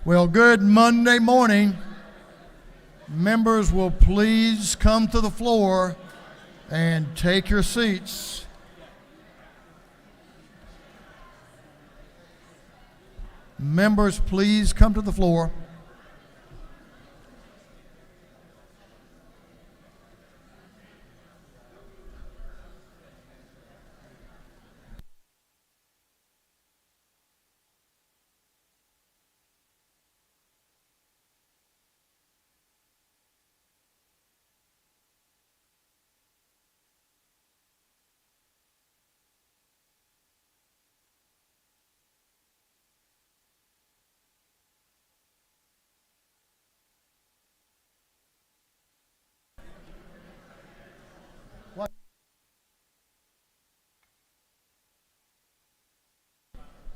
Well, good Monday morning. Members will please come to the floor and take your seats. Members, please come to the floor.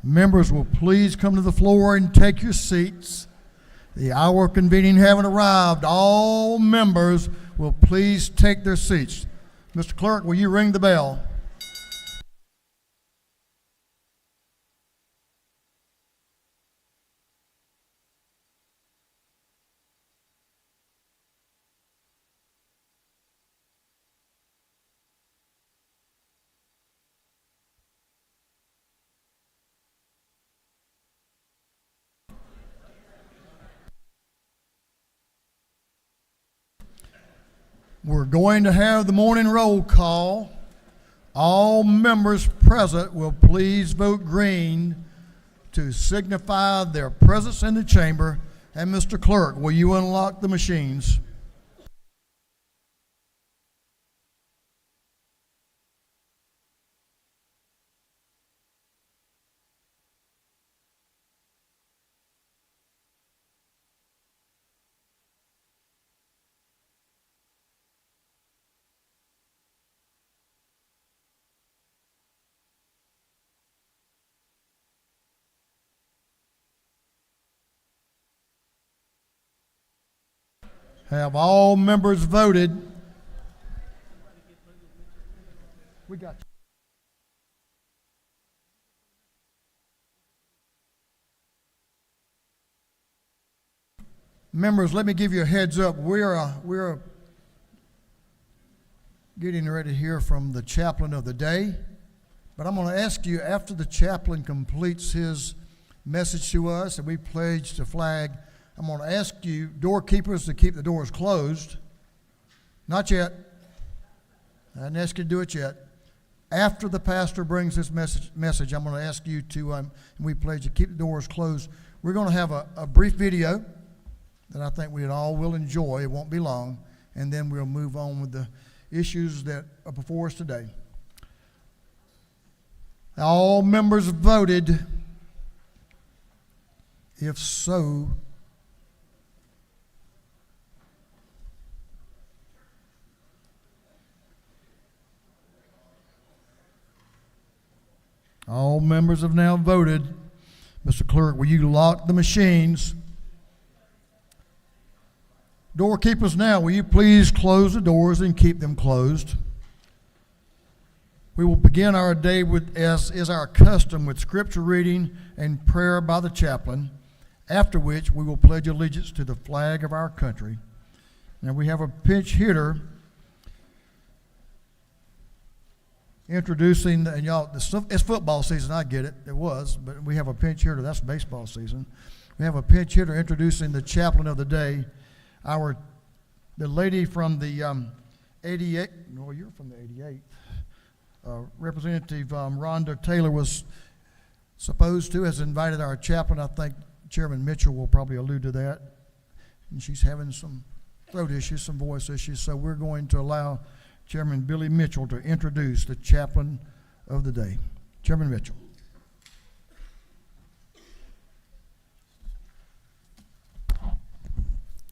Members will please come to the floor and take your seats. The hour of convening having arrived, all members will please take their seats. Mr. Clerk, will you ring the bell? We're going to have the morning roll call. All members present will please vote green to signify their presence in the chamber. And Mr. Clerk, will you unlock the machines? Have all members voted? We got you. Members, let me give you a heads up. We're getting ready to hear from the chaplain of the day, but I'm going to ask you, after the chaplain completes his message to us and we pledge the flag, I'm going to ask you, doorkeepers, to keep the doors closed. Not yet. I didn't ask you to do it yet. After the pastor brings this message, I'm going to ask you to, we pledge to keep the doors closed. We're going to have a brief video that I think we all will enjoy. It won't be long. And then we'll move on with the issues that are before us today. All members voted. If so, all members have now voted. Mr. Clerk, will you lock the machines? Doorkeepers, now, will you please close the doors and keep them closed? We will begin our day with, as is our custom, with scripture reading and prayer by the chaplain, after which we will pledge allegiance to the flag of our country. Now we have a pinch hitter introducing, and y'all, it's football season, I get it, it was, but we have a pinch hitter, that's baseball season. We have a pinch hitter introducing the chaplain of the day, the lady from the 88, no, you're from the 88, Representative Rhonda Taylor was supposed to, has invited our chaplain. I think Chairman Mitchell will probably allude to that, and she's having some throat issues, some voice issues, so we're going to allow Chairman Billy Mitchell to introduce the chaplain of the day. Chairman Mitchell.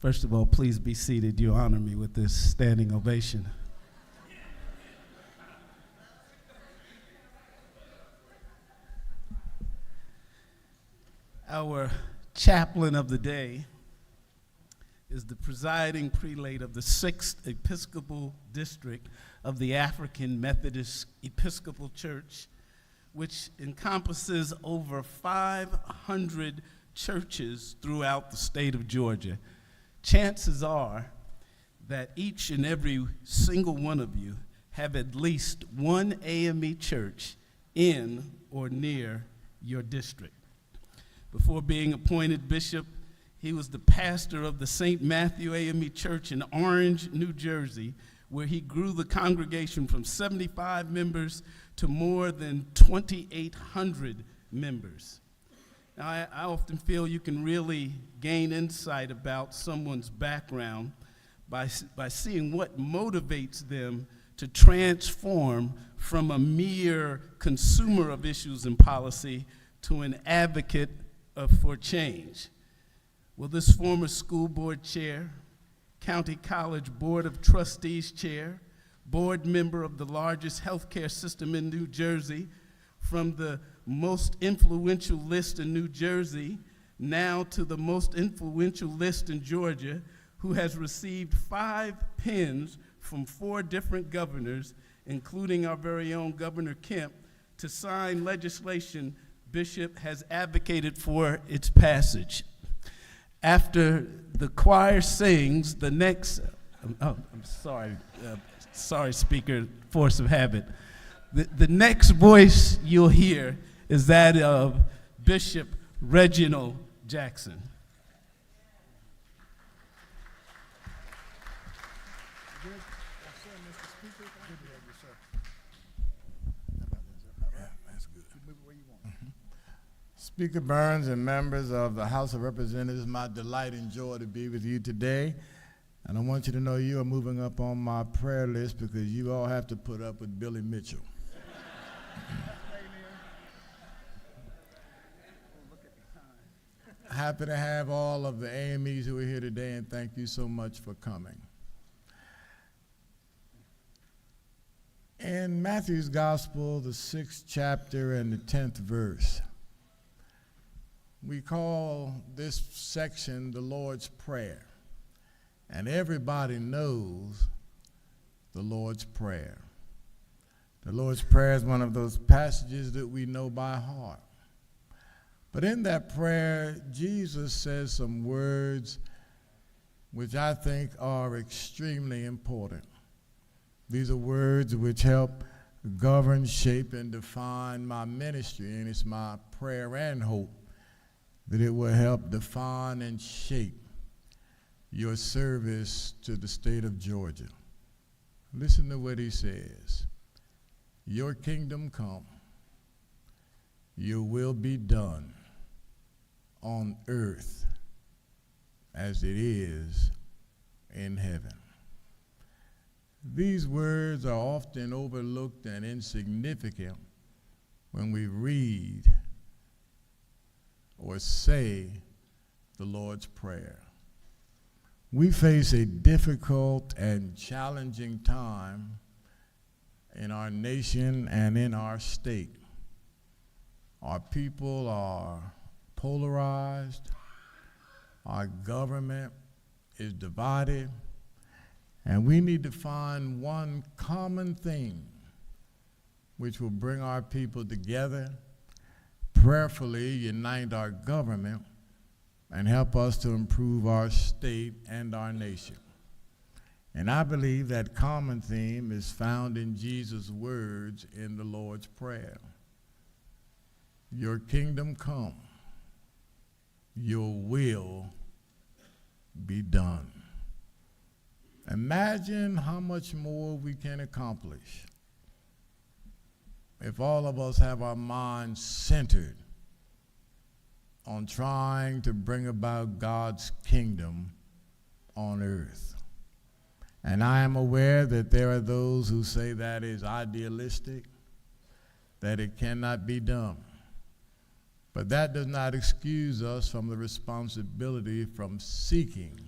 First of all, please be seated. You honor me with this standing ovation. Our chaplain of the day is the presiding prelate of the 6th Episcopal District of the African Methodist Episcopal Church, which encompasses over 500 churches throughout the state of Georgia, chances are that each and every single one of you have at least one AME church in or near your district. Before being appointed bishop, he was the pastor of the St. Matthew AME Church in Orange, New Jersey, where he grew the congregation from 75 members to more than 2,800 members. Now, I often feel you can really gain insight about someone's background by seeing what motivates them to transform from a mere consumer of issues and policy to an advocate for change. Well, this former school board chair, County College Board of Trustees chair, board member of the largest healthcare system in New Jersey, from the most influential list in New Jersey, now to the most influential list in Georgia, who has received 5 pens from 4 different governors, including our very own Governor Kemp, to sign legislation Bishop has advocated for its passage. After the choir sings, the next, sorry, Speaker, force of habit. The next voice you'll hear is that of Bishop Reginald Jackson. Speaker Burns and members of the House of Representatives, it's my delight and joy to be with you today. And I want you to know you are moving up on my prayer list because you all have to put up with Billy Mitchell. Happy to have all of the AMEs who are here today, and thank you so much for coming. In Matthew's Gospel, the 6th chapter and the 10th verse, we call this section the Lord's Prayer. And everybody knows the Lord's Prayer. The Lord's Prayer is one of those passages that we know by heart. But in that prayer, Jesus says some words which I think are extremely important. These are words which help govern, shape, and define my ministry, and it's my prayer and hope that it will help define and shape your service to the state of Georgia. Listen to what he says. Your kingdom come, your will be done on earth as it is in heaven. These words are often overlooked and insignificant when we read or say the Lord's Prayer. We face a difficult and challenging time in our nation and in our state. Our people are polarized, our government is divided, and we need to find one common thing which will bring our people together, prayerfully unite our government, and help us to improve our state and our nation. And I believe that common theme is found in Jesus' words in the Lord's Prayer. Your kingdom come, your will be done. Imagine how much more we can accomplish if all of us have our minds centered on trying to bring about God's kingdom on earth. And I am aware that there are those who say that is idealistic, that it cannot be done. But that does not excuse us from the responsibility from seeking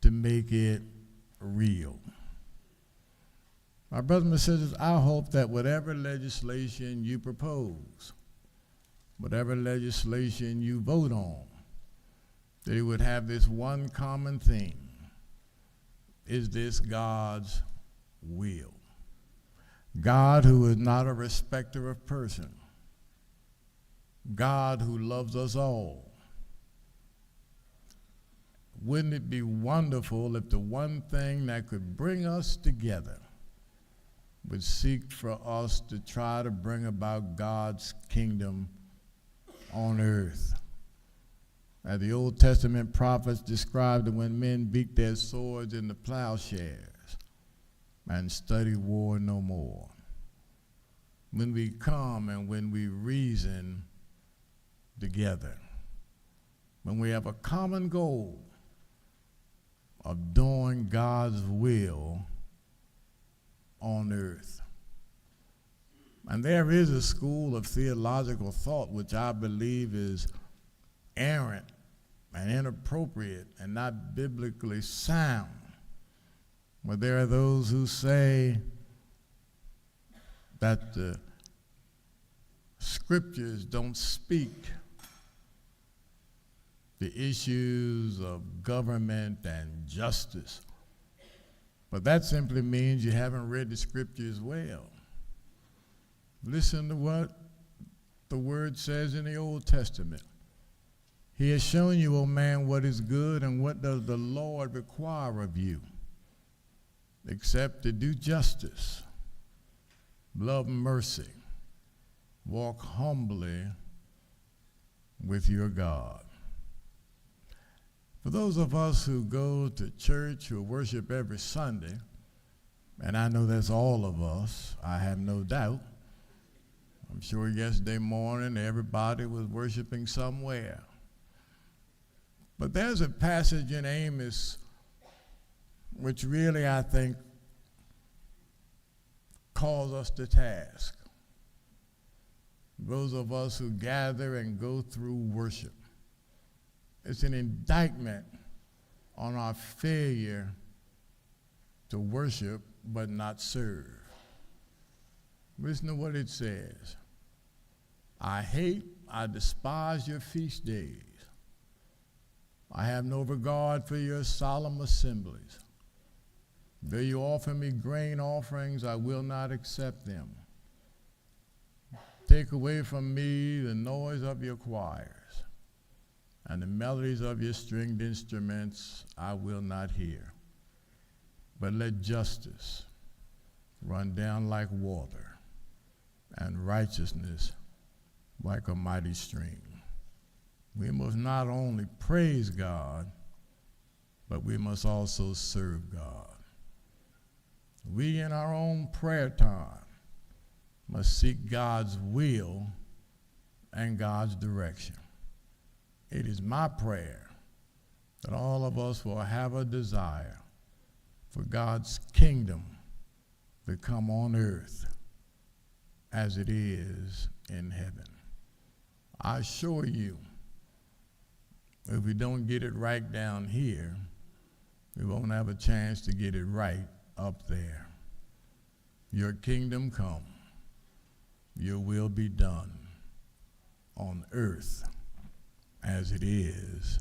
to make it real. My brothers and sisters, I hope that whatever legislation you propose, whatever legislation you vote on, that it would have this one common thing. Is this God's will? God, who is not a respecter of person, God who loves us all, wouldn't it be wonderful if the one thing that could bring us together would seek for us to try to bring about God's kingdom on earth? As the Old Testament prophets described it, when men beat their swords into plowshares and study war no more. When we come and when we reason together, when we have a common goal of doing God's will on earth. And there is a school of theological thought which I believe is errant and inappropriate and not biblically sound. But there are those who say that the scriptures don't speak the issues of government and justice. But that simply means you haven't read the scriptures well. Listen to what the word says in the Old Testament. He has shown you, O man, what is good, and what does the Lord require of you, except to do justice, love mercy, walk humbly with your God. For those of us who go to church, who worship every Sunday, and I know that's all of us, I have no doubt. I'm sure yesterday morning everybody was worshiping somewhere. But there's a passage in Amos which really, I think, calls us to task. Those of us who gather and go through worship. It's an indictment on our failure to worship but not serve. Listen to what it says. I despise your feast days. I have no regard for your solemn assemblies. Though you offer me grain offerings, I will not accept them. Take away from me the noise of your choirs, and the melodies of your stringed instruments I will not hear. But let justice run down like water, and righteousness like a mighty stream. We must not only praise God, but we must also serve God. We, in our own prayer time, must seek God's will and God's direction. It is my prayer that all of us will have a desire for God's kingdom to come on earth as it is in heaven. I assure you, if we don't get it right down here, we won't have a chance to get it right up there. Your kingdom come, your will be done on earth as it is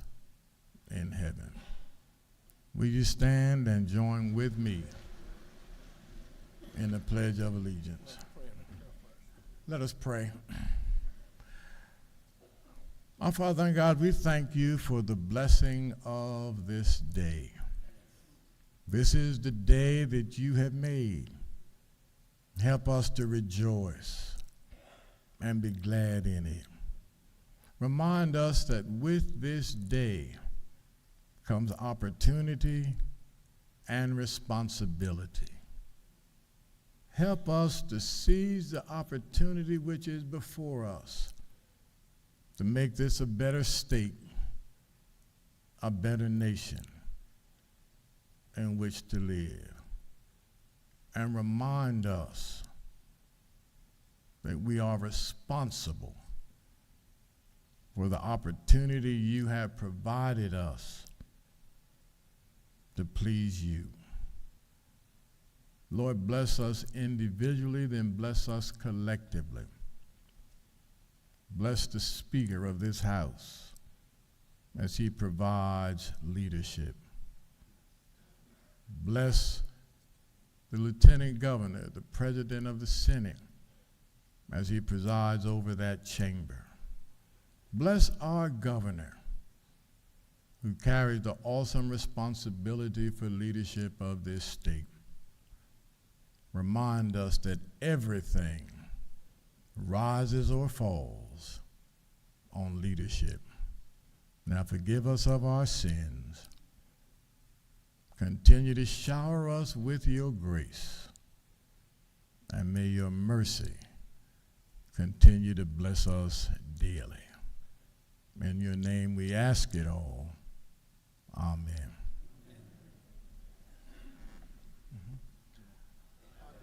in heaven. Will you stand and join with me in the Pledge of Allegiance? Let us pray. Our Father and God, we thank you for the blessing of this day. This is the day that you have made. Help us to rejoice and be glad in it. Remind us that with this day comes opportunity and responsibility. Help us to seize the opportunity which is before us to make this a better state, a better nation in which to live. And remind us that we are responsible for the opportunity you have provided us to please you. Lord, bless us individually, then bless us collectively. Bless the Speaker of this House as he provides leadership. Bless the Lieutenant Governor, the President of the Senate, as he presides over that chamber. Bless our governor who carries the awesome responsibility for leadership of this state. Remind us that everything rises or falls on leadership. Now forgive us of our sins. Continue to shower us with your grace. And may your mercy continue to bless us daily. In your name we ask it all. Amen.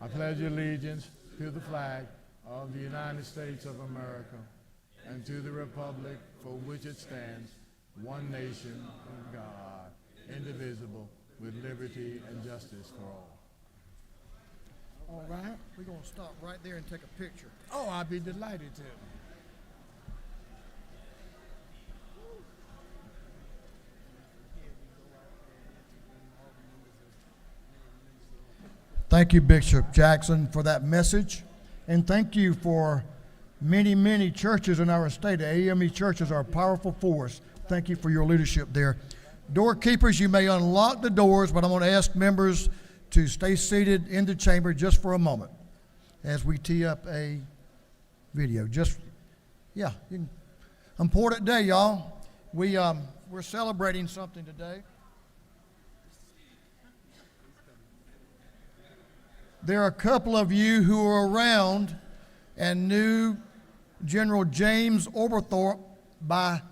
I pledge allegiance to the flag of the United States of America and to the republic for which it stands, one nation, under God, indivisible, with liberty and justice for all. All right. We're going to stop right there and take a picture. Oh, I'd be delighted to. Thank you, Bishop Jackson, for that message. And thank you for many, many churches in our state. The AME churches are a powerful force. Thank you for your leadership there. Doorkeepers, you may unlock the doors, but I'm going to ask members to stay seated in the chamber just for a moment as we tee up a video. Important day, y'all. We're celebrating something today. There are a couple of you who were around and knew General James Oberthorpe by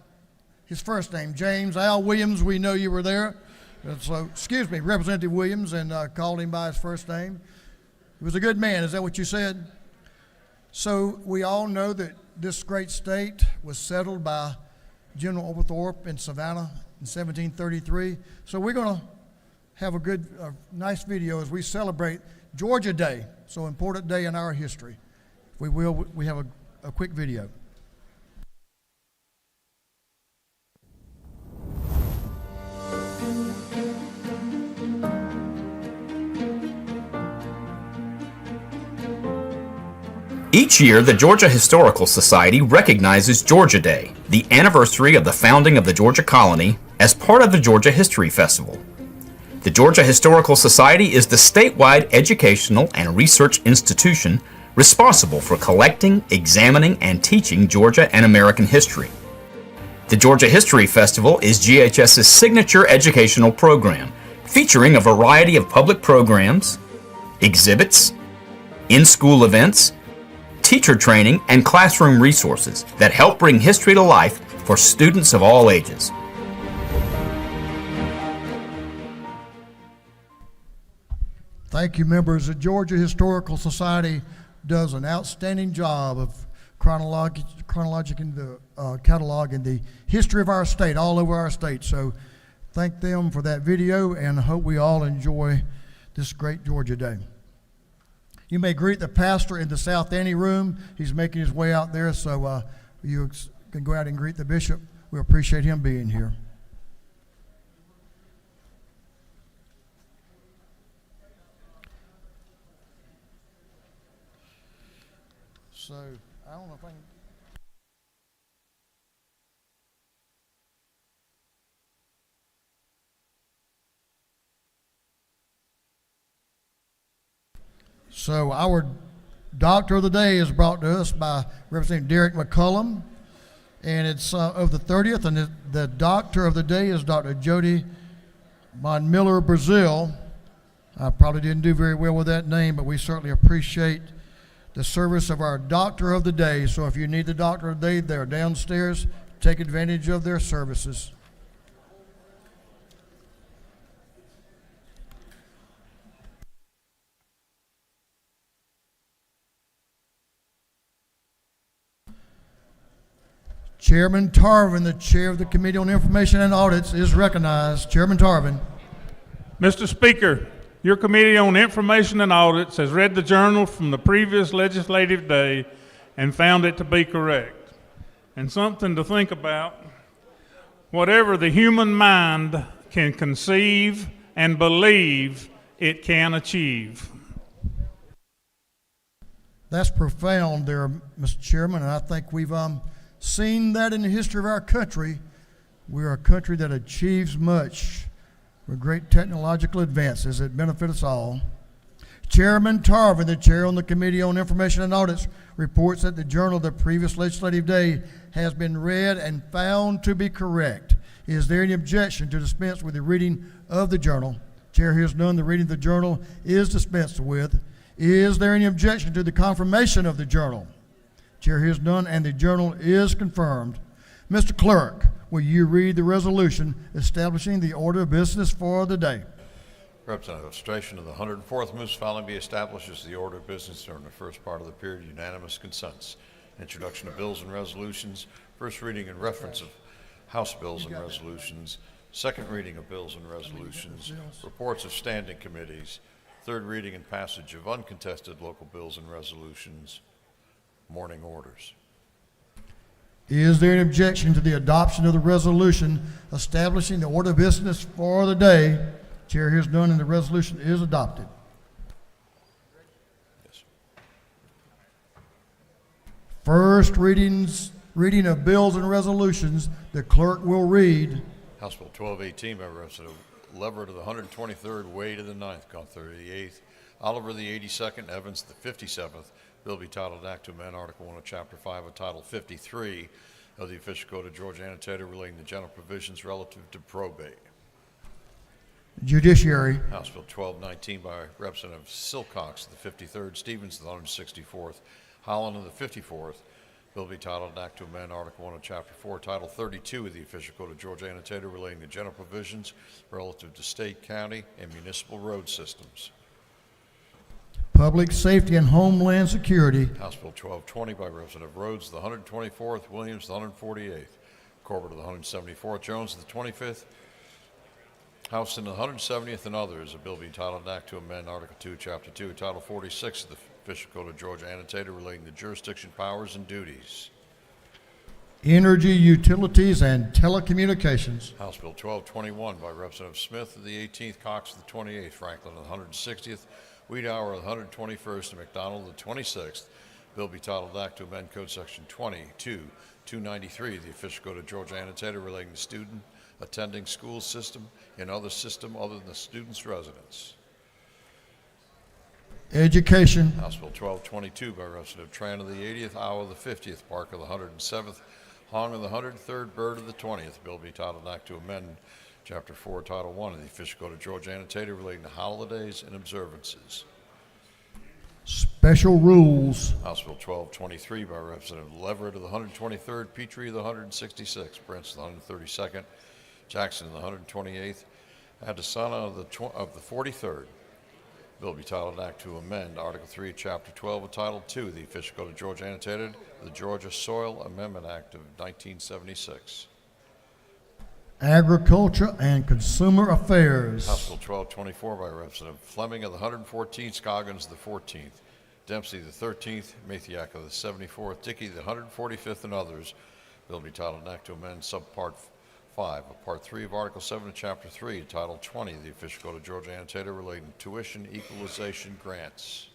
his first name, James Al Williams. We know you were there. So, Representative Williams, and called him by his first name. He was a good man. Is that what you said? So we all know that this great state was settled by General Oberthorpe in Savannah in 1733. So we're going to have a nice video as we celebrate Georgia Day, so important day in our history. If we have a quick video. Each year, the Georgia Historical Society recognizes Georgia Day, the anniversary of the founding of the Georgia colony, as part of the Georgia History Festival. The Georgia Historical Society is the statewide educational and research institution responsible for collecting, examining, and teaching Georgia and American history. The Georgia History Festival is GHS's signature educational program, featuring a variety of public programs, exhibits, in-school events, teacher training, and classroom resources that help bring history to life for students of all ages. Thank you, members. The Georgia Historical Society does an outstanding job of cataloging the history of our state, all over our state. So thank them for that video, and I hope we all enjoy this great Georgia Day. You may greet the pastor in the South Ante room. He's making his way out there, so you can go out and greet the bishop. We appreciate him being here. So, I don't know if I can... So, our doctor of the day is brought to us by Representative Derek McCullum, and it's of the 30th, and the doctor of the day is Dr. Jody Von Miller Brazil. I probably didn't do very well with that name, but we certainly appreciate the service of our doctor of the day. So if you need the doctor of the day, they're downstairs. Take advantage of their services. Chairman Tarvin, the chair of the Committee on Information and Audits, is recognized. Chairman Tarvin. Mr. Speaker, your Committee on Information and Audits has read the journal from the previous legislative day and found it to be correct. And something to think about, whatever the human mind can conceive and believe, it can achieve. That's profound there, Mr. Chairman, and I think we've seen that in the history of our country We are a country that achieves much with great technological advances that benefit us all. Chairman Tarvin, the chair on the Committee on Information and Audits, reports that the journal of the previous legislative day has been read and found to be correct. Is there any objection to dispense with the reading of the journal? Chair hears none. The reading of the journal is dispensed with. Is there any objection to the confirmation of the journal? Chair hears none, and the journal is confirmed. Mr. Clerk, will you read the resolution establishing the order of business for the day? Representative, illustration of the 104th moves following be established as the order of business during the first part of the period. Unanimous consents. Introduction of bills and resolutions. First reading and reference of House bills and resolutions. Second reading of bills and resolutions. Reports of standing committees. Third reading and passage of uncontested local bills and resolutions. Morning orders. Is there an objection to the adoption of the resolution establishing the order of business for the day? Chair hears none, and the resolution is adopted. Yes. First reading of bills and resolutions. The clerk will read. House Bill 1218 by Representative Lever to the 123rd, Way to the 9th, Gunther the 8th, Oliver the 82nd, Evans the 57th. Bill be titled Act to amend Article 1 of Chapter 5 of Title 53 of the Official Code of Georgia Annotated relating to general provisions relative to probate. Judiciary. House Bill 1219 by Representative Silcox, the 53rd, Stevens, the 164th, Holland, and the 54th. Bill be titled Act to amend Article 1 of Chapter 4, Title 32 of the Official Code of Georgia Annotated relating to general provisions relative to state, county, and municipal road systems. Public Safety and Homeland Security. House Bill 1220 by Representative Rhodes, the 124th, Williams, the 148th, Corbett of the 174th, Jones, the 25th, Houston, the 170th, and others. A bill be titled Act to amend Article 2, Chapter 2, Title 46 of the Official Code of Georgia Annotated relating to jurisdiction, powers, and duties. Energy, Utilities, and Telecommunications. House Bill 1221 by Representative Smith of the 18th, Cox of the 28th, Franklin of the 160th, Wiedauer of the 121st, and McDonald of the 26th. Bill be titled Act to amend Code Section 22-293 of the Official Code of Georgia Annotated relating to student attending school system and other system other than the student's residence. Education. House Bill 1222 by Representative Tran of the 80th, Howe of the 50th, Park of the 107th, Hong of the 103rd, Byrd of the 20th. Bill be titled Act to amend Chapter 4, Title 1 of the Official Code of Georgia Annotated relating to holidays and observances. Special Rules. House Bill 1223 by Representative Leverett of the 123rd, Petrie of the 166th, Prince of the 132nd, Jackson of the 128th, Adesanya of the 43rd. Bill be titled Act to amend Article 3 of Chapter 12 of Title 2 of the Official Code of Georgia Annotated, the Georgia Soil Amendment Act of 1976. Agriculture and Consumer Affairs. House Bill 1224 by Representative Fleming of the 114th, Scoggins the 14th, Dempsey the 13th, Mathiak of the 74th, Dickey the 145th, and others. Bill be titled Act to amend Subpart 5 of Part 3 of Article 7 of Chapter 3, Title 20 of the Official Code of Georgia Annotated relating to tuition equalization grants.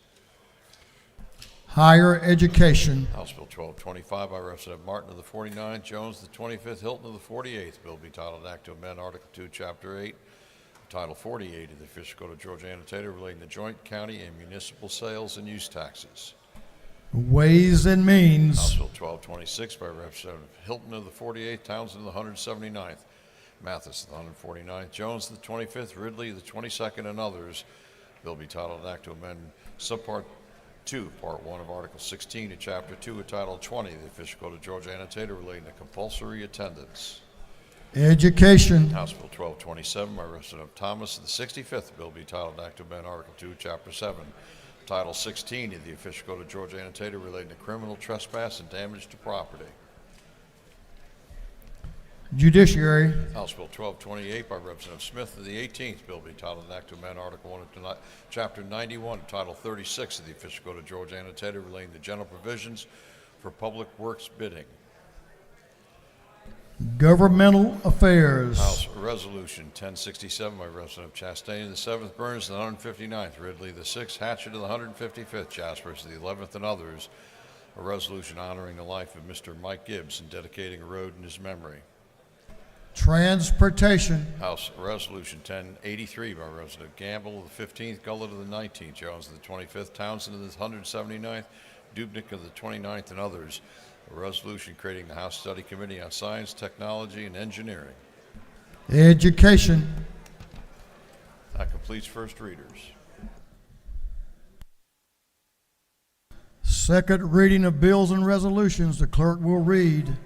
Higher Education. House Bill 1225 by Representative Martin of the 49th, Jones the 25th, Hilton of the 48th. Bill be titled Act to amend Article 2, Chapter 8, Title 48 of the Official Code of Georgia Annotated relating to joint county and municipal sales and use taxes. Ways and Means. House Bill 1226 by Representative Hilton of the 48th, Townsend of the 179th, Mathis of the 149th, Jones of the 25th, Ridley of the 22nd, and others. Bill be titled Act to amend Subpart 2, Part 1 of Article 16 of Chapter 2 of Title 20 of the Official Code of Georgia Annotated relating to compulsory attendance. Education. House Bill 1227 by Representative Thomas of the 65th. Bill be titled Act to amend Article 2, Chapter 7, Title 16 of the Official Code of Georgia Annotated relating to criminal trespass and damage to property. Judiciary. House Bill 1228 by Representative Smith of the 18th. Bill be titled an Act to amend Article 1 of Chapter 91, Title 36 of the Official Code of Georgia Annotated relating to general provisions for public works bidding. Governmental Affairs. House Resolution 1067 by Representative Chastain of the 7th, Burns of the 159th, Ridley the 6th, Hatchett of the 155th, Jaspers of the 11th, and others. A resolution honoring the life of Mr. Mike Gibbs and dedicating a road in his memory. Transportation. House Resolution 1083 by Representative Gamble of the 15th, Gullett of the 19th, Jones of the 25th, Townsend of the 179th, Dubnik of the 29th, and others. A resolution creating the House Study Committee on Science, Technology, and Engineering. Education. That completes first readers. Second reading of bills and resolutions. The clerk will read.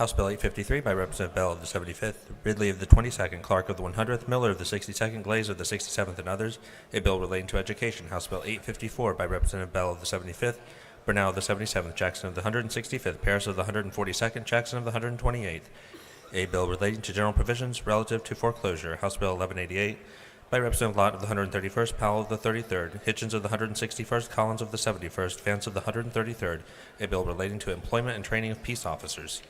House Bill 853 by Representative Bell of the 75th, Ridley of the 22nd, Clark of the 100th, Miller of the 62nd, Glaze of the 67th, and others. A bill relating to education. House Bill 854 by Representative Bell of the 75th, Burnell of the 77th, Jackson of the 165th, Paris of the 142nd, Jackson of the 128th. A bill relating to general provisions relative to foreclosure. House Bill 1188 by Representative Lott of the 131st, Powell of the 33rd, Hitchens of the 161st, Collins of the 71st, Vance of the 133rd. A bill relating to employment and training of peace officers.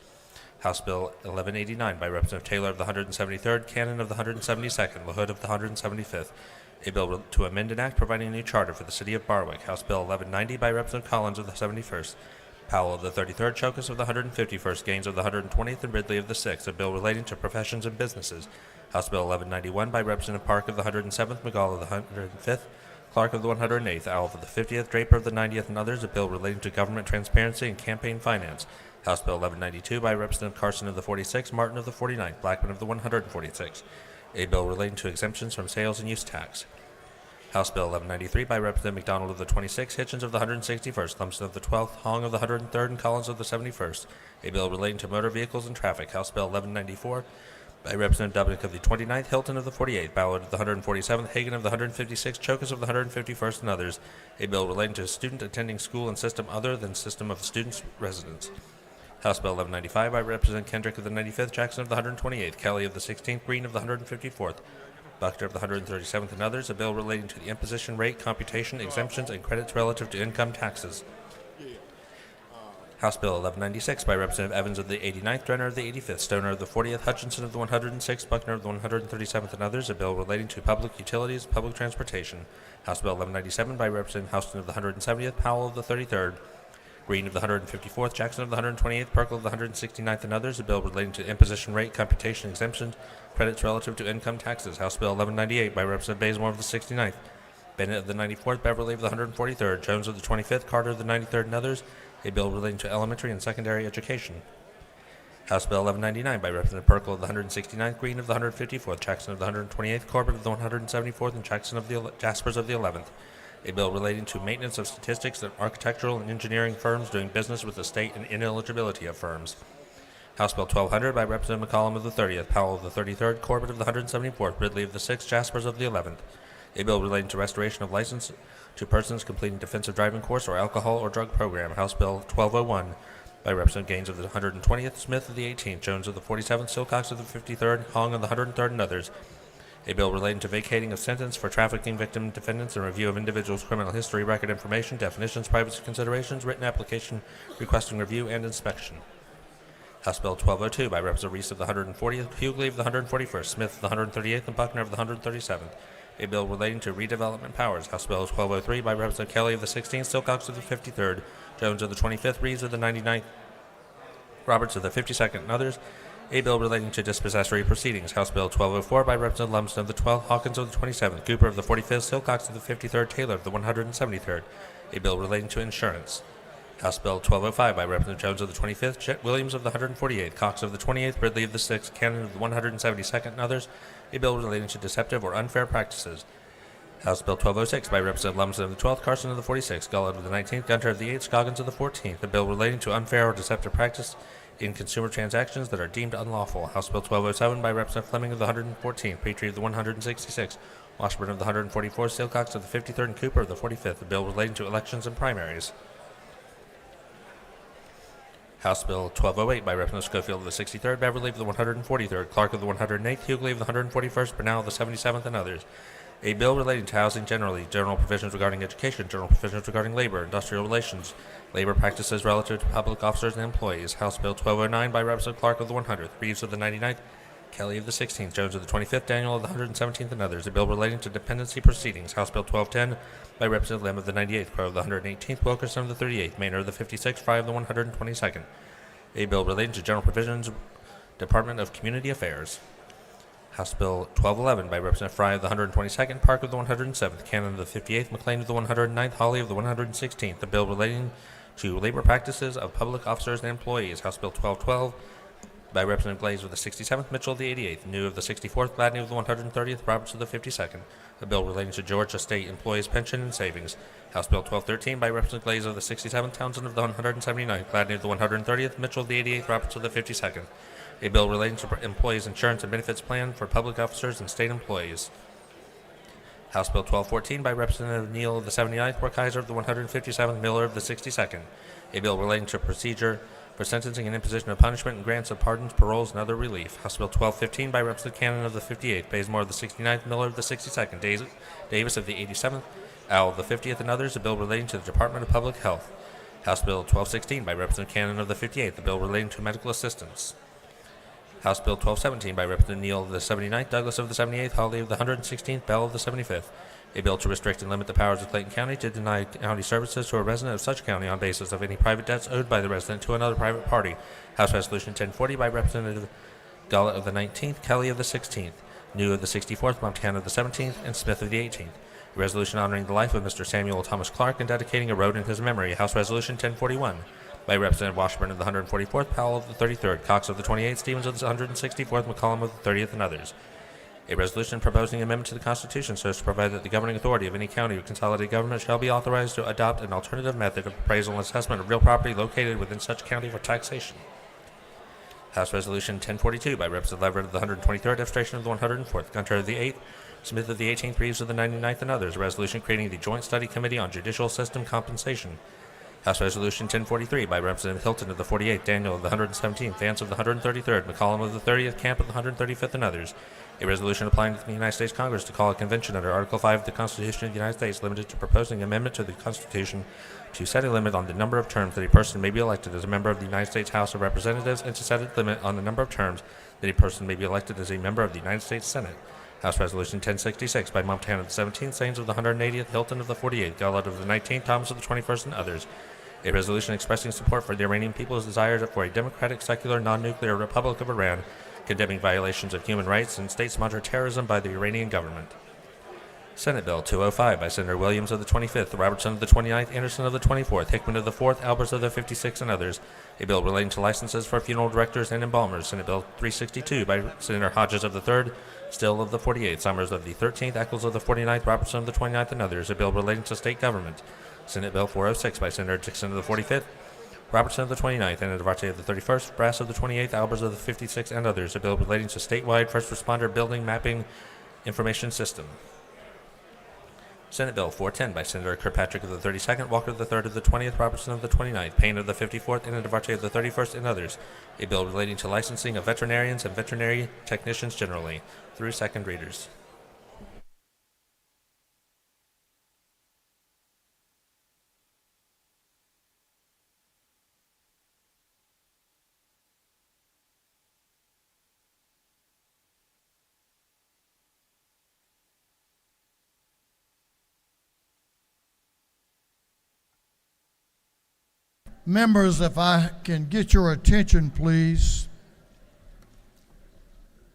House Bill 1189 by Representative Taylor of the 173rd, Cannon of the 172nd, LaHood of the 175th. A bill to amend an act providing a new charter for the city of Barwick. House Bill 1190 by Representative Collins of the 71st, Powell of the 33rd, Chokas of the 151st, Gaines of the 120th, and Ridley of the 6th. A bill relating to professions and businesses. House Bill 1191 by Representative Park of the 107th, McGall of the 105th, Clark of the 108th, Alva of the 50th, Draper of the 90th, and others. A bill relating to government transparency and campaign finance. House Bill 1192 by Representative Carson of the 46th, Martin of the 49th, Blackman of the 146th. A bill relating to exemptions from sales and use tax. House Bill 1193 by Representative McDonald of the 26th, Hitchens of the 161st, Lumpson of the 12th, Hong of the 103rd, and Collins of the 71st. A bill relating to motor vehicles and traffic. House Bill 1194 by Representative Dubnik of the 29th, Hilton of the 48th, Ballard of the 147th, Hagan of the 156th, Chokas of the 151st, and others. A bill relating to a student attending school in system other than system of students' residence. House Bill 1195 by Representative Kendrick of the 95th, Jackson of the 128th, Kelly of the 16th, Green of the 154th, Buckner of the 137th, and others. A bill relating to the imposition rate, computation, exemptions, and credits relative to income taxes. House Bill 1196 by Representative Evans of the 89th, Drenner of the 85th, Stoner of the 40th, Hutchinson of the 106th, Buckner of the 137th, and others. A bill relating to public utilities, public transportation. House Bill 1197 by Representative Houston of the 170th, Powell of the 33rd, Green of the 154th, Jackson of the 128th, Perkle of the 169th, and others. A bill relating to imposition rate, computation, exemptions, credits relative to income taxes. House Bill 1198 by Representative Bazemore of the 69th, Bennett of the 94th, Beverly of the 143rd, Jones of the 25th, Carter of the 93rd, and others. A bill relating to elementary and secondary education. House Bill 1199 by Representative Perkle of the 169th, Green of the 154th, Jackson of the 128th, Corbett of the 174th, and Jackson of the Jaspers of the 11th. A bill relating to maintenance of statistics of architectural and engineering firms doing business with the state and ineligibility of firms. House Bill 1200 by Representative McCollum of the 30th, Powell of the 33rd, Corbett of the 174th, Ridley of the 6th, Jaspers of the 11th. A bill relating to restoration of license to persons completing defensive driving course or alcohol or drug program. House Bill 1201 by Representative Gaines of the 120th, Smith of the 18th, Jones of the 47th, Silcox of the 53rd, Hong of the 103rd, and others. A bill relating to vacating of sentence for trafficking victim defendants and review of individuals' criminal history, record information, definitions, privacy considerations, written application, requesting review and inspection. House Bill 1202 by Representative Reese of the 140th, Hughley of the 141st, Smith of the 138th, and Buckner of the 137th. A bill relating to redevelopment powers. House Bill 1203 by Representative Kelly of the 16th, Silcox of the 53rd, Jones of the 25th, Reeves of the 99th, Roberts of the 52nd, and others. A bill relating to dispossessory proceedings. House Bill 1204 by Representative Lumsden of the 12th, Hawkins of the 27th, Cooper of the 45th, Silcox of the 53rd, Taylor of the 173rd. A bill relating to insurance. House Bill 1205 by Representative Jones of the 25th, Chet Williams of the 148th, Cox of the 28th, Ridley of the 6th, Cannon of the 172nd, and others. A bill relating to deceptive or unfair practices. House Bill 1206 by Representative Lumsden of the 12th, Carson of the 46th, Gullett of the 19th, Gunter of the 8th, Scoggins of the 14th. A bill relating to unfair or deceptive practice in consumer transactions that are deemed unlawful. House Bill 1207 by Representative Fleming of the 114th, Petrie of the 166th, Washburn of the 144th, Silcox of the 53rd, and Cooper of the 45th. A bill relating to elections and primaries. House Bill 1208 by Representative Schofield of the 63rd, Beverly of the 143rd, Clark of the 108th, Hughley of the 141st, Burnell of the 77th, and others. A bill relating to housing generally, general provisions regarding education, general provisions regarding labor, industrial relations, labor practices relative to public officers and employees. House Bill 1209 by Representative Clark of the 100th, Reeves of the 99th, Kelly of the 16th, Jones of the 25th, Daniel of the 117th, and others. A bill relating to dependency proceedings. House Bill 1210 by Representative Lim of the 98th, Crow of the 118th, Wilkerson of the 38th, Maynard of the 56th, Fry of the 122nd. A bill relating to general provisions Department of Community Affairs. House Bill 1211 by Representative Fry of the 122nd, Park of the 107th, Cannon of the 58th, McLean of the 109th, Hawley of the 116th. The bill relating to labor practices of public officers and employees. House Bill 1212 by Representative Glaze of the 67th, Mitchell of the 88th, New of the 64th, Gladney of the 130th, Roberts of the 52nd. A bill relating to Georgia State Employees' Pension and Savings. House Bill 1213 by Representative Glaze of the 67th, Townsend of the 179th, Gladney of the 130th, Mitchell of the 88th, Roberts of the 52nd. A bill relating to employees' insurance and benefits plan for public officers and state employees. House Bill 1214 by Representative Neal of the 79th, Werkheiser of the 157th, Miller of the 62nd. A bill relating to procedure for sentencing and imposition of punishment and grants of pardons, paroles, and other relief. House Bill 1215 by Representative Cannon of the 58th, Bazemore of the 69th, Miller of the 62nd, Davis of the 87th, Owl of the 50th, and others. A bill relating to the Department of Public Health. House Bill 1216 by Representative Cannon of the 58th, a bill relating to medical assistance. House Bill 1217 by Representative Neal of the 79th, Douglas of the 78th, Hawley of the 116th, Bell of the 75th. A bill to restrict and limit the powers of Clayton County to deny county services to a resident of such county on basis of any private debts owed by the resident to another private party. House Resolution 1040 by Representative Gullett of the 19th, Kelly of the 16th, New of the 64th, Montana of the 17th, and Smith of the 18th. A resolution honoring the life of Mr. Samuel Thomas Clark and dedicating a road in his memory. House Resolution 1041 by Representative Washburn of the 144th, Powell of the 33rd, Cox of the 28th, Stevens of the 164th, McCollum of the 30th, and others. A resolution proposing an amendment to the Constitution so as to provide that the governing authority of any county or consolidated government shall be authorized to adopt an alternative method of appraisal and assessment of real property located within such county for taxation. House Resolution 1042 by Representative Leverett of the 123rd, Demonstration of the 104th, Gunter of the 8th, Smith of the 18th, Reeves of the 99th, and others. A resolution creating the Joint Study Committee on Judicial System Compensation. House Resolution 1043 by Representative Hilton of the 48th, Daniel of the 117th, Vance of the 133rd, McCollum of the 30th, Camp of the 135th, and others. A resolution applying to the United States Congress to call a convention under Article 5 of the Constitution of the United States limited to proposing an amendment to the Constitution to set a limit on the number of terms that a person may be elected as a member of the United States House of Representatives and to set a limit on the number of terms that a person may be elected as a member of the United States Senate. House Resolution 1066 by Montana of the 17th, Sains of the 180th, Hilton of the 48th, Gullett of the 19th, Thomas of the 21st, and others. A resolution expressing support for the Iranian people's desire for a democratic, secular, non-nuclear Republic of Iran, condemning violations of human rights and state-sponsored terrorism by the Iranian government. Senate Bill 205 by Senator Williams of the 25th, Robertson of the 29th, Anderson of the 24th, Hickman of the 4th, Albers of the 56th, and others. A bill relating to licenses for funeral directors and embalmers. Senate Bill 362 by Senator Hodges of the 3rd, Still of the 48th, Summers of the 13th, Eccles of the 49th, Robertson of the 29th, and others. A bill relating to state government. Senate Bill 406 by Senator Dixon of the 45th, Robertson of the 29th, Anna Duarte of the 31st, Brass of the 28th, Albers of the 56th, and others. A bill relating to statewide first responder building mapping information system. Senate Bill 410 by Senator Kirkpatrick of the 32nd, Walker of the 3rd of the 20th, Robertson of the 29th, Payne of the 54th, Anna Duarte of the 31st, and others. A bill relating to licensing of veterinarians and veterinary technicians generally, through second readers. Members, if I can get your attention, please.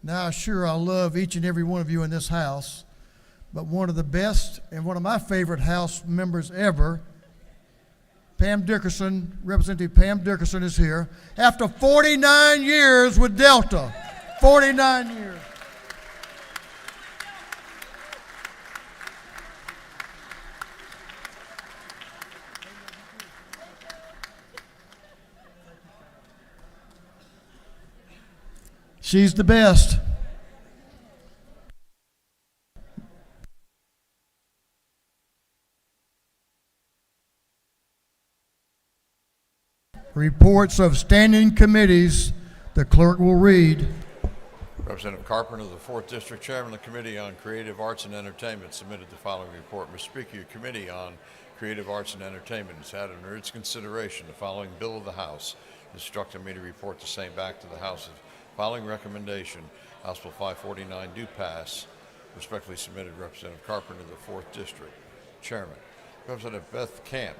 Now, sure, I love each and every one of you in this house, but one of the best and one of my favorite House members ever, Pam Dickerson, Representative Pam Dickerson is here. After 49 years with Delta, 49 years. She's the best. Reports of standing committees, the clerk will read. Representative Carpenter of the 4th District, Chairman of the Committee on Creative Arts and Entertainment, submitted the following report. Mr. Speaker, your Committee on Creative Arts and Entertainment has had under its consideration the following bill of the House, instructing me to report the same back to the House. Following recommendation, House Bill 549 do pass. Respectfully submitted, Representative Carpenter of the 4th District, Chairman. Representative Beth Camp,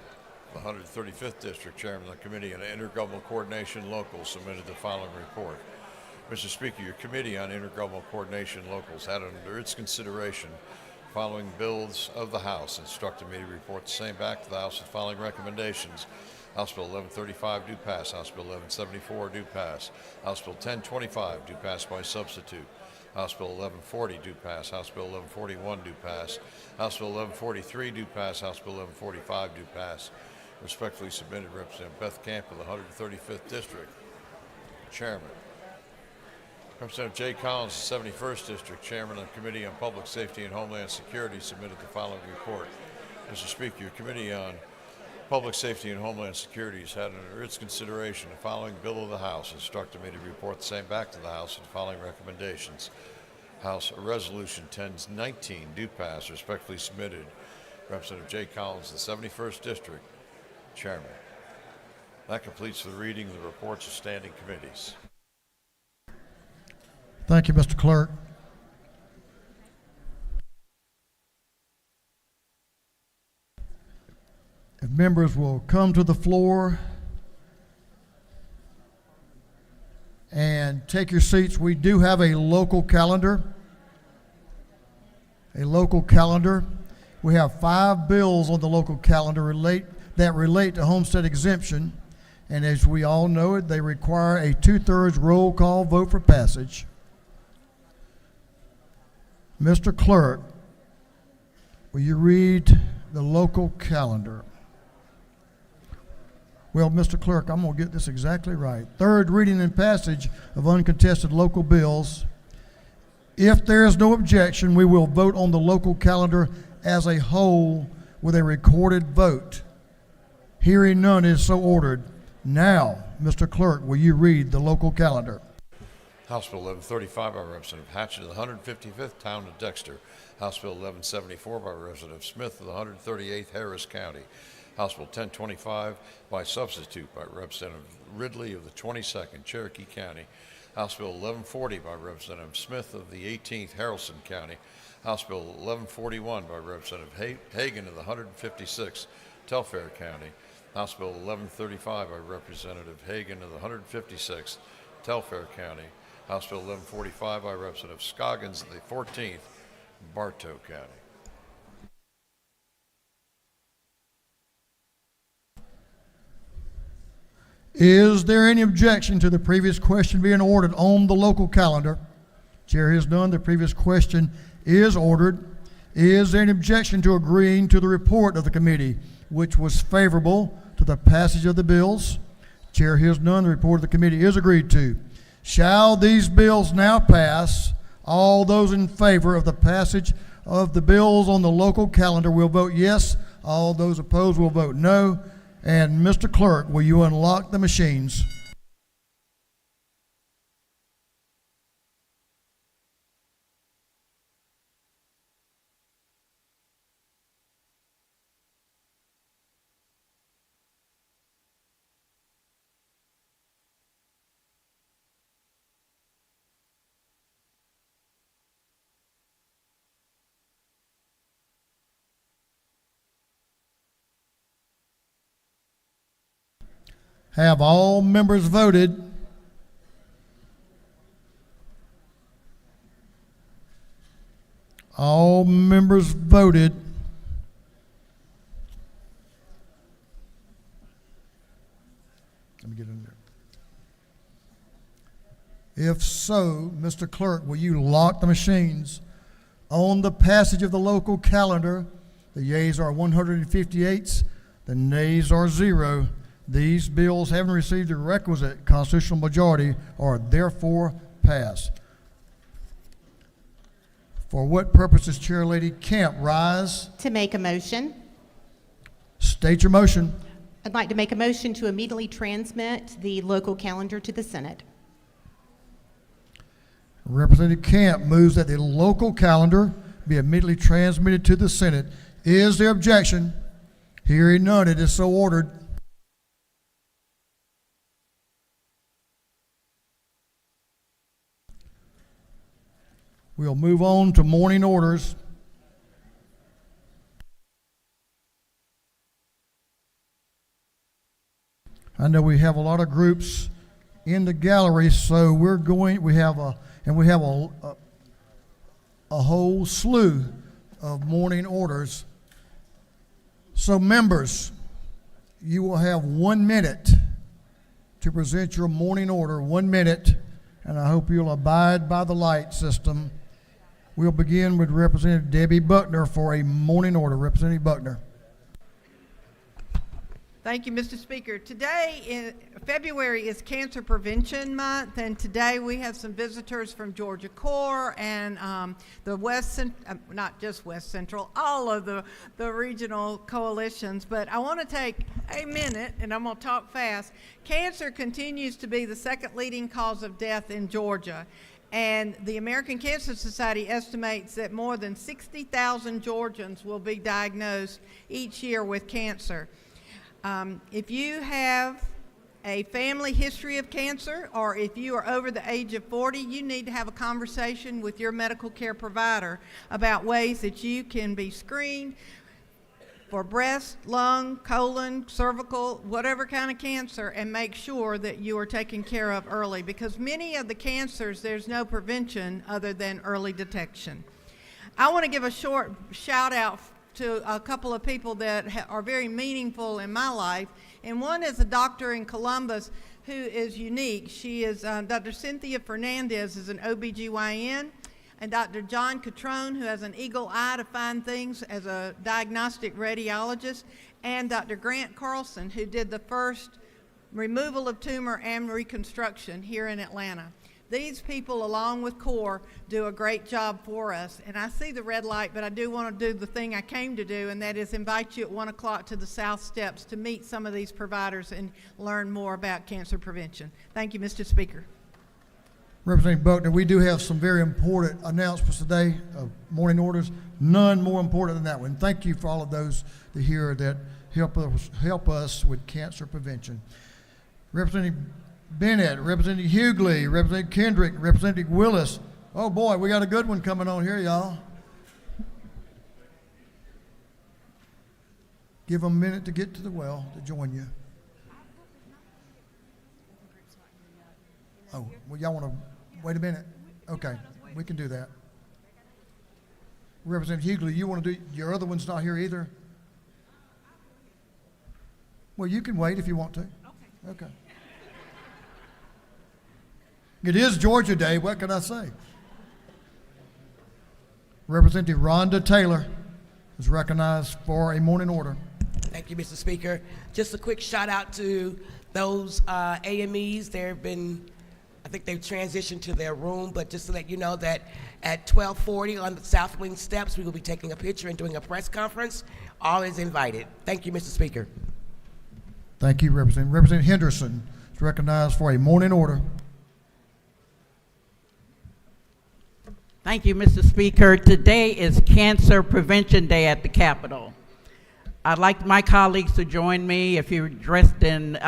the 135th District, Chairman of the Committee on Intergovernmental Coordination Local, submitted the following report. Mr. Speaker, your Committee on Intergovernmental Coordination and Locals had under its consideration following bills of the House, instructed me to report the same back to the House with following recommendations. House Bill 1135 do pass. House Bill 1174 do pass. House Bill 1025 do pass by substitute. House Bill 1140 do pass. House Bill 1141 do pass. House Bill 1143 do pass. House Bill 1145 do pass. Respectfully submitted, Representative Beth Camp of the 135th District. Chairman. Representative Jay Collins, the 71st District, Chairman of the Committee on Public Safety and Homeland Security, submitted the following report. Mr. Speaker, your Committee on Public Safety and Homeland Security has had under its consideration the following bill of the House, instructed me to report the same back to the House with the following recommendations. House Resolution 1019 do pass. Respectfully submitted, Representative Jay Collins, the 71st District, Chairman. That completes the reading of the reports of standing committees. Thank you, Mr. Clerk. If members will come to the floor and take your seats, we do have a local calendar. A local calendar. We have 5 bills on the local calendar that relate to homestead exemption, and as we all know it, they require a 2/3 roll call vote for passage. Mr. Clerk, will you read the local calendar? Well, Mr. Clerk, I'm going to get this exactly right. Third reading and passage of uncontested local bills. If there is no objection, we will vote on the local calendar as a whole with a recorded vote. Hearing none, is so ordered. Now, Mr. Clerk, will you read the local calendar? House Bill 1135 by Representative Hatchett of the 155th Town of Dexter. House Bill 1174 by Representative Smith of the 138th Harris County. House Bill 1025 by substitute by Representative Ridley of the 22nd Cherokee County. House Bill 1140 by Representative Smith of the 18th Haralson County. House Bill 1141 by Representative Hagan of the 156th Telfair County. House Bill 1135 by Representative Hagan of the 156th Telfair County. House Bill 1145 by Representative Scoggins of the 14th Bartow County. Is there any objection to the previous question being ordered on the local calendar? Chair has none. The previous question is ordered. Is there any objection to agreeing to the report of the committee, which was favorable to the passage of the bills? Chair hears none. The report of the committee is agreed to. Shall these bills now pass? All those in favor of the passage of the bills on the local calendar will vote yes. All those opposed will vote no. And Mr. Clerk, will you unlock the machines? Have all members voted? All members voted. Let me get in there. If so, Mr. Clerk, will you lock the machines? On the passage of the local calendar, the yeas are 158, the nays are 0. These bills, having received the requisite constitutional majority, are therefore passed. For what purpose does Chair Lady Camp rise? To make a motion. State your motion. I'd like to make a motion to immediately transmit the local calendar to the Senate. Representative Camp moves that the local calendar be immediately transmitted to the Senate. Is there objection? Hearing none, it is so ordered. We'll move on to morning orders. I know we have a lot of groups in the gallery. So we have a whole slew of morning orders. So members, you will have 1 minute to present your morning order, 1 minute, and I hope you'll abide by the light system. We'll begin with Representative Debbie Buckner for a morning order. Representative Buckner. Thank you, Mr. Speaker. Today, in February, is Cancer Prevention Month, and today we have some visitors from Georgia Core and the not just West Central, all of the regional coalitions. But I want to take a minute, and I'm going to talk fast. Cancer continues to be the second leading cause of death in Georgia. And the American Cancer Society estimates that more than 60,000 Georgians will be diagnosed each year with cancer. If you have a family history of cancer, or if you are over the age of 40, you need to have a conversation with your medical care provider about ways that you can be screened for breast, lung, colon, cervical, whatever kind of cancer, and make sure that you are taken care of early, because many of the cancers, there's no prevention other than early detection. I want to give a short shout out to a couple of people that are very meaningful in my life, and one is a doctor in Columbus who is unique. She is Dr. Cynthia Fernandez is an OBGYN, and Dr. John Catrone, who has an eagle eye to find things as a diagnostic radiologist, and Dr. Grant Carlson, who did the first removal of tumor and reconstruction here in Atlanta. These people, along with CORE, do a great job for us. And I see the red light, but I do want to do the thing I came to do, and that is invite you at 1 o'clock to the South Steps to meet some of these providers and learn more about cancer prevention. Thank you, Mr. Speaker. Representative Buckner, we do have some very important announcements today of morning orders. None more important than that one. Thank you for all of those here that help us with cancer prevention. Representative Bennett, Representative Hughley, Representative Kendrick, Representative Willis. Oh boy, we got a good one coming on here, y'all. Give them a minute to get to the well to join you. Oh, well, y'all want to wait a minute? Okay, we can do that. Representative Hughley, you want to do, your other one's not here either? Well, you can wait if you want to. Okay. It is Georgia Day, what can I say? Representative Rhonda Taylor is recognized for a morning order. Thank you, Mr. Speaker. Just a quick shout out to those AMEs. I think they've transitioned to their room, but just to let you know that at 12:40 on the South Wing steps, we will be taking a picture and doing a press conference. All is invited. Thank you, Mr. Speaker. Thank you, Representative. Representative Henderson is recognized for a morning order. Thank you, Mr. Speaker. Today is Cancer Prevention Day at the Capitol. I'd like my colleagues to join me. If you're dressed in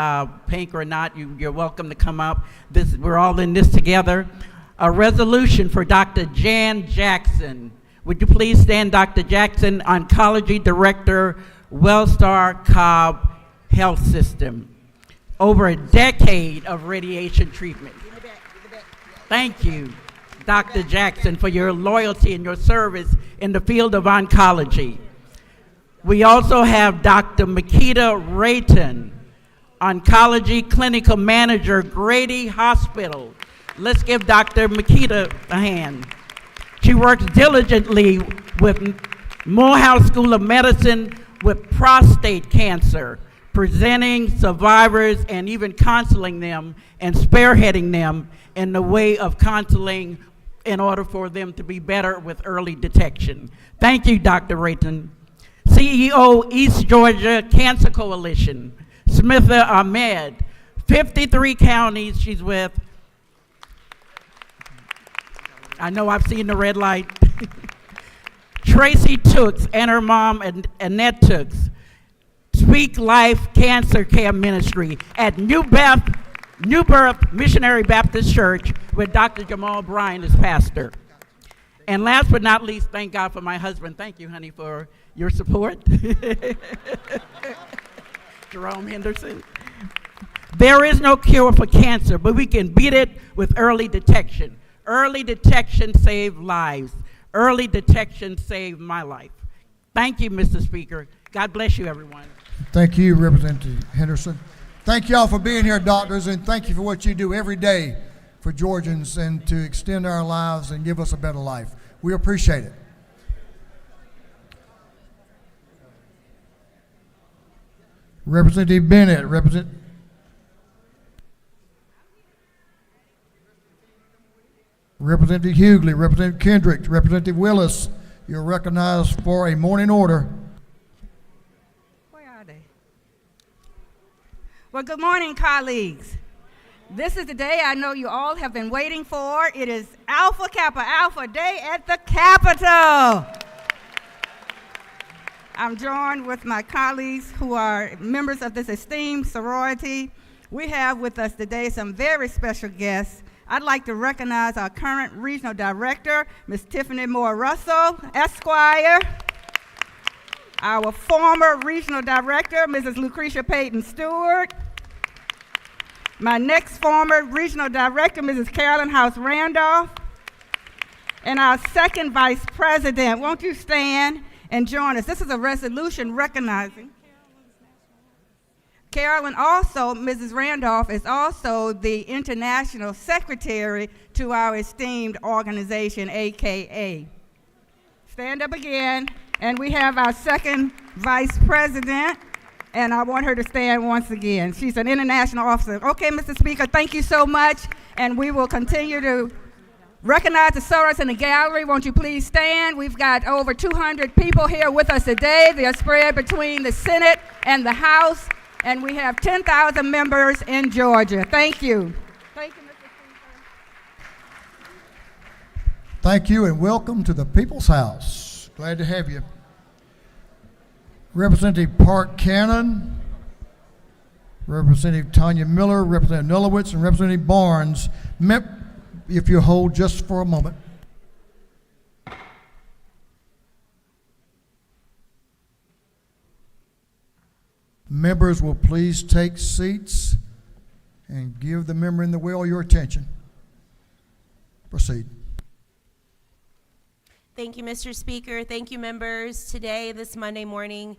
pink or not, you're welcome to come up. We're all in this together. A resolution for Dr. Jan Jackson. Would you please stand, Dr. Jackson, Oncology Director, Wellstar Cobb Health System. Over a decade of radiation treatment. Thank you, Dr. Jackson, for your loyalty and your service in the field of oncology. We also have Dr. Makita Rayton, Oncology Clinical Manager, Grady Hospital. Let's give Dr. Makita a hand. She works diligently with Morehouse School of Medicine with prostate cancer, presenting survivors and even counseling them and spearheading them in the way of counseling in order for them to be better with early detection. Thank you, Dr. Rayton. CEO, East Georgia Cancer Coalition, Smitha Ahmed, 53 counties she's with. I know I've seen the red light. Tracy Tooks and her mom, Annette Tooks, Speak Life Cancer Care Ministry at New Birth Missionary Baptist Church with Dr. Jamal Bryan as pastor. And last but not least, thank God for my husband. Thank you, honey, for your support. Jerome Henderson. There is no cure for cancer, but we can beat it with early detection. Early detection saved lives. Early detection saved my life. Thank you, Mr. Speaker. God bless you, everyone. Thank you, Representative Henderson. Thank you all for being here, doctors, and thank you for what you do every day for Georgians and to extend our lives and give us a better life. We appreciate it. Representative Bennett, Representative Hughley, Representative Kendrick, Representative Willis, you're recognized for a morning order. Where are they? Well, good morning, colleagues. This is the day I know you all have been waiting for. It is Alpha Kappa Alpha Day at the Capitol. I'm joined with my colleagues who are members of this esteemed sorority. We have with us today some very special guests. I'd like to recognize our current regional director, Ms. Tiffany Moore Russell, Esquire. Our former regional director, Mrs. Lucretia Payton Stewart. My next former regional director, Mrs. Carolyn House Randolph. And our second vice president, won't you stand and join us? This is a resolution recognizing Carolyn also, Mrs. Randolph, is also the international secretary to our esteemed organization, AKA. Stand up again. And we have our second vice president, and I want her to stand once again. She's an international officer. Okay, Mr. Speaker, thank you so much, and we will continue to recognize the sorors in the gallery. Won't you please stand? We've got over 200 people here with us today. They are spread between the Senate and the House, and we have 10,000 members in Georgia. Thank you. Thank you, Mr. Speaker. Thank you, and welcome to the People's House. Glad to have you. Representative Park Cannon, Representative Tanya Miller, Representative Nulowitz, and Representative Barnes. If you hold just for a moment. Members will please take seats and give the member in the wheel your attention. Proceed. Thank you, Mr. Speaker. Thank you, members. Today, this Monday morning,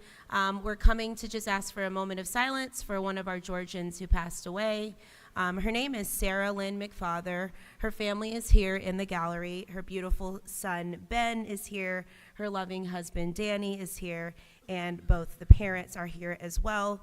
we're coming to just ask for a moment of silence for one of our Georgians who passed away. Her name is Sarah Lynn McFather. Her family is here in the gallery. Her beautiful son, Ben, is here. Her loving husband, Danny, is here. And both the parents are here as well.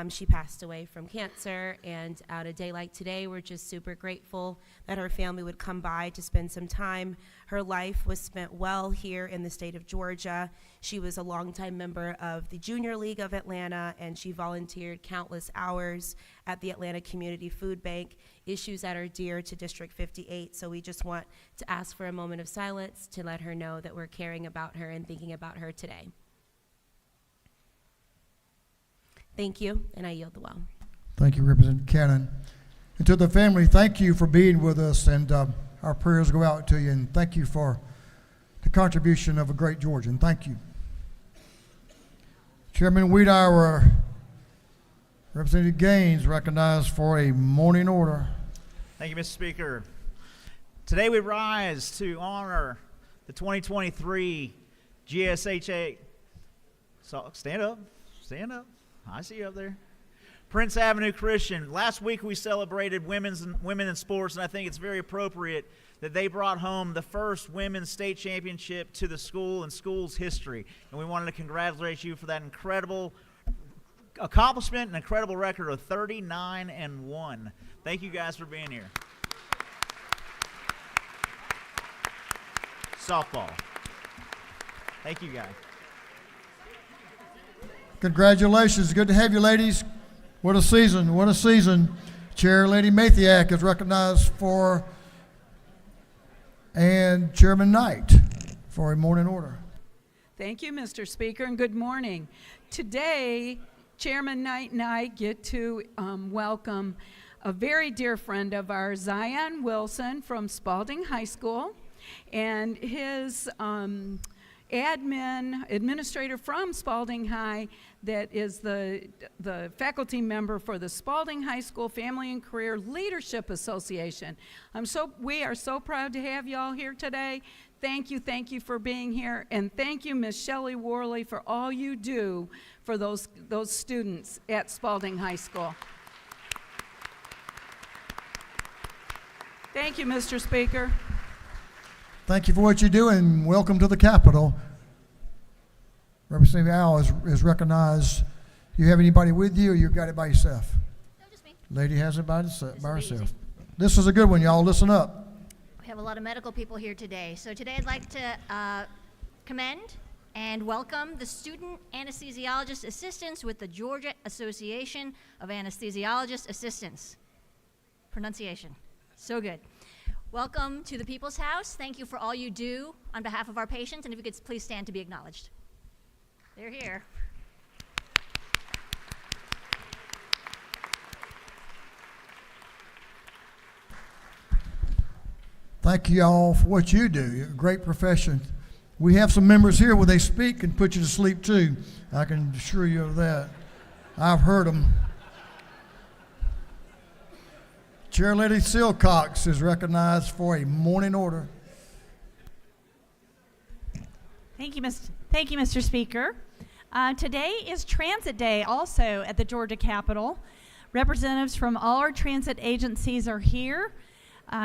She passed away from cancer, and on a day like today, we're just super grateful that her family would come by to spend some time. Her life was spent well here in the state of Georgia. She was a longtime member of the Junior League of Atlanta, and she volunteered countless hours at the Atlanta Community Food Bank, issues that are dear to District 58. So we just want to ask for a moment of silence to let her know that we're caring about her and thinking about her today. Thank you, and I yield the well. Thank you, Representative Cannon. And to the family, thank you for being with us, and our prayers go out to you, and thank you for the contribution of a great Georgian. Thank you. Chairman Wiedauer, Representative Gaines, recognized for a morning order. Thank you, Mr. Speaker. Today we rise to honor the 2023 GSHA. So stand up, stand up. I see you up there. Prince Avenue Christian. Last week we celebrated women in sports, and I think it's very appropriate that they brought home the first women's state championship to the school in school's history. And we wanted to congratulate you for that incredible accomplishment and incredible record of 39-1. Thank you guys for being here. Softball. Thank you guys. Congratulations. Good to have you, ladies. What a season. What a season. Chair Lady Mathiak is recognized for, and Chairman Knight for a morning order. Thank you, Mr. Speaker, and good morning. Today, Chairman Knight and I get to welcome a very dear friend of ours, Zion Wilson from Spalding High School, and his administrator from Spalding High that is the faculty member for the Spalding High School Family and Career Leadership Association. We are so proud to have you all here today. Thank you for being here, and thank you, Ms. Shelley Worley, for all you do for those students at Spalding High School. Thank you, Mr. Speaker. Thank you for what you do, and welcome to the Capitol. Representative Al is recognized. You have anybody with you, or you got it by yourself? No, just me. Lady has it by herself. This is a good one, y'all. Listen up. We have a lot of medical people here today. So today I'd like to commend and welcome the student anesthesiologist assistants with the Georgia Association of Anesthesiologist Assistants. Pronunciation. So good. Welcome to the People's House. Thank you for all you do on behalf of our patients, and if you could please stand to be acknowledged. They're here. Thank you all for what you do. You're a great profession. We have some members here where they speak and put you to sleep too. I can assure you of that. I've heard them. Chair Lady Silcox is recognized for a morning order. Thank you, Mr. Speaker. Today is Transit Day also at the Georgia Capitol. Representatives from all our transit agencies are here.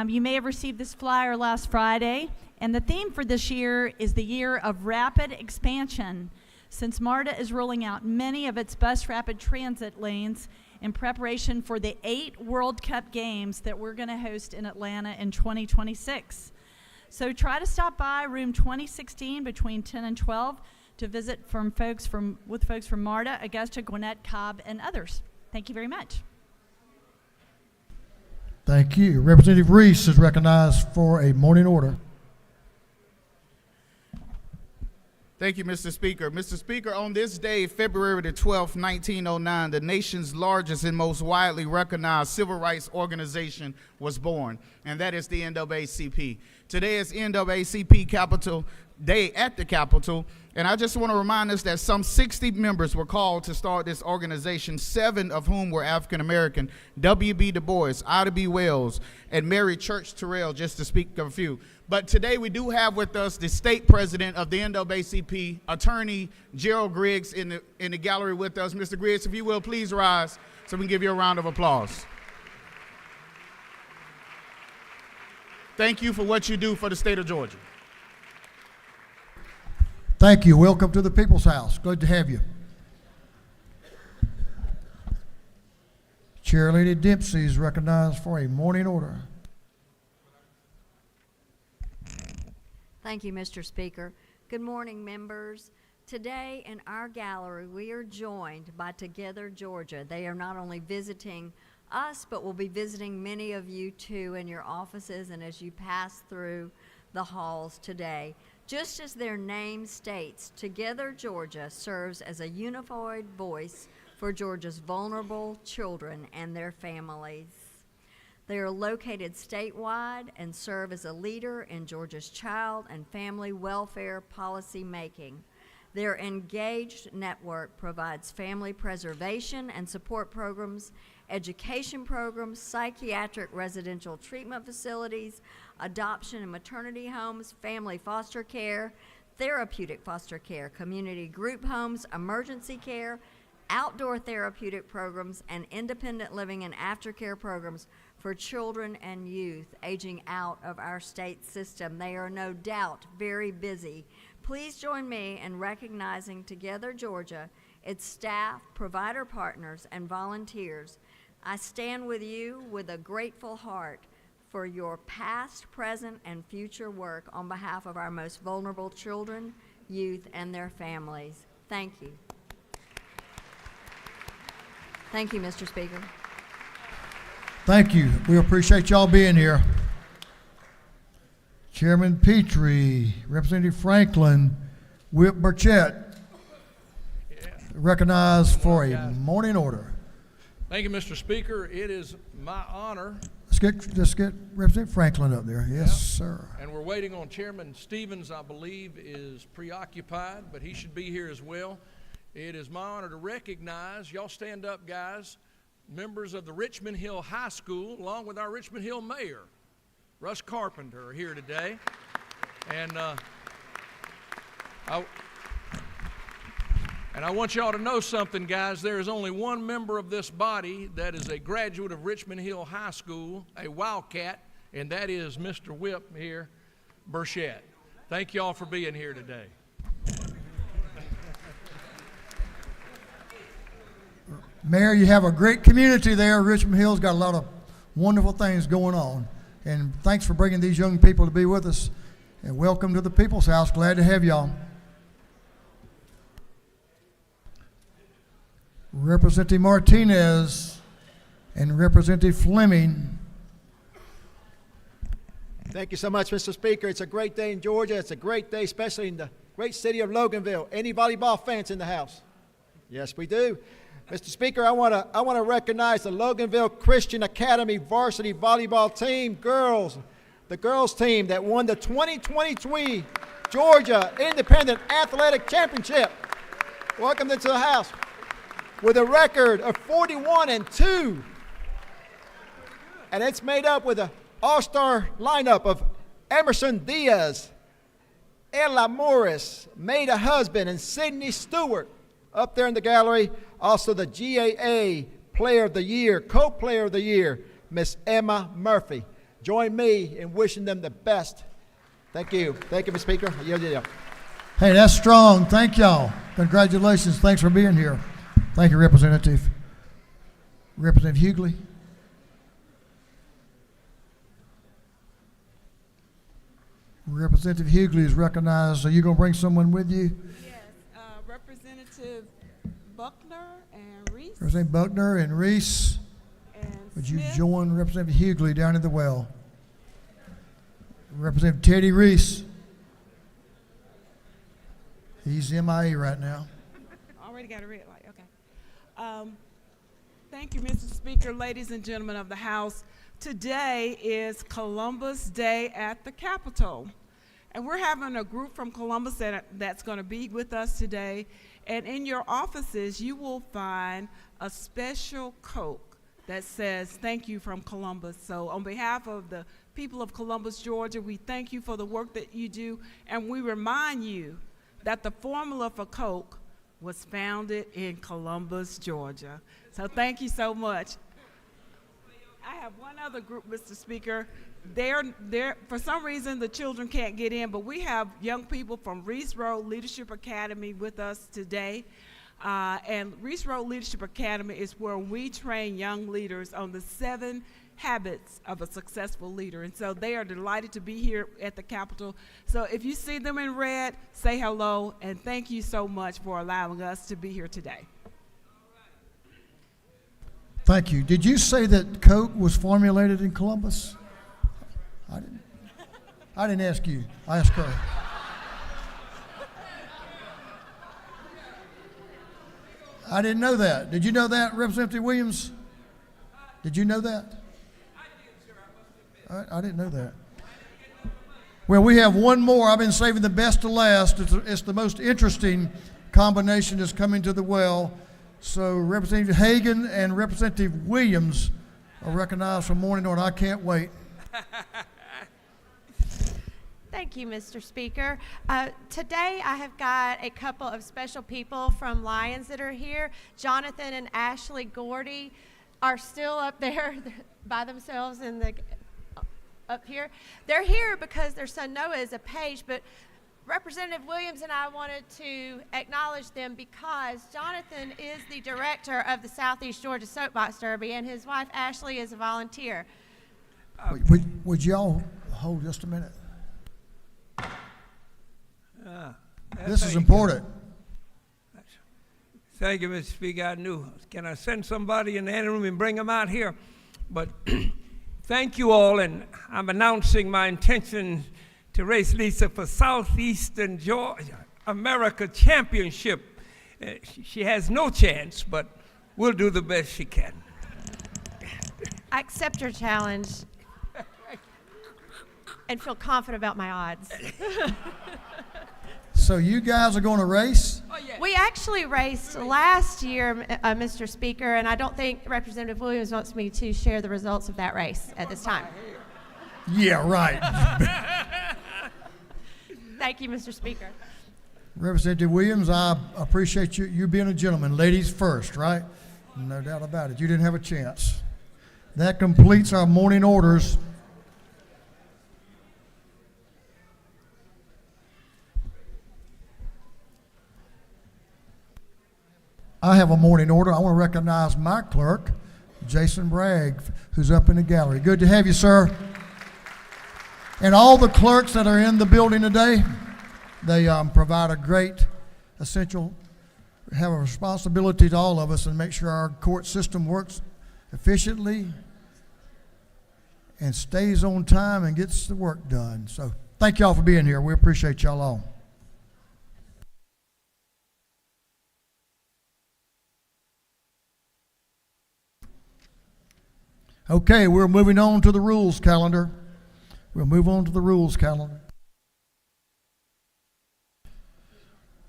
You may have received this flyer last Friday, and the theme for this year is the year of rapid expansion, since MARTA is rolling out many of its bus rapid transit lanes in preparation for the 8 World Cup games that we're going to host in Atlanta in 2026. So try to stop by room 2016 between 10 and 12 to visit with folks from MARTA, Augusta, Gwinnett, Cobb, and others. Thank you very much. Thank you. Representative Reese is recognized for a morning order. Thank you, Mr. Speaker. Mr. Speaker, on this day, February the 12th, 1909, the nation's largest and most widely recognized civil rights organization was born, and that is the NAACP. Today is NAACP Capitol Day at the Capitol, and I just want to remind us that some 60 members were called to start this organization, 7 of whom were African American: W.B. Du Bois, Ida B. Wells, and Mary Church Terrell, just to speak of a few. But today we do have with us the state president of the NAACP, Attorney Gerald Griggs, in the gallery with us. Mr. Griggs, if you will, please rise so we can give you a round of applause. Thank you for what you do for the state of Georgia. Thank you. Welcome to the People's House. Good to have you. Chair Lady Dempsey is recognized for a morning order. Thank you, Mr. Speaker. Good morning, members. Today in our gallery, we are joined by Together Georgia. They are not only visiting us, but will be visiting many of you too in your offices and as you pass through the halls today. Just as their name states, Together Georgia serves as a unified voice for Georgia's vulnerable children and their families. They are located statewide and serve as a leader in Georgia's child and family welfare policy making. Their engaged network provides family preservation and support programs, education programs, psychiatric residential treatment facilities, adoption and maternity homes, family foster care, therapeutic foster care, community group homes, emergency care, outdoor therapeutic programs, and independent living and aftercare programs for children and youth aging out of our state system. They are no doubt very busy. Please join me in recognizing Together Georgia, its staff, provider partners, and volunteers. I stand with you with a grateful heart for your past, present, and future work on behalf of our most vulnerable children, youth, and their families. Thank you. Thank you, Mr. Speaker. Thank you. We appreciate y'all being here. Chairman Petrie, Representative Franklin, Whip Burchett, recognized for a morning order. Thank you, Mr. Speaker. It is my honor Let's get Representative Franklin up there. Yes, sir. And we're waiting on Chairman Stevens, I believe, is preoccupied, but he should be here as well. It is my honor to recognize, y'all stand up, guys, members of the Richmond Hill High School, along with our Richmond Hill Mayor, Russ Carpenter, are here today. And I want y'all to know something, guys. There is only one member of this body that is a graduate of Richmond Hill High School, a Wildcat, and that is Mr. Whip here, Burchett. Thank y'all for being here today. Mayor, you have a great community there. Richmond Hill's got a lot of wonderful things going on. And thanks for bringing these young people to be with us. And welcome to the People's House. Glad to have y'all. Representative Martinez and Representative Fleming. Thank you so much, Mr. Speaker. It's a great day in Georgia. It's a great day, especially in the great city of Loganville. Any volleyball fans in the house? Yes, we do. Mr. Speaker, I want to recognize the Loganville Christian Academy varsity volleyball team, girls, the girls team that won the 2023 Georgia Independent Athletic Championship. Welcome into the house. With a record of 41-2. And it's made up with an all-star lineup of Emerson Diaz, Ella Morris, Maida Husband, and Sydney Stewart up there in the gallery. Also the GAA Player of the Year, Co-Player of the Year, Miss Emma Murphy. Join me in wishing them the best. Thank you. Thank you, Mr. Speaker. Yeah. Hey, that's strong. Thank y'all. Congratulations. Thanks for being here. Thank you, Representative. Representative Hughley. Representative Hughley is recognized. Are you going to bring someone with you? Yes, Representative Buckner and Reese. Representative Buckner and Reese. And would you Smith. join Representative Hughley down at the well? Representative Teddy Reese. He's MIA right now. Already got a red light, okay. Thank you, Mr. Speaker, ladies and gentlemen of the House. Today is Columbus Day at the Capitol. And we're having a group from Columbus that's going to be with us today. And in your offices, you will find a special Coke that says, "Thank you from Columbus." So on behalf of the people of Columbus, Georgia, we thank you for the work that you do. And we remind you that the formula for Coke was founded in Columbus, Georgia. So thank you so much. I have one other group, Mr. Speaker. They're for some reason the children can't get in, but we have young people from Reese Road Leadership Academy with us today. And Reese Road Leadership Academy is where we train young leaders on the 7 habits of a successful leader. And so they are delighted to be here at the Capitol. So if you see them in red, say hello, and thank you so much for allowing us to be here today. Thank you. Did you say that Coke was formulated in Columbus? I didn't ask you. I asked her. I didn't know that. Did you know that, Representative Williams? Did you know that? I didn't know that. Well, we have one more. I've been saving the best to last. It's the most interesting combination that's coming to the well. So Representative Hagan and Representative Williams are recognized for morning on. I can't wait. Thank you, Mr. Speaker. Today I have got a couple of special people from Lions that are here. Jonathan and Ashley Gordy are still up there by themselves in the up here. They're here because their son Noah is a page, but Representative Williams and I wanted to acknowledge them because Jonathan is the director of the Southeast Georgia Soapbox Derby, and his wife Ashley is a volunteer. Would y'all hold just a minute? This is important. Thank you, Mr. Speaker. I knew. Can I send somebody in the room and bring them out here? But thank you all, and I'm announcing my intention to race Lisa for Southeastern Georgia America Championship. She has no chance, but we'll do the best she can. I accept your challenge and feel confident about my odds. So you guys are going to race? We actually raced last year, Mr. Speaker, and I don't think Representative Williams wants me to share the results of that race at this time. Yeah, right. Thank you, Mr. Speaker. Representative Williams, I appreciate you being a gentleman. Ladies first, right? No doubt about it. You didn't have a chance. That completes our morning orders. I have a morning order. I want to recognize my clerk, Jason Bragg, who's up in the gallery. Good to have you, sir. And all the clerks that are in the building today, they provide a great, essential, have a responsibility to all of us and make sure our court system works efficiently and stays on time and gets the work done. So thank y'all for being here. We appreciate y'all all. Okay, we're moving on to the rules calendar. We'll move on to the rules calendar.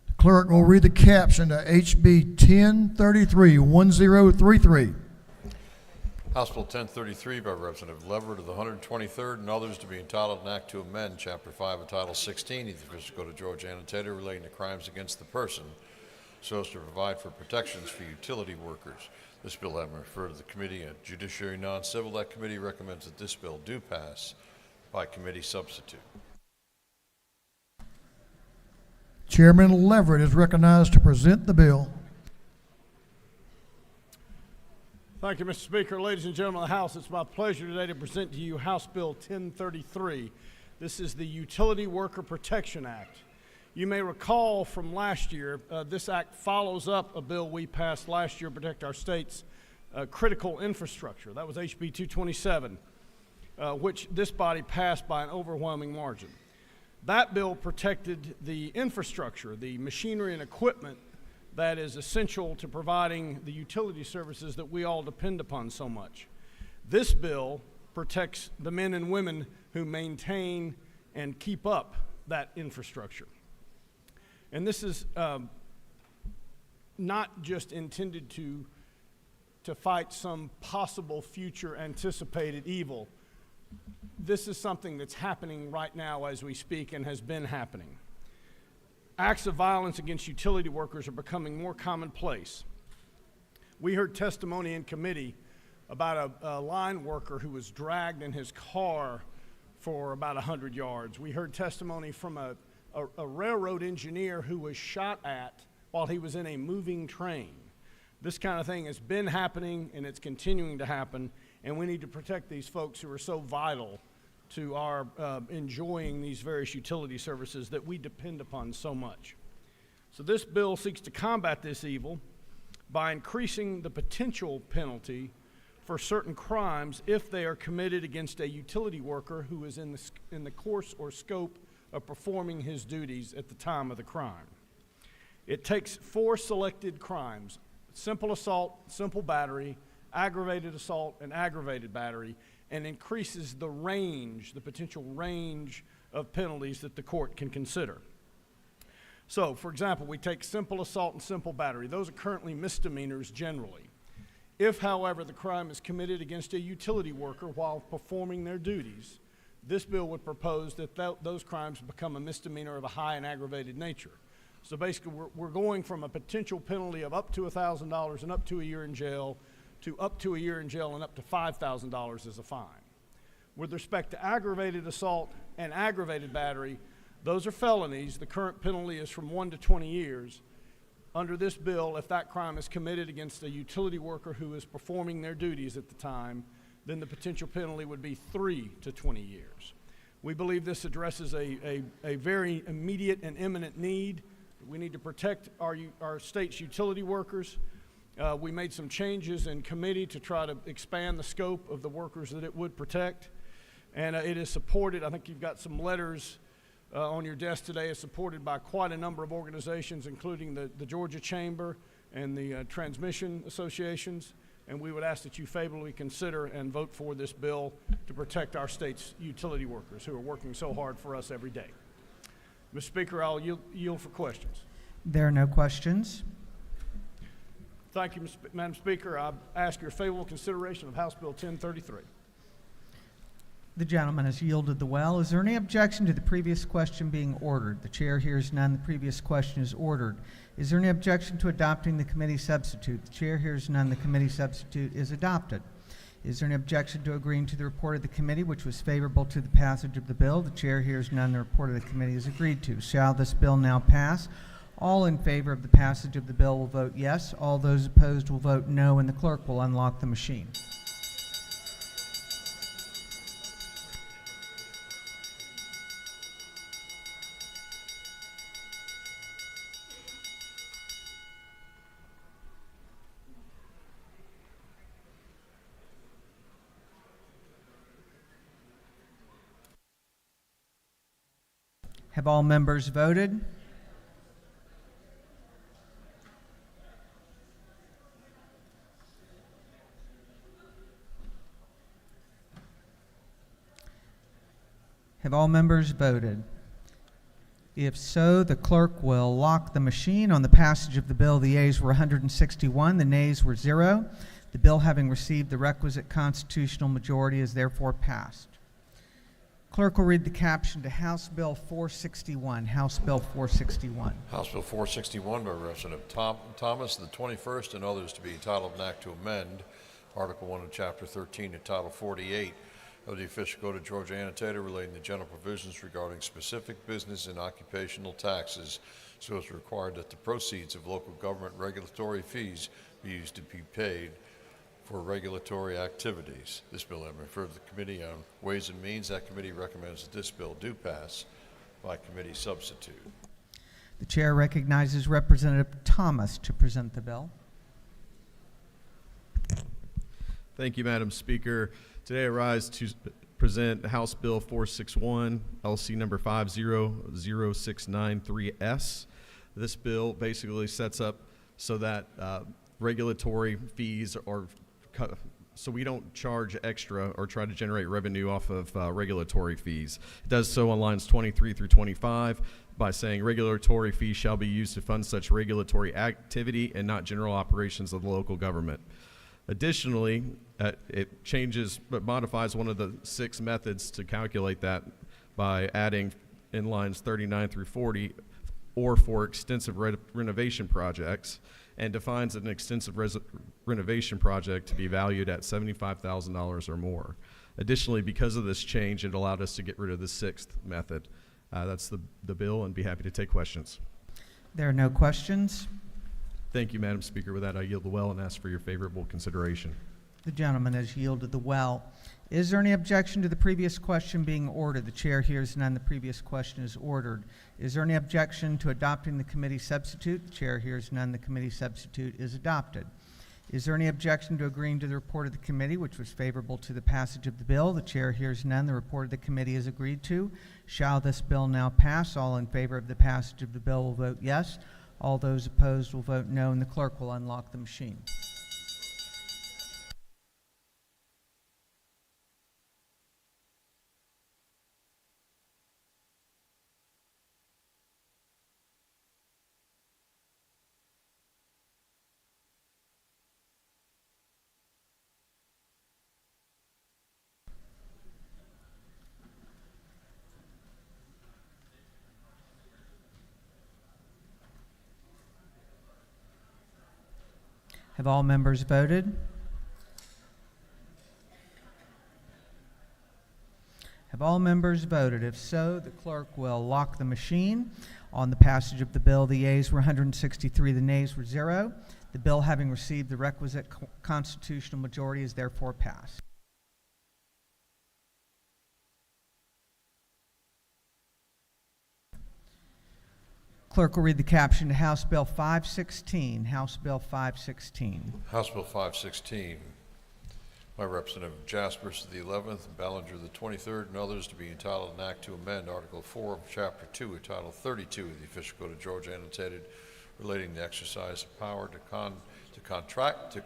The clerk will read the caption to HB 1033-1033. House Bill 1033 by Representative Leverett of the 123rd and others to be entitled an act to amend Chapter 5 of Title 16 of the Fiscal Code of Georgia annotated relating to crimes against the person so as to provide for protections for utility workers. This bill having referred to the Committee on Judiciary Non-Civil, that committee recommends that this bill do pass by committee substitute. Chairman Leverett is recognized to present the bill. Thank you, Mr. Speaker. Ladies and gentlemen of the House, it's my pleasure today to present to you House Bill 1033. This is the Utility Worker Protection Act. You may recall from last year, this act follows up a bill we passed last year to protect our state's critical infrastructure. That was HB 227, which this body passed by an overwhelming margin. That bill protected the infrastructure, the machinery and equipment that is essential to providing the utility services that we all depend upon so much. This bill protects the men and women who maintain and keep up that infrastructure. And this is not just intended to fight some possible future anticipated evil. This is something that's happening right now as we speak and has been happening. Acts of violence against utility workers are becoming more commonplace. We heard testimony in committee about a line worker who was dragged in his car for about 100 yards. We heard testimony from a railroad engineer who was shot at while he was in a moving train. This kind of thing has been happening and it's continuing to happen, and we need to protect these folks who are so vital to our enjoying these various utility services that we depend upon so much. So this bill seeks to combat this evil by increasing the potential penalty for certain crimes if they are committed against a utility worker who is in the course or scope of performing his duties at the time of the crime. It takes 4 selected crimes: simple assault, simple battery, aggravated assault, and aggravated battery, and increases the range, the potential range of penalties that the court can consider. So, for example, we take simple assault and simple battery. Those are currently misdemeanors generally. If, however, the crime is committed against a utility worker while performing their duties, this bill would propose that those crimes become a misdemeanor of a high and aggravated nature. So basically, we're going from a potential penalty of up to $1,000 and up to a year in jail to up to a year in jail and up to $5,000 as a fine. With respect to aggravated assault and aggravated battery, those are felonies. The current penalty is from 1 to 20 years. Under this bill, if that crime is committed against a utility worker who is performing their duties at the time, then the potential penalty would be 3 to 20 years. We believe this addresses a very immediate and imminent need. We need to protect our state's utility workers. We made some changes in committee to try to expand the scope of the workers that it would protect. And it is supported, I think you've got some letters on your desk today, is supported by quite a number of organizations, including the Georgia Chamber and the transmission associations. and we would ask that you favorably consider and vote for this bill to protect our state's utility workers who are working so hard for us every day. Mr. Speaker, I'll yield for questions. There are no questions. Thank you, Madam Speaker. I ask your favorable consideration of House Bill 1033. The gentleman has yielded the well. Is there any objection to the previous question being ordered? The chair hears none. The previous question is ordered. Is there any objection to adopting the committee substitute? The chair hears none. The committee substitute is adopted. Is there any objection to agreeing to the report of the committee, which was favorable to the passage of the bill? The chair hears none. The report of the committee is agreed to. Shall this bill now pass? All in favor of the passage of the bill will vote yes. All those opposed will vote no, and the clerk will unlock the machine. Have all members voted? Have all members voted? If so, the clerk will lock the machine. On the passage of the bill, the yeas were 161, the nays were 0. The bill, having received the requisite constitutional majority, is therefore passed. Clerk will read the caption to House Bill 461. House Bill 461. House Bill 461 by Representative Thomas, the 21st, and others to be entitled an act to amend Article 1 of Chapter 13 to Title 48 of the official code of Georgia annotated relating to general provisions regarding specific business and occupational taxes, so as required that the proceeds of local government regulatory fees be used to be paid for regulatory activities. This bill has been referred to the Committee on Ways and Means. That committee recommends that this bill do pass by committee substitute. The chair recognizes Representative Thomas to present the bill. Thank you, Madam Speaker. Today I rise to present House Bill 461, LC number 500693S. This bill basically sets up so that regulatory fees are so we don't charge extra or try to generate revenue off of regulatory fees. It does so on lines 23 through 25 by saying regulatory fees shall be used to fund such regulatory activity and not general operations of the local government. Additionally, it changes but modifies one of the 6 methods to calculate that by adding in lines 39 through 40 or for extensive renovation projects, and defines an extensive renovation project to be valued at $75,000 or more. Additionally, because of this change, it allowed us to get rid of the 6th method. That's the bill, and be happy to take questions. There are no questions. Thank you, Madam Speaker. With that, I yield the well and ask for your favorable consideration. The gentleman has yielded the well. Is there any objection to the previous question being ordered? The chair hears none. The previous question is ordered. Is there any objection to adopting the committee substitute? The chair hears none. The committee substitute is adopted. Is there any objection to agreeing to the report of the committee, which was favorable to the passage of the bill? The chair hears none. The report of the committee is agreed to. Shall this bill now pass? All in favor of the passage of the bill will vote yes. All those opposed will vote no, and the clerk will unlock the machine. Have all members voted? Have all members voted? If so, the clerk will lock the machine. On the passage of the bill, the yeas were 163, the nays were 0. The bill, having received the requisite constitutional majority, is therefore passed. Clerk will read the caption to House Bill 516. House Bill 516. House Bill 516 by Representative Jaspers the 11th, Ballinger the 23rd, and others to be entitled an act to amend Article 4 of Chapter 2 of Title 32 of the official code of Georgia annotated relating to exercise of power to contract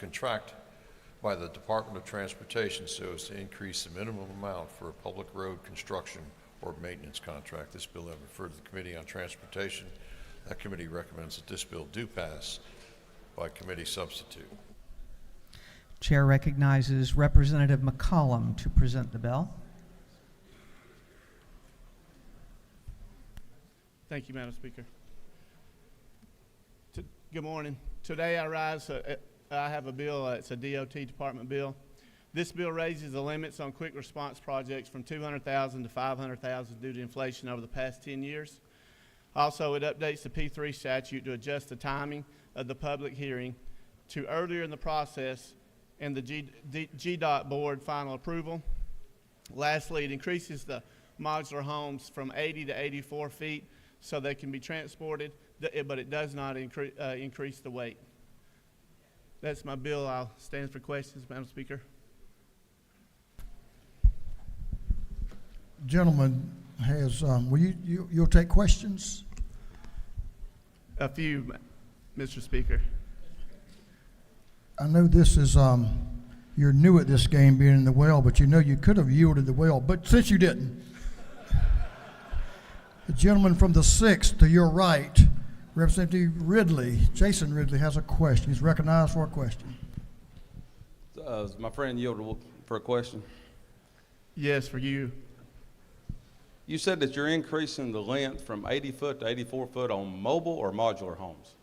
by the Department of Transportation so as to increase the minimum amount for a public road construction or maintenance contract. This bill has been referred to the Committee on Transportation. That committee recommends that this bill do pass by committee substitute. Chair recognizes Representative McCollum to present the bill. Thank you, Madam Speaker. Good morning. Today I rise, I have a bill, it's a DOT department bill. This bill raises the limits on quick response projects from $200,000 to $500,000 due to inflation over the past 10 years. Also, it updates the P3 statute to adjust the timing of the public hearing to earlier in the process and the GDOT board final approval. Lastly, it increases the modular homes from 80 to 84 feet so they can be transported, but it does not increase the weight. That's my bill. I'll stand for questions, Madam Speaker. Gentleman has, you'll take questions? A few, Mr. Speaker. I know this is, you're new at this game being in the well, but you know you could have yielded the well, but since you didn't. The gentleman from the 6th to your right, Representative Ridley, Jason Ridley, has a question. He's recognized for a question. My friend yielded for a question. Yes, for you. You said that you're increasing the length from 80 foot to 84 foot on mobile or modular homes?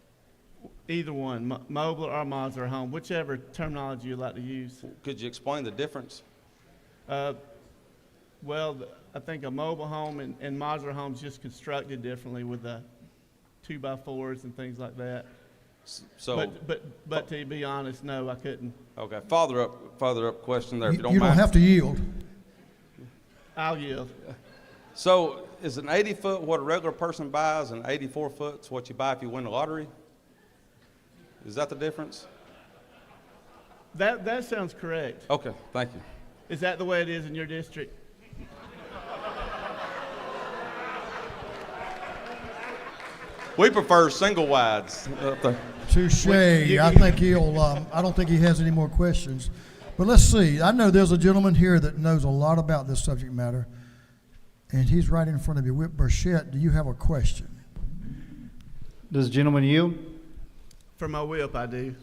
Either one, mobile or modular home, whichever terminology you'd like to use. Could you explain the difference? Well, I think a mobile home and modular homes just constructed differently with the 2x4s and things like that. So, but to be honest, no, I couldn't. Okay, follow up question there, if you don't You mind. don't have to yield. I'll yield. So, is an 80 foot what a regular person buys, and 84 foot's what you buy if you win the lottery? Is that the difference? That sounds correct. Okay, thank you. Is that the way it is in your district? We prefer single wides. Touche. I think he'll, I don't think he has any more questions. But let's see. I know there's a gentleman here that knows a lot about this subject matter, and he's right in front of you. Whip Burchett, do you have a question? Does the gentleman yield? For my whip, I do.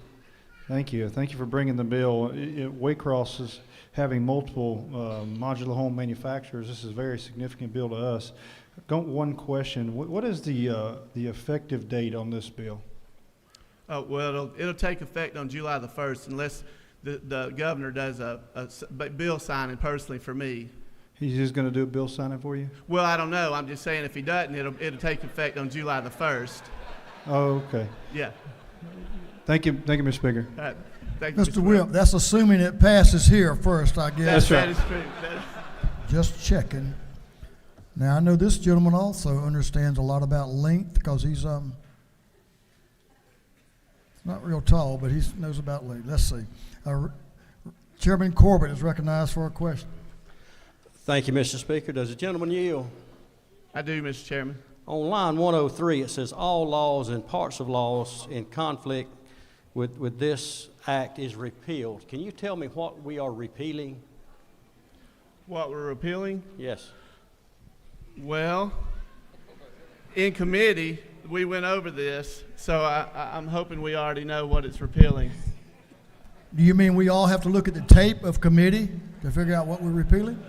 Thank you. Thank you for bringing the bill. Waycross is having multiple modular home manufacturers. This is a very significant bill to us. One question. What is the effective date on this bill? Oh, well, it'll take effect on July the 1st unless the governor does a bill signing personally for me. He's just going to do a bill signing for you? Well, I don't know. I'm just saying if he doesn't, it'll take effect on July the 1st. Oh, okay. Yeah. Thank you, Mr. Speaker. Thank you, Mr. Whip, that's assuming it passes here first, I guess. That's right. That is true. Just checking. Now, I know this gentleman also understands a lot about length because he's not real tall, but he knows about length. Let's see. Chairman Corbett is recognized for a question. Thank you, Mr. Speaker. Does the gentleman yield? I do, Mr. Chairman. On line 103, it says all laws and parts of laws in conflict with this act is repealed. Can you tell me what we are repealing? What we're repealing? Yes. Well, in committee, we went over this, so I'm hoping we already know what it's repealing. Do you mean we all have to look at the tape of committee to figure out what we're repealing?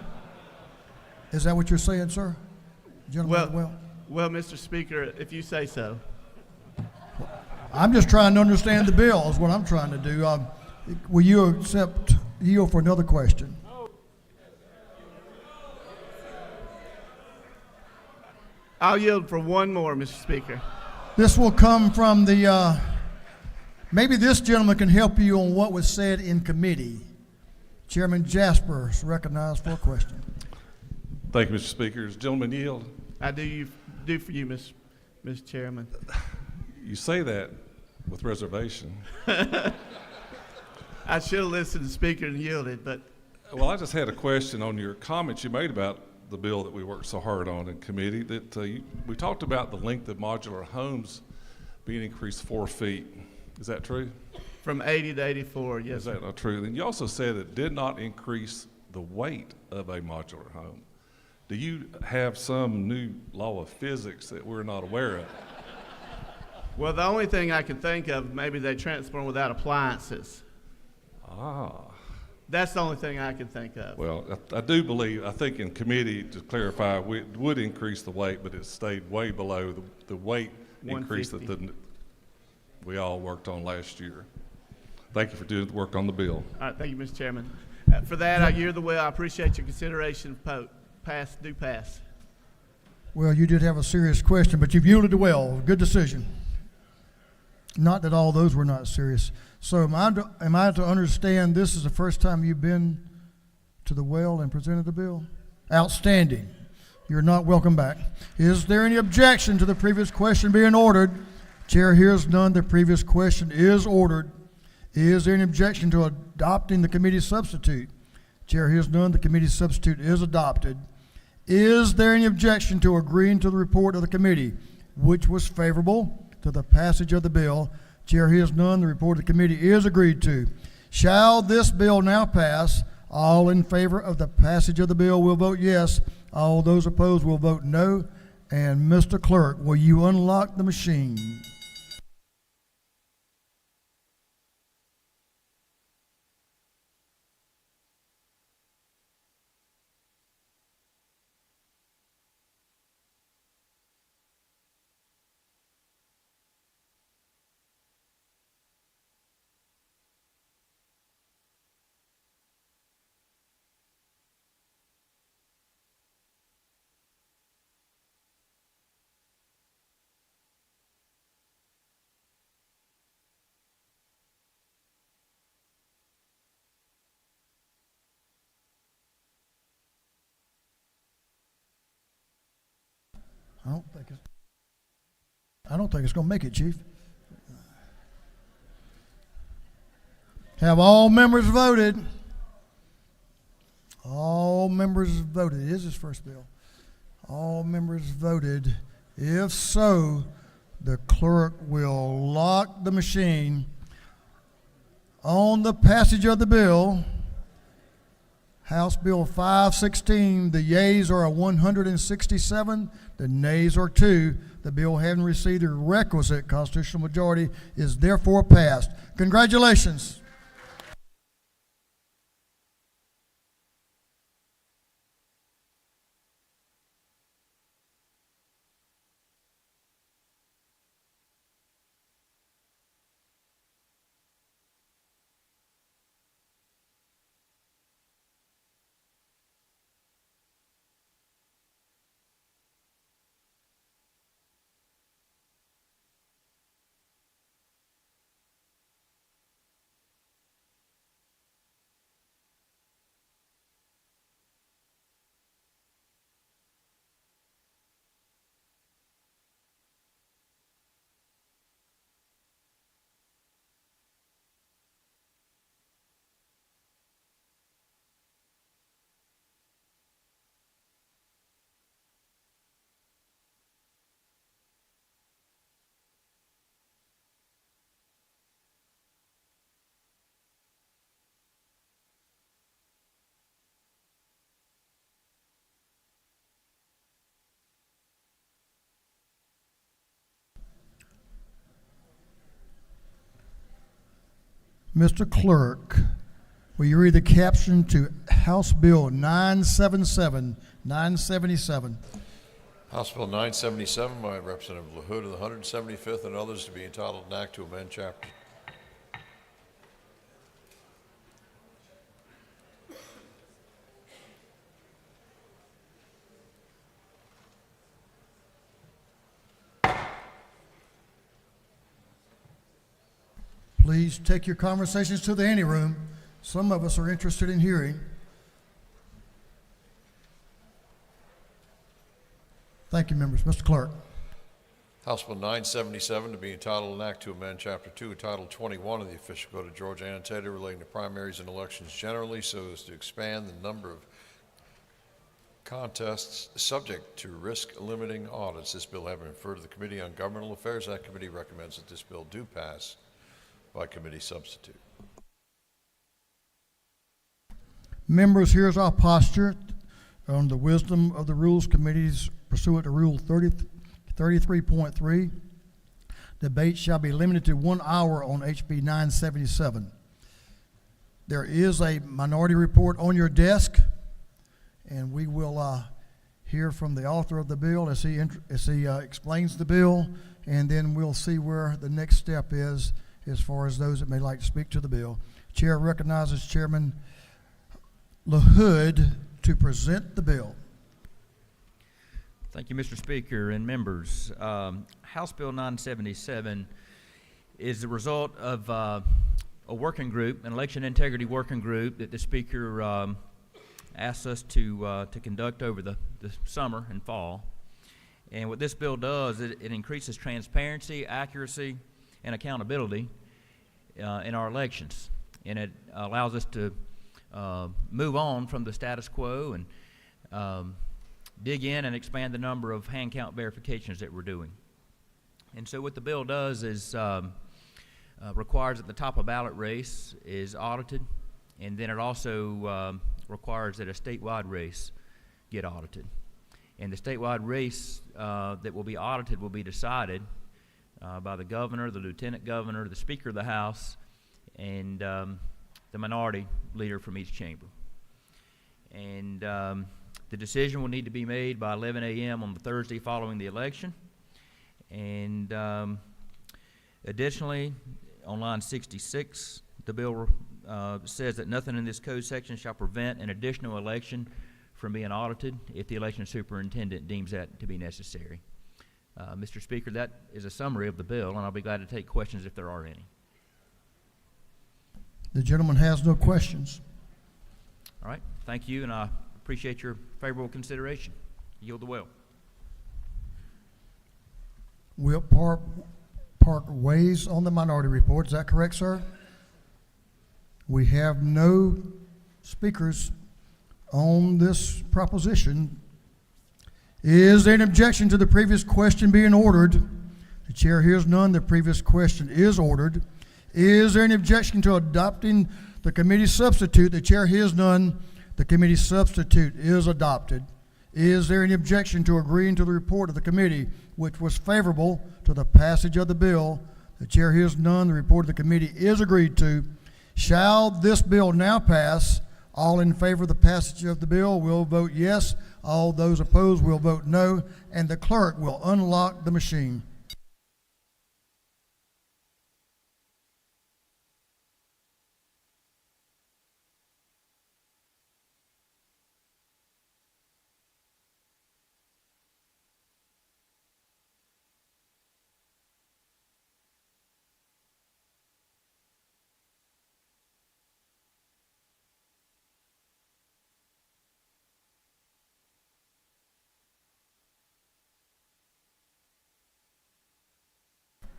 Is that what you're saying, sir? Gentleman, well, Mr. Speaker, if you say so. I'm just trying to understand the bill is what I'm trying to do. Will you yield for another question? I'll yield for one more, Mr. Speaker. This will come from the, maybe this gentleman can help you on what was said in committee. Chairman Jasper is recognized for a question. Thank you, Mr. Speaker. Does the gentleman yield? I do for you, Mr. Chairman. You say that with reservation. I should have listened to the speaker and yielded, but. Well, I just had a question on your comments you made about the bill that we worked so hard on in committee. That we talked about the length of modular homes being increased 4 feet. Is that true? From 80 to 84, yes. Is that not true? Then you also said it did not increase the weight of a modular home. Do you have some new law of physics that we're not aware of? Well, the only thing I can think of, maybe they transform without appliances. Ah. That's the only thing I can think of. Well, I do believe, I think in committee, to clarify, we would increase the weight, but it stayed way below the weight increase that we all worked on last year. Thank you for doing the work on the bill. All right, thank you, Mr. Chairman. For that, I yield the will. I appreciate your consideration. Do pass. Well, you did have a serious question, but you've yielded well. Good decision. Not that all those were not serious. So am I to understand this is the first time you've been to the well and presented the bill? Outstanding. You're not welcome back. Is there any objection to the previous question being ordered? Chair hears none. The previous question is ordered. Is there any objection to adopting the committee substitute? Chair hears none. The committee substitute is adopted. Is there any objection to agreeing to the report of the committee, which was favorable to the passage of the bill? Chair hears none. The report of the committee is agreed to. Shall this bill now pass? All in favor of the passage of the bill will vote yes. All those opposed will vote no. And Mr. Clerk, will you unlock the machine? I don't think it's going to make it, Chief. Have all members voted? All members voted. It is his first bill. All members voted. If so, the clerk will lock the machine on the passage of the bill. House Bill 516, the yeas are 167, the nays are 2. The bill, having received the requisite constitutional majority, is therefore passed. Congratulations. Mr. Clerk, will you read the caption to House Bill 977? 977. House Bill 977 by Representative LaHood of the 175th and others to be entitled an act to amend chapter. Please take your conversations to the ante room. Some of us are interested in hearing. Thank you, members. Mr. Clerk. House Bill 977 to be entitled an act to amend Chapter 2, Title 21 of the Official Code of Georgia annotated relating to primaries and elections generally so as to expand the number of contests subject to risk-limiting audits. This bill having been referred to the Committee on Governmental Affairs, that committee recommends that this bill do pass by committee substitute. Members, here's our posture on the wisdom of the Rules Committees pursuant to Rule 33.3. Debate shall be limited to 1 hour on HB 977. There is a minority report on your desk, and we will hear from the author of the bill as he explains the bill, and then we'll see where the next step is as far as those that may like to speak to the bill. Chair recognizes Chairman LaHood to present the bill. Thank you, Mr. Speaker and members. House Bill 977 is the result of a working group, an election integrity working group that the Speaker asked us to conduct over the summer and fall. And what this bill does, it increases transparency, accuracy, and accountability in our elections. And it allows us to move on from the status quo and dig in and expand the number of hand count verifications that we're doing. And so what the bill does is requires that the top of ballot race is audited, and then it also requires that a statewide race get audited. And the statewide race that will be audited will be decided by the governor, the lieutenant governor, the Speaker of the House, and the minority leader from each chamber. And the decision will need to be made by 11 a.m. on the Thursday following the election. And additionally, on line 66, the bill says that nothing in this code section shall prevent an additional election from being audited if the election superintendent deems that to be necessary. Mr. Speaker, that is a summary of the bill, and I'll be glad to take questions if there are any. The gentleman has no questions. All right, thank you, and I appreciate your favorable consideration. Yield the will. Will Park weighs on the minority report. Is that correct, sir? We have no speakers on this proposition. Is there an objection to the previous question being ordered? The chair hears none. The previous question is ordered. Is there any objection to adopting the committee substitute? The chair hears none. The committee substitute is adopted. Is there any objection to agreeing to the report of the committee, which was favorable to the passage of the bill? The chair hears none. The report of the committee is agreed to. Shall this bill now pass? All in favor of the passage of the bill will vote yes. All those opposed will vote no. And the clerk will unlock the machine.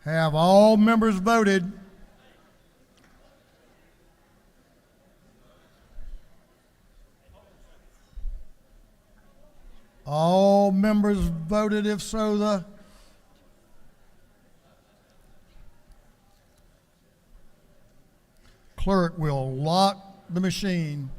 Have all members voted? All members voted. If so, the clerk will lock the machine.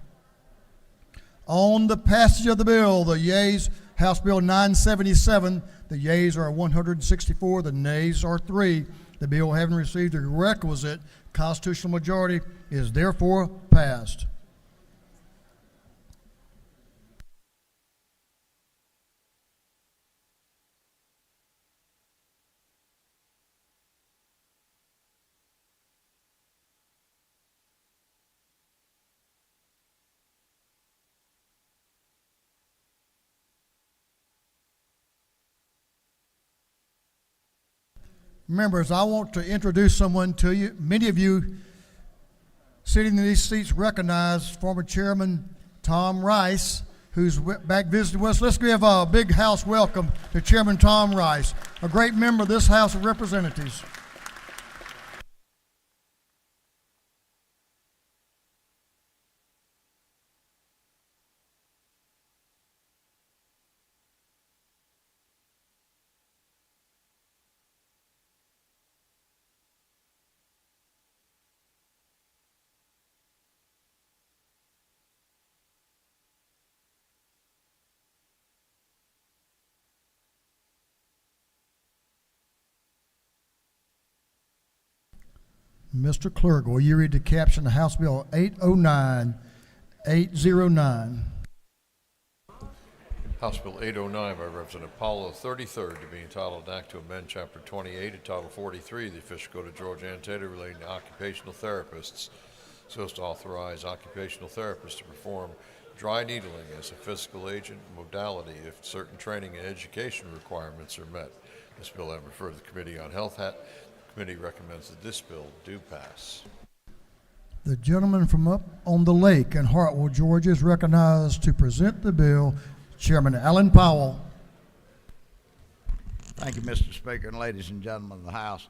On the passage of the bill, the yeas, House Bill 977, the yeas are 164, the nays are 3. The bill, having received the requisite constitutional majority, is therefore passed. Members, I want to introduce someone to you. Many of you sitting in these seats recognize former Chairman Tom Rice, who's back visiting with us. Let's give a big house welcome to Chairman Tom Rice, a great member of this House of Representatives. Mr. Clerk, will you read the caption of House Bill 809? House Bill 809 by Representative Paulo, 33rd, to be entitled an act to amend Chapter 28 and Title 43 of the Official Code of Georgia Annotated relating to occupational therapists, so as to authorize occupational therapists to perform dry needling as a physical agent modality if certain training and education requirements are met. This bill having referred to the Committee on Health. The committee recommends that this bill do pass. The gentleman from up on the lake in Hartwell, Georgia, is recognized to present the bill. Chairman Alan Powell. Thank you, Mr. Speaker, and ladies and gentlemen of the House.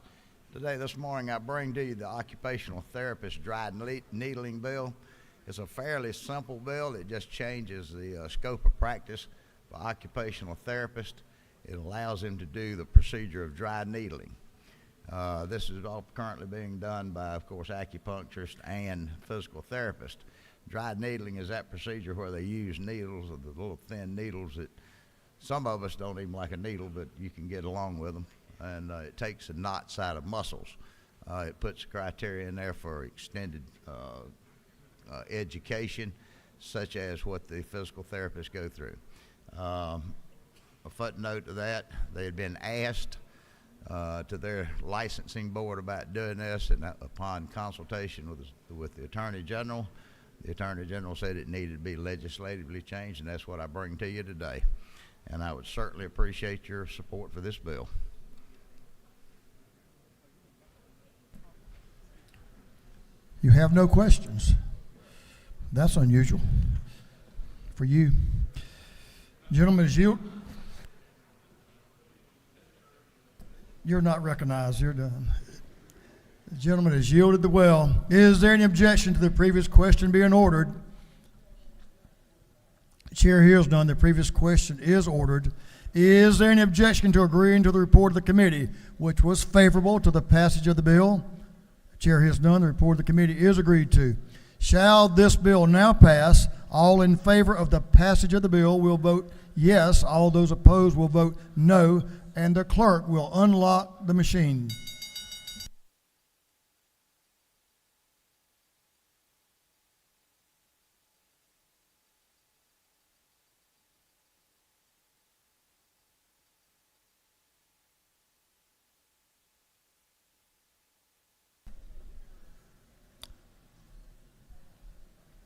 This morning, I bring to you the Occupational Therapist Dry Needling Bill. It's a fairly simple bill. It just changes the scope of practice for occupational therapists. It allows them to do the procedure of dry needling. This is all currently being done by, of course, acupuncturists and physical therapists. Dry needling is that procedure where they use needles, the little thin needles that some of us don't even like a needle, but you can get along with them. And it takes the knots out of muscles. It puts criteria in there for extended education, such as what the physical therapists go through. A footnote to that, they had been asked to their licensing board about doing this, and upon consultation with the Attorney General, the Attorney General said it needed to be legislatively changed, and that's what I bring to you today. And I would certainly appreciate your support for this bill. You have no questions. That's unusual for you. Gentlemen, you're not recognized. You're done. The gentleman has yielded the well. Is there any objection to the previous question being ordered? The chair hears none. The previous question is ordered. Is there any objection to agreeing to the report of the committee, which was favorable to the passage of the bill? The chair hears none. The report of the committee is agreed to. Shall this bill now pass? All in favor of the passage of the bill will vote yes. All those opposed will vote no. And the clerk will unlock the machine.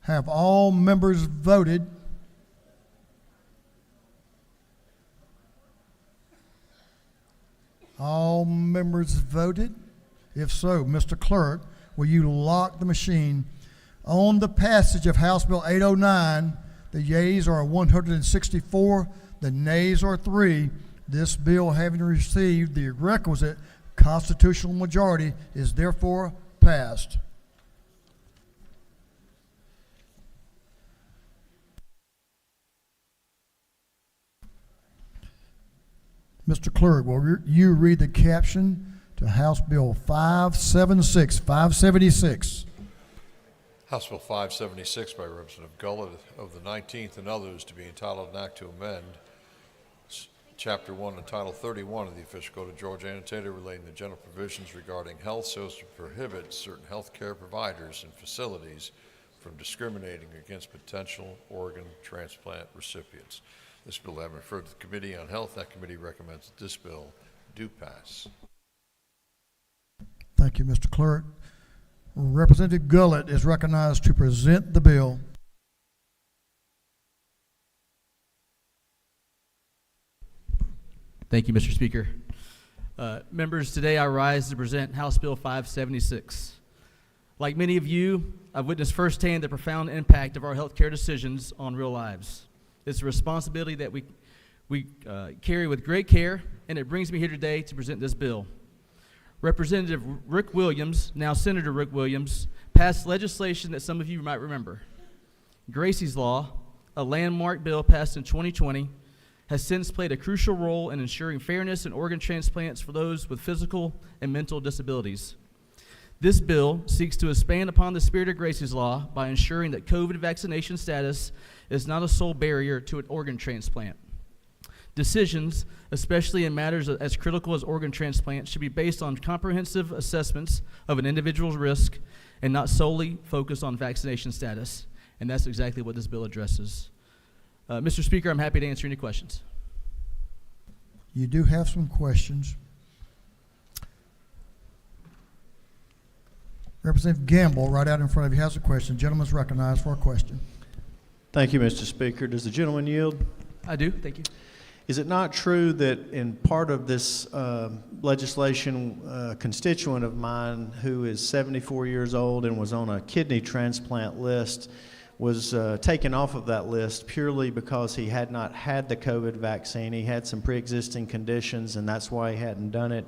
Have all members voted? All members voted? If so, Mr. Clerk, will you lock the machine? On the passage of House Bill 809, the yeas are 164, the nays are 3. This bill, having received the requisite constitutional majority, is therefore passed. Mr. Clerk, will you read the caption to House Bill 576? House Bill 576 by Representative Gullett of the 19th and others, to be entitled an act to amend Chapter 1 and Title 31 of the Official Code of Georgia Annotated relating to general provisions regarding health so as to prohibit certain health care providers and facilities from discriminating against potential organ transplant recipients. This bill having referred to the Committee on Health, that committee recommends that this bill do pass. Thank you, Mr. Clerk. Representative Gullett is recognized to present the bill. Thank you, Mr. Speaker. Members, today I rise to present House Bill 576. Like many of you, I've witnessed firsthand the profound impact of our healthcare decisions on real lives. It's a responsibility that we carry with great care, and it brings me here today to present this bill. Representative Rick Williams, now Senator Rick Williams, passed legislation that some of you might remember. Gracie's Law, a landmark bill passed in 2020, has since played a crucial role in ensuring fairness in organ transplants for those with physical and mental disabilities. This bill seeks to expand upon the spirit of Gracie's Law by ensuring that COVID vaccination status is not a sole barrier to an organ transplant. Decisions, especially in matters as critical as organ transplant, should be based on comprehensive assessments of an individual's risk and not solely focused on vaccination status. And that's exactly what this bill addresses. Mr. Speaker, I'm happy to answer any questions. You do have some questions. Representative Gamble, right out in front of you, has a question. Gentleman's recognized for a question. Thank you, Mr. Speaker. Does the gentleman yield? I do, thank you. Is it not true that in part of this legislation, a constituent of mine who is 74 years old and was on a kidney transplant list was taken off of that list purely because he had not had the COVID vaccine? He had some pre-existing conditions, and that's why he hadn't done it.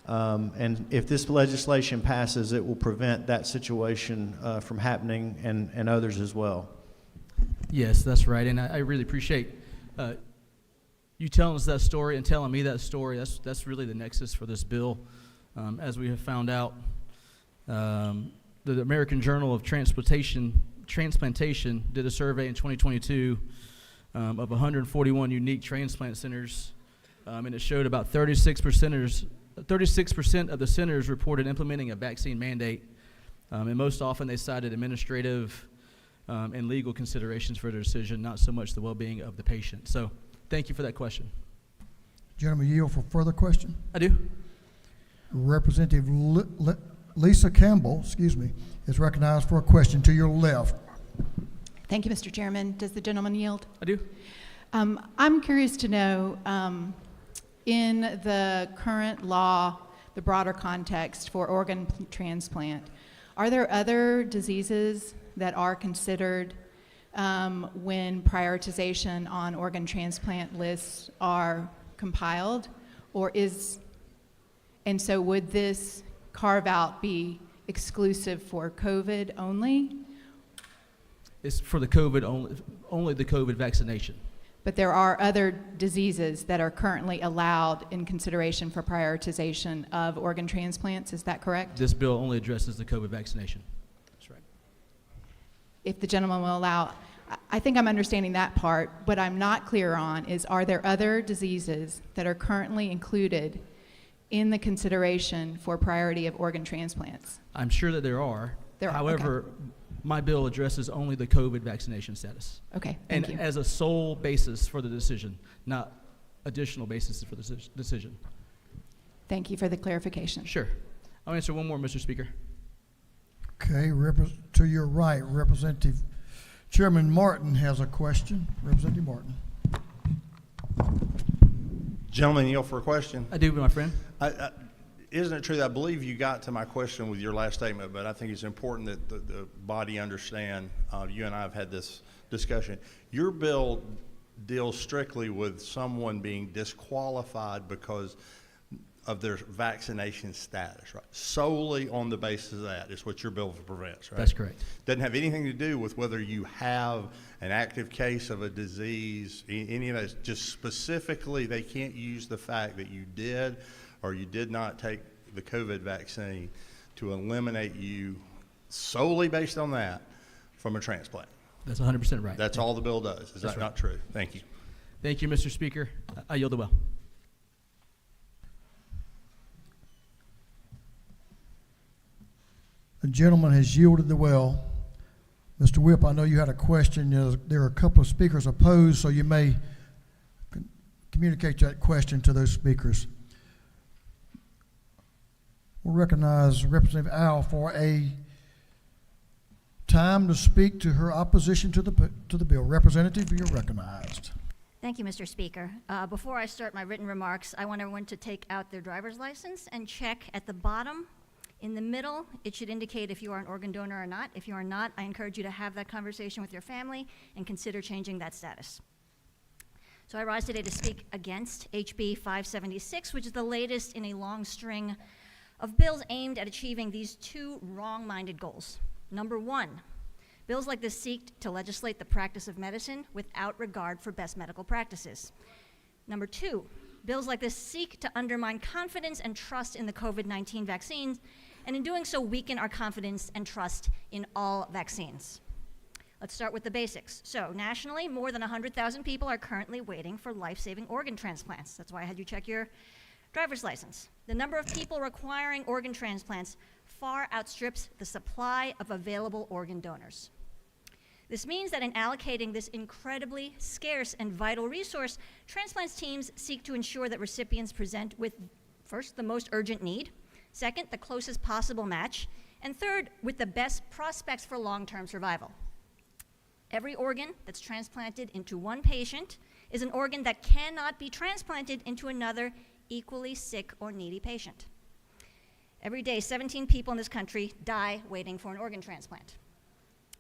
And if this legislation passes, it will prevent that situation from happening and others as well. Yes, that's right, and I really appreciate you telling us that story and telling me that story. That's really the nexus for this bill. As we have found out, the American Journal of Transplantation did a survey in 2022 of 141 unique transplant centers, and it showed about 36% of the centers reported implementing a vaccine mandate, and most often they cited administrative and legal considerations for their decision, not so much the well-being of the patient. So thank you for that question. Gentleman, yield for further question? I do. Representative Lisa Campbell, is recognized for a question to your left. Thank you, Mr. Chairman. Does the gentleman yield? I do. I'm curious to know, in the current law, the broader context for organ transplant, are there other diseases that are considered when prioritization on organ transplant lists are compiled, and so would this carve out be exclusive for COVID only? It's for the COVID only the COVID vaccination. But there are other diseases that are currently allowed in consideration for prioritization of organ transplants, is that correct? This bill only addresses the COVID vaccination. That's right. If the gentleman will allow, I think I'm understanding that part. What I'm not clear on is, are there other diseases that are currently included in the consideration for priority of organ transplants? I'm sure that there are. However, okay. My bill addresses only the COVID vaccination status. Okay, thank you. And as a sole basis for the decision, not additional basis for the decision. Thank you for the clarification. Sure. I'll answer one more, Mr. Speaker. Okay, to your right, Representative Chairman Martin has a question. Representative Martin. Gentleman, yield for a question. I do, my friend. Isn't it true that I believe you got to my question with your last statement, but I think it's important that the body understand, you and I have had this discussion. Your bill deals strictly with someone being disqualified because of their vaccination status, right? Solely on the basis of that is what your bill prevents, right? That's correct. Doesn't have anything to do with whether you have an active case of a disease, any of that. Just specifically, they can't use the fact that you did or you did not take the COVID vaccine to eliminate you solely based on that from a transplant. That's 100% right. That's all the bill does. Is that not true? Thank you. Thank you, Mr. Speaker. I yield the well. The gentleman has yielded the well. Mr. Whip, I know you had a question. There are a couple of speakers opposed, so you may communicate that question to those speakers. We'll recognize Representative Al for a time to speak to her opposition to the bill. Representative, you're recognized. Thank you, Mr. Speaker. Before I start my written remarks, I want everyone to take out their driver's license and check at the bottom. In the middle, it should indicate if you are an organ donor or not. If you are not, I encourage you to have that conversation with your family and consider changing that status. So I rise today to speak against HB 576, which is the latest in a long string of bills aimed at achieving these two wrong-minded goals. Number one, bills like this seek to legislate the practice of medicine without regard for best medical practices. Number two, bills like this seek to undermine confidence and trust in the COVID-19 vaccines, and in doing so weaken our confidence and trust in all vaccines. Let's start with the basics. So nationally, more than 100,000 people are currently waiting for life-saving organ transplants. That's why I had you check your driver's license. The number of people requiring organ transplants far outstrips the supply of available organ donors. This means that in allocating this incredibly scarce and vital resource, transplant teams seek to ensure that recipients present with, first, the most urgent need, second, the closest possible match, and third, with the best prospects for long-term survival. Every organ that's transplanted into one patient is an organ that cannot be transplanted into another equally sick or needy patient. Every day, 17 people in this country die waiting for an organ transplant.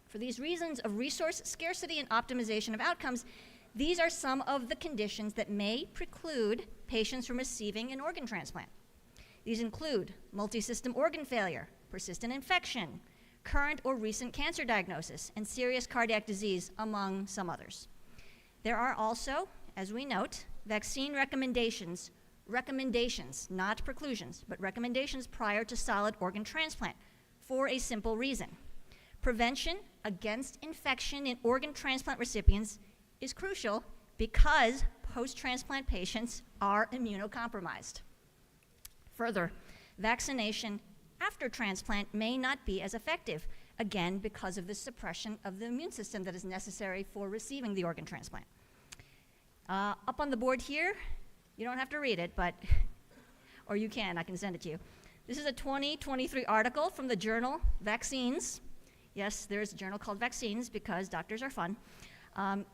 For these reasons of resource scarcity and optimization of outcomes, these are some of the conditions that may preclude patients from receiving an organ transplant. These include multisystem organ failure, persistent infection, current or recent cancer diagnosis, and serious cardiac disease, among some others. There are also, as we note, vaccine recommendations, not preclusions, but recommendations prior to solid organ transplant for a simple reason. Prevention against infection in organ transplant recipients is crucial because post-transplant patients are immunocompromised. Further, vaccination after transplant may not be as effective, again, because of the suppression of the immune system that is necessary for receiving the organ transplant. Up on the board here, you don't have to read it, but, or you can, I can send it to you. This is a 2023 article from the journal Vaccines. Yes, there's a journal called Vaccines because doctors are fun.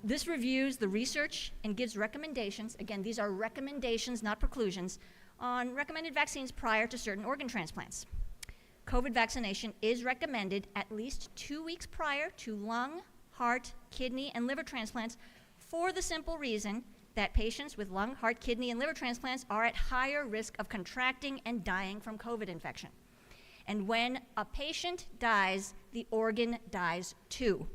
This reviews the research and gives recommendations, again, these are recommendations, not preclusions, on recommended vaccines prior to certain organ transplants. COVID vaccination is recommended at least 2 weeks prior to lung, heart, kidney, and liver transplants for the simple reason that patients with lung, heart, kidney, and liver transplants are at higher risk of contracting and dying from COVID infection. And when a patient dies, the organ dies too,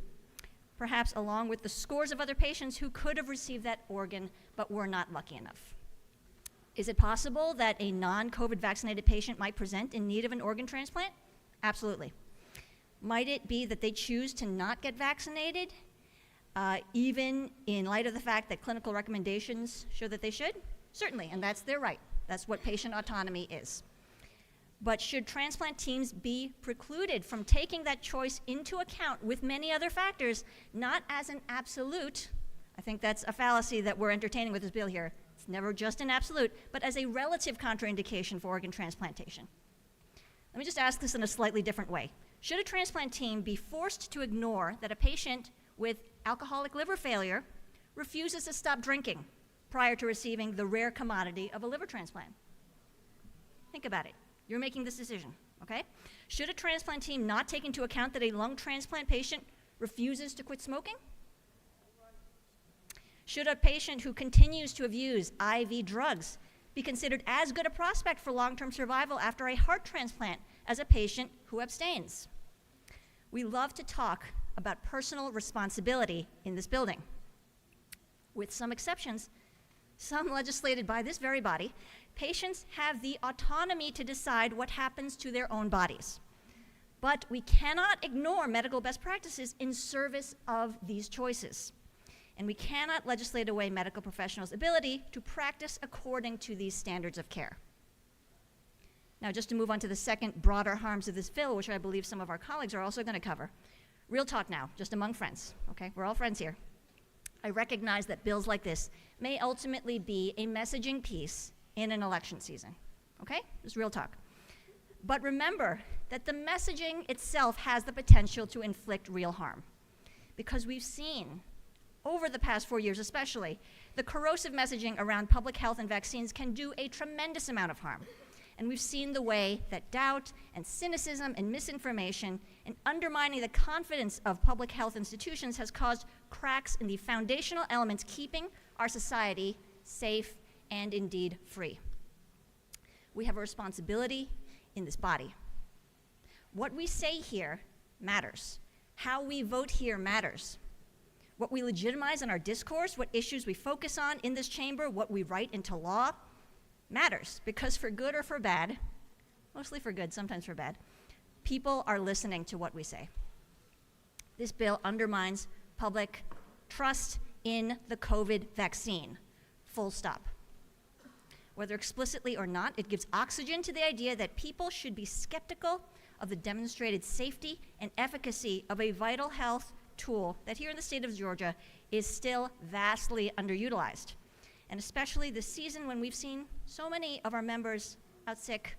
perhaps along with the scores of other patients who could have received that organ but were not lucky enough. Is it possible that a non-COVID vaccinated patient might present in need of an organ transplant? Absolutely. Might it be that they choose to not get vaccinated, even in light of the fact that clinical recommendations show that they should? Certainly, and that's their right. That's what patient autonomy is. But should transplant teams be precluded from taking that choice into account with many other factors, not as an absolute? I think that's a fallacy that we're entertaining with this bill here. It's never just an absolute, but as a relative contraindication for organ transplantation. Let me just ask this in a slightly different way. Should a transplant team be forced to ignore that a patient with alcoholic liver failure refuses to stop drinking prior to receiving the rare commodity of a liver transplant? Think about it. You're making this decision, okay? Should a transplant team not take into account that a lung transplant patient refuses to quit smoking? Should a patient who continues to abuse IV drugs be considered as good a prospect for long-term survival after a heart transplant as a patient who abstains? We love to talk about personal responsibility in this building. With some exceptions, some legislated by this very body, patients have the autonomy to decide what happens to their own bodies. But we cannot ignore medical best practices in service of these choices. And we cannot legislate away medical professionals' ability to practice according to these standards of care. Now, just to move on to the second broader harms of this bill, which I believe some of our colleagues are also going to cover. Real talk now, just among friends, okay? We're all friends here. I recognize that bills like this may ultimately be a messaging piece in an election season, okay? Just real talk. But remember that the messaging itself has the potential to inflict real harm, because we've seen, over the past 4 years especially, the corrosive messaging around public health and vaccines can do a tremendous amount of harm. And we've seen the way that doubt and cynicism and misinformation and undermining the confidence of public health institutions has caused cracks in the foundational elements keeping our society safe and indeed free. We have a responsibility in this body. What we say here matters. How we vote here matters. What we legitimize in our discourse, what issues we focus on in this chamber, what we write into law, matters, because for good or for bad, mostly for good, sometimes for bad, people are listening to what we say. This bill undermines public trust in the COVID vaccine. Full stop. Whether explicitly or not, it gives oxygen to the idea that people should be skeptical of the demonstrated safety and efficacy of a vital health tool that here in the state of Georgia is still vastly underutilized. And especially this season when we've seen so many of our members out sick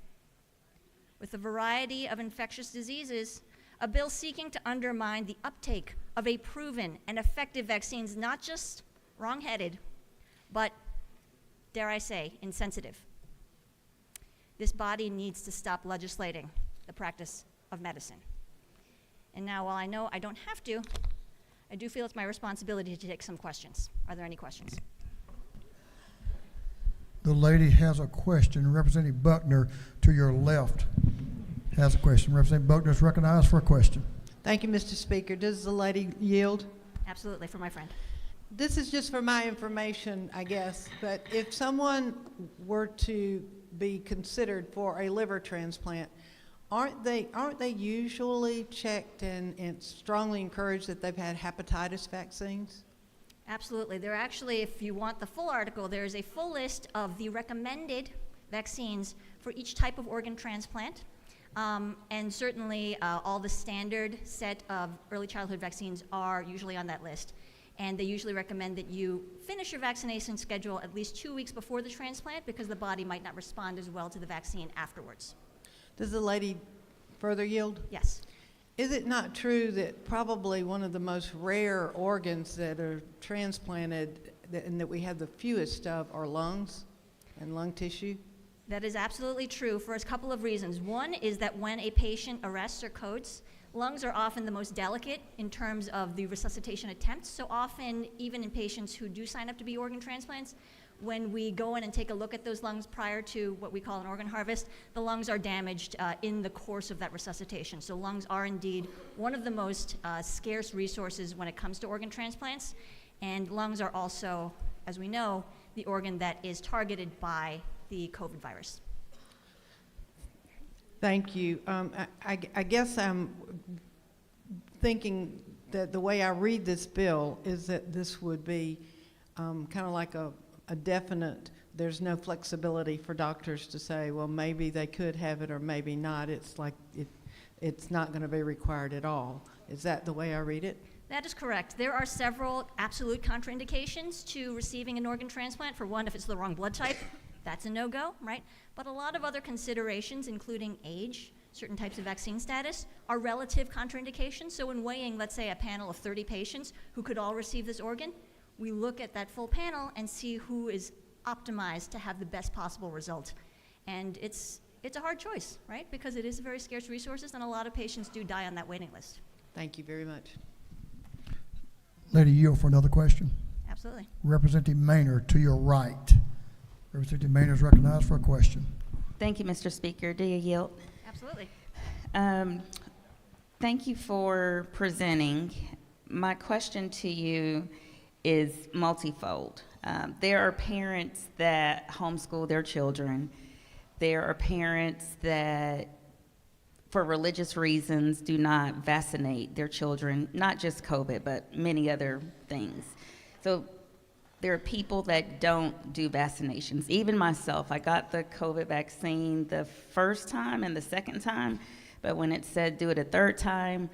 with a variety of infectious diseases, a bill seeking to undermine the uptake of a proven and effective vaccines, not just wrong-headed, but, dare I say, insensitive. This body needs to stop legislating the practice of medicine. And now, while I know I don't have to, I do feel it's my responsibility to take some questions. Are there any questions? The lady has a question. Representative Buckner to your left has a question. Representative Buckner is recognized for a question. Thank you, Mr. Speaker. Does the lady yield? Absolutely, for my friend. This is just for my information, I guess, but if someone were to be considered for a liver transplant, aren't they usually checked and strongly encouraged that they've had hepatitis vaccines? Absolutely. There actually, if you want the full article, there's a full list of the recommended vaccines for each type of organ transplant. And certainly all the standard set of early childhood vaccines are usually on that list. And they usually recommend that you finish your vaccination schedule at least 2 weeks before the transplant because the body might not respond as well to the vaccine afterwards. Does the lady further yield? Yes. Is it not true that probably one of the most rare organs that are transplanted and that we have the fewest of are lungs and lung tissue? That is absolutely true for a couple of reasons. One is that when a patient arrests or codes, lungs are often the most delicate in terms of the resuscitation attempts. So often, even in patients who do sign up to be organ transplants, when we go in and take a look at those lungs prior to what we call an organ harvest, the lungs are damaged in the course of that resuscitation. So lungs are indeed one of the most scarce resources when it comes to organ transplants. And lungs are also, as we know, the organ that is targeted by the COVID virus. Thank you. I guess I'm thinking that the way I read this bill is that this would be kind of like a definite, there's no flexibility for doctors to say, well, maybe they could have it or maybe not. It's like it's not going to be required at all. Is that the way I read it? That is correct. There are several absolute contraindications to receiving an organ transplant. For one, if it's the wrong blood type, that's a no-go, right? But a lot of other considerations, including age, certain types of vaccine status, are relative contraindications. So in weighing, let's say, a panel of 30 patients who could all receive this organ, we look at that full panel and see who is optimized to have the best possible result. And it's a hard choice, right? Because it is a very scarce resource, and a lot of patients do die on that waiting list. Thank you very much. Lady, yield for another question. Absolutely. Representative Maynard to your right. Representative Maynard is recognized for a question. Thank you, Mr. Speaker. Do you yield? Absolutely. Thank you for presenting. My question to you is multifold. There are parents that homeschool their children. There are parents that, for religious reasons, do not vaccinate their children, not just COVID, but many other things. So there are people that don't do vaccinations. Even myself, I got the COVID vaccine the first time and the second time, but when it said do it a third time,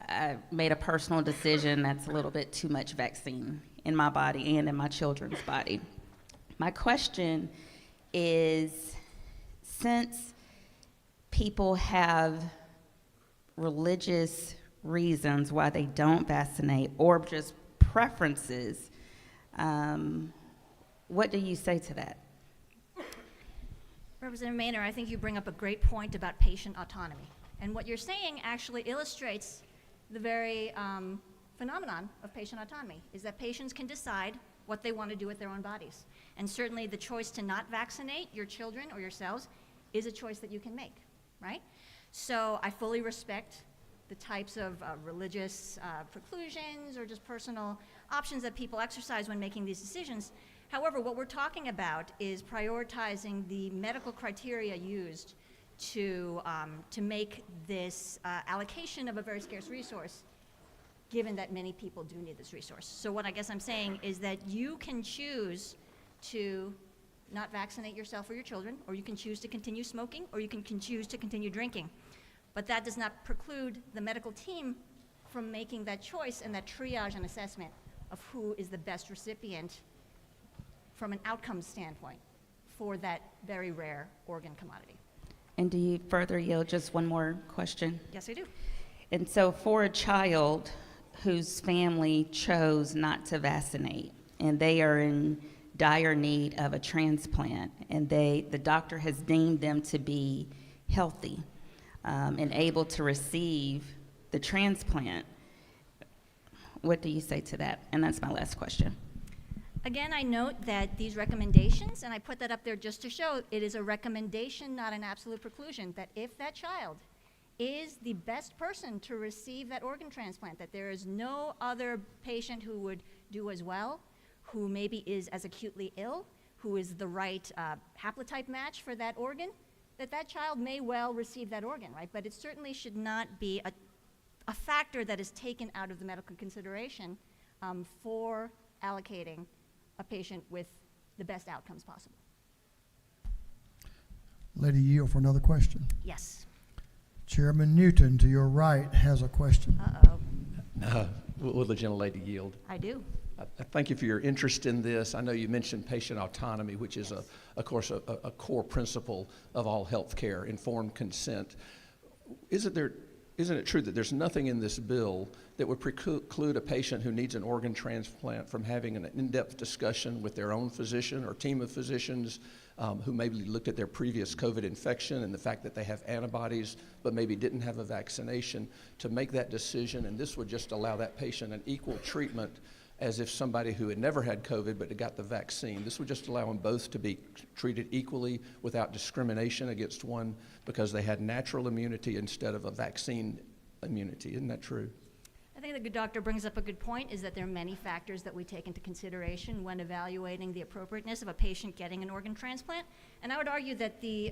I made a personal decision that's a little bit too much vaccine in my body and in my children's body. My question is, since people have religious reasons why they don't vaccinate or just preferences, what do you say to that? Representative Maynard, I think you bring up a great point about patient autonomy. And what you're saying actually illustrates the very phenomenon of patient autonomy, is that patients can decide what they want to do with their own bodies. And certainly the choice to not vaccinate your children or yourselves is a choice that you can make, right? So I fully respect the types of religious preclusions or just personal options that people exercise when making these decisions. However, what we're talking about is prioritizing the medical criteria used to make this allocation of a very scarce resource, given that many people do need this resource. So what I guess I'm saying is that you can choose to not vaccinate yourself or your children, or you can choose to continue smoking, or you can choose to continue drinking. But that does not preclude the medical team from making that choice and that triage and assessment of who is the best recipient from an outcomes standpoint for that very rare organ commodity. And do you further yield just one more question? Yes, I do. And so for a child whose family chose not to vaccinate and they are in dire need of a transplant and the doctor has deemed them to be healthy and able to receive the transplant, what do you say to that? And that's my last question. Again, I note that these recommendations, and I put that up there just to show it is a recommendation, not an absolute preclusion, that if that child is the best person to receive that organ transplant, that there is no other patient who would do as well, who maybe is as acutely ill, who is the right haplotype match for that organ, that child may well receive that organ, right? But it certainly should not be a factor that is taken out of the medical consideration for allocating a patient with the best outcomes possible. Lady yield for another question. Yes. Chairman Newton, to your right, has a question. Uh-oh. Will the gentlelady yield? I do. Thank you for your interest in this. I know you mentioned patient autonomy, which is, of course, a core principle of all health care, informed consent. Isn't it true that there's nothing in this bill that would preclude a patient who needs an organ transplant from having an in-depth discussion with their own physician or team of physicians who maybe looked at their previous COVID infection and the fact that they have antibodies but maybe didn't have a vaccination to make that decision? And this would just allow that patient an equal treatment as if somebody who had never had COVID but had got the vaccine. This would just allow them both to be treated equally without discrimination against one because they had natural immunity instead of a vaccine immunity. Isn't that true? I think the good doctor brings up a good point, is that there are many factors that we take into consideration when evaluating the appropriateness of a patient getting an organ transplant. And I would argue that the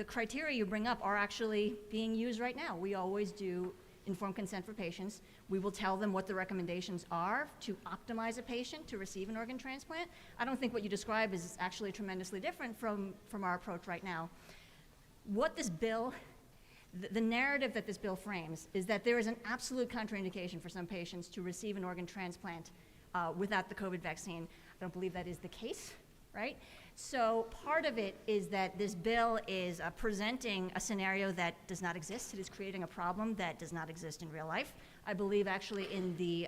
criteria you bring up are actually being used right now. We always do informed consent for patients. We will tell them what the recommendations are to optimize a patient to receive an organ transplant. I don't think what you describe is actually tremendously different from our approach right now. What this bill, the narrative that this bill frames is that there is an absolute contraindication for some patients to receive an organ transplant without the COVID vaccine. I don't believe that is the case, right? So part of it is that this bill is presenting a scenario that does not exist. It is creating a problem that does not exist in real life. I believe actually in the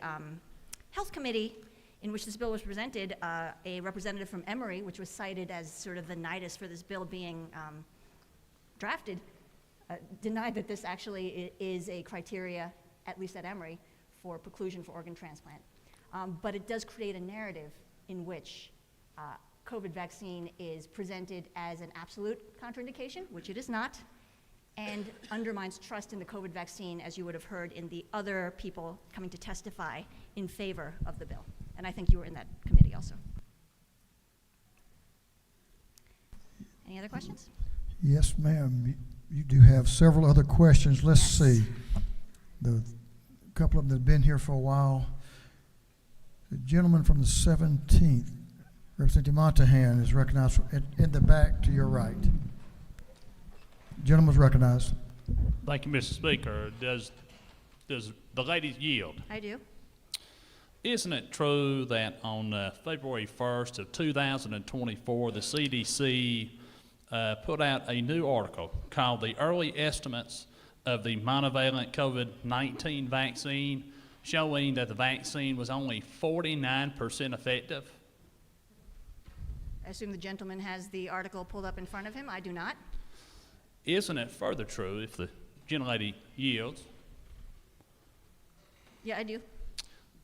Health Committee in which this bill was presented, a representative from Emory, which was cited as sort of the nidus for this bill being drafted, denied that this actually is a criteria, at least at Emory, for preclusion for organ transplant. But it does create a narrative in which COVID vaccine is presented as an absolute contraindication, which it is not, and undermines trust in the COVID vaccine, as you would have heard in the other people coming to testify in favor of the bill. And I think you were in that committee also. Any other questions? Yes, ma'am. You do have several other questions. Let's see. The couple of them that have been here for a while. The gentleman from the 17th, Representative Montahan, is recognized in the back to your right. Gentleman's recognized. Thank you, Mr. Speaker. Does the lady yield? I do. Isn't it true that on February 1st of 2024, the CDC put out a new article called The Early Estimates of the Monovalent COVID-19 Vaccine, showing that the vaccine was only 49% effective? I assume the gentleman has the article pulled up in front of him. I do not. Isn't it further true, if the gentlelady yields, Yeah, I do.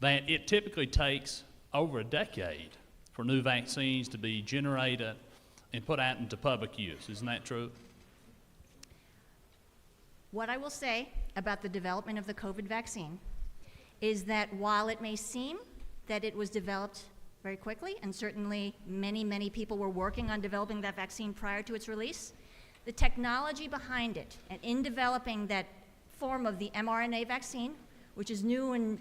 that it typically takes over a decade for new vaccines to be generated and put out into public use? Isn't that true? What I will say about the development of the COVID vaccine is that while it may seem that it was developed very quickly, and certainly many, many people were working on developing that vaccine prior to its release, the technology behind it, and in developing that form of the mRNA vaccine, which is new and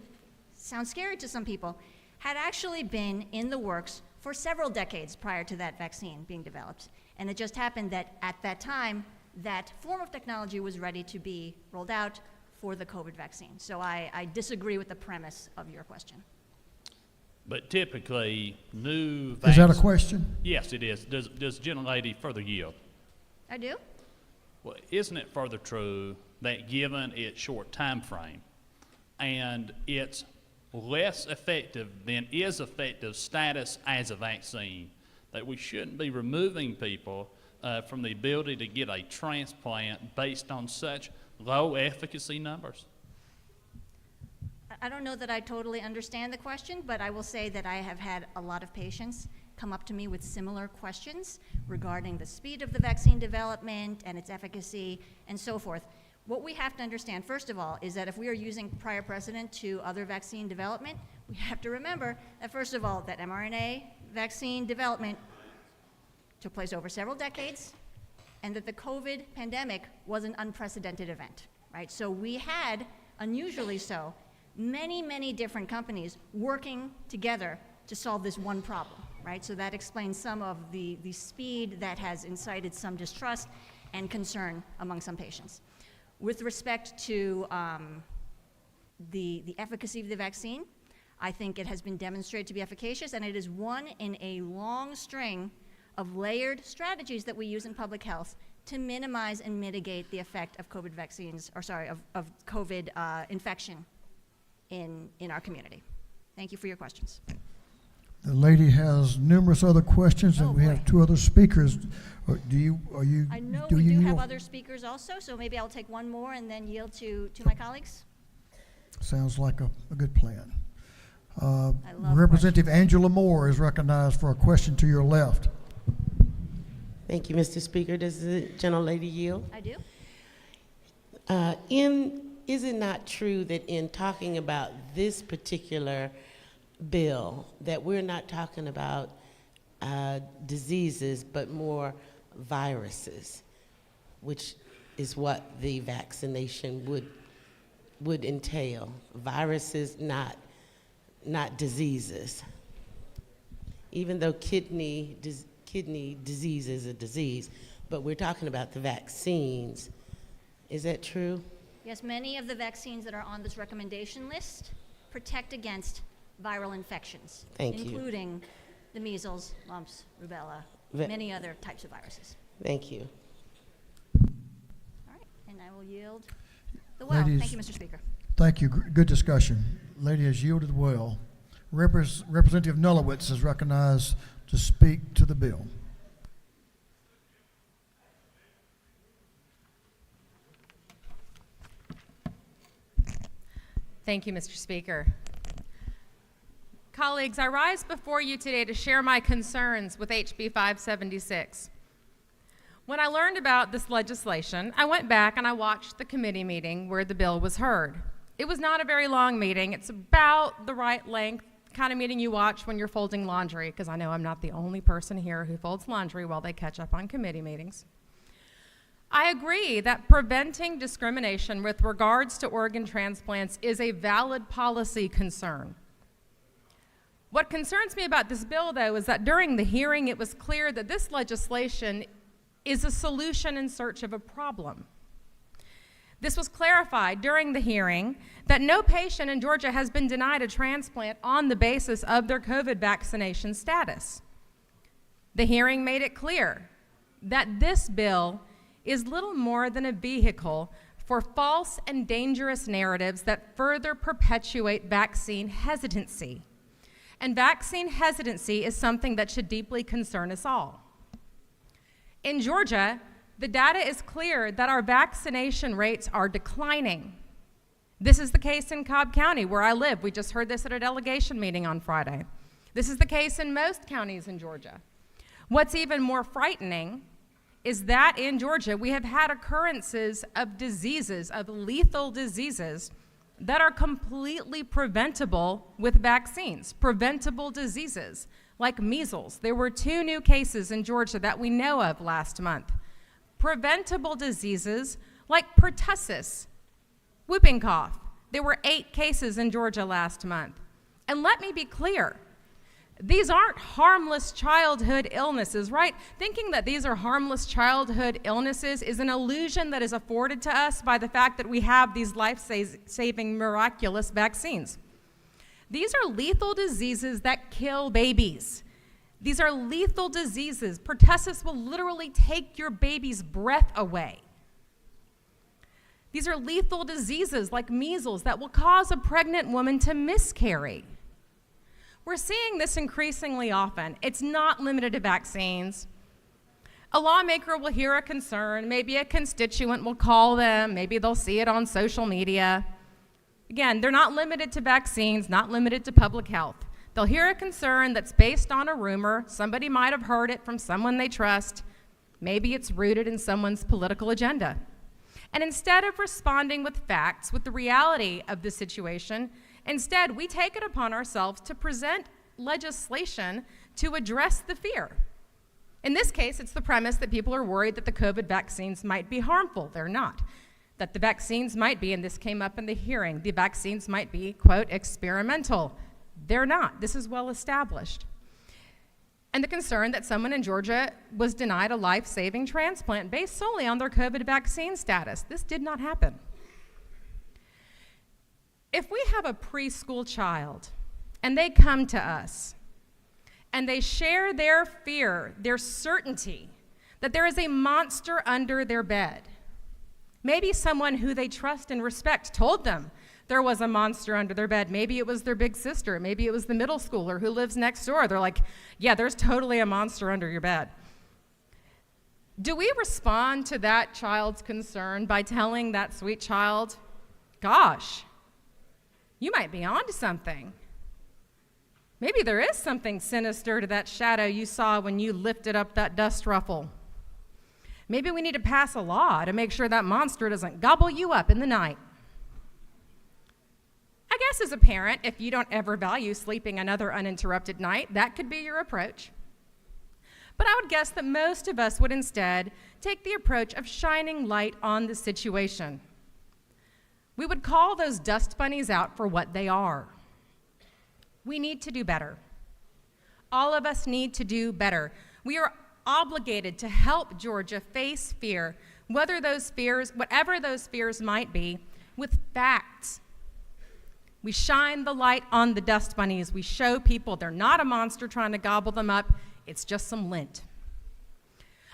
sounds scary to some people, had actually been in the works for several decades prior to that vaccine being developed. And it just happened that at that time, that form of technology was ready to be rolled out for the COVID vaccine. So I disagree with the premise of your question. But typically, new Is that a question? Yes, it is. Does gentlelady further yield? I do. Well, isn't it further true that given its short time frame and its less effective than is effective status as a vaccine, that we shouldn't be removing people from the ability to get a transplant based on such low efficacy numbers? I don't know that I totally understand the question, but I will say that I have had a lot of patients come up to me with similar questions regarding the speed of the vaccine development and its efficacy and so forth. What we have to understand, first of all, is that if we are using prior precedent to other vaccine development, we have to remember that, first of all, that mRNA vaccine development took place over several decades, and that the COVID pandemic was an unprecedented event, right? So we had, unusually so, many, many different companies working together to solve this one problem, right? So that explains some of the speed that has incited some distrust and concern among some patients. With respect to the efficacy of the vaccine, I think it has been demonstrated to be efficacious, and it is one in a long string of layered strategies that we use in public health to minimize and mitigate the effect of COVID vaccines, or sorry, of COVID infection in our community. Thank you for your questions. The lady has numerous other questions, and we have two other speakers. I know we do have other speakers also, so maybe I'll take one more and then yield to my colleagues. Sounds like a good plan. Representative Angela Moore is recognized for a question to your left. Thank you, Mr. Speaker. Does the gentlelady yield? I do. Is it not true that in talking about this particular bill, that we're not talking about diseases, but more viruses, which is what the vaccination would entail? Viruses, not diseases. Even though kidney disease is a disease, but we're talking about the vaccines. Is that true? Yes, many of the vaccines that are on this recommendation list protect against viral infections, including the measles, mumps, rubella, many other types of viruses. Thank you. All right, and I will yield the well. Ladies, thank you, Mr. Speaker. Thank you. Good discussion. Lady has yielded well. Representative Nullowitz is recognized to speak to the bill. Thank you, Mr. Speaker. Colleagues, I rise before you today to share my concerns with HB 576. When I learned about this legislation, I went back and I watched the committee meeting where the bill was heard. It was not a very long meeting. It's about the right length, kind of meeting you watch when you're folding laundry, because I know I'm not the only person here who folds laundry while they catch up on committee meetings. I agree that preventing discrimination with regards to organ transplants is a valid policy concern. What concerns me about this bill, though, is that during the hearing it was clear that this legislation is a solution in search of a problem. This was clarified during the hearing that no patient in Georgia has been denied a transplant on the basis of their COVID vaccination status. The hearing made it clear that this bill is little more than a vehicle for false and dangerous narratives that further perpetuate vaccine hesitancy. And vaccine hesitancy is something that should deeply concern us all. In Georgia, the data is clear that our vaccination rates are declining. This is the case in Cobb County, where I live. We just heard this at a delegation meeting on Friday. This is the case in most counties in Georgia. What's even more frightening is that in Georgia, we have had occurrences of diseases, of lethal diseases, that are completely preventable with vaccines, preventable diseases like measles. There were 2 new cases in Georgia that we know of last month. Preventable diseases like pertussis, whooping cough, There were 8 cases in Georgia last month. And let me be clear, these aren't harmless childhood illnesses, right? Thinking that these are harmless childhood illnesses is an illusion that is afforded to us by the fact that we have these life-saving miraculous vaccines. These are lethal diseases that kill babies. These are lethal diseases. Pertussis will literally take your baby's breath away. These are lethal diseases like measles that will cause a pregnant woman to miscarry. We're seeing this increasingly often. It's not limited to vaccines. A lawmaker will hear a concern, maybe a constituent will call them, maybe they'll see it on social media. Again, they're not limited to vaccines, not limited to public health. They'll hear a concern that's based on a rumor. Somebody might have heard it from someone they trust. Maybe it's rooted in someone's political agenda. And instead of responding with facts, with the reality of the situation, instead we take it upon ourselves to present legislation to address the fear. In this case, it's the premise that people are worried that the COVID vaccines might be harmful. They're not. That the vaccines might be, and this came up in the hearing, the vaccines might be, quote, experimental. They're not. This is well established. And the concern that someone in Georgia was denied a life-saving transplant based solely on their COVID vaccine status. This did not happen. If we have a preschool child and they come to us and they share their fear, their certainty that there is a monster under their bed, maybe someone who they trust and respect told them there was a monster under their bed. Maybe it was their big sister. Maybe it was the middle schooler who lives next door. They're like, yeah, there's totally a monster under your bed. Do we respond to that child's concern by telling that sweet child, gosh, you might be onto something. Maybe there is something sinister to that shadow you saw when you lifted up that dust ruffle. Maybe we need to pass a law to make sure that monster doesn't gobble you up in the night. I guess as a parent, if you don't ever value sleeping another uninterrupted night, that could be your approach. But I would guess that most of us would instead take the approach of shining light on the situation. We would call those dust bunnies out for what they are. We need to do better. All of us need to do better. We are obligated to help Georgia face fear, whatever those fears might be, with facts. We shine the light on the dust bunnies. We show people they're not a monster trying to gobble them up. It's just some lint.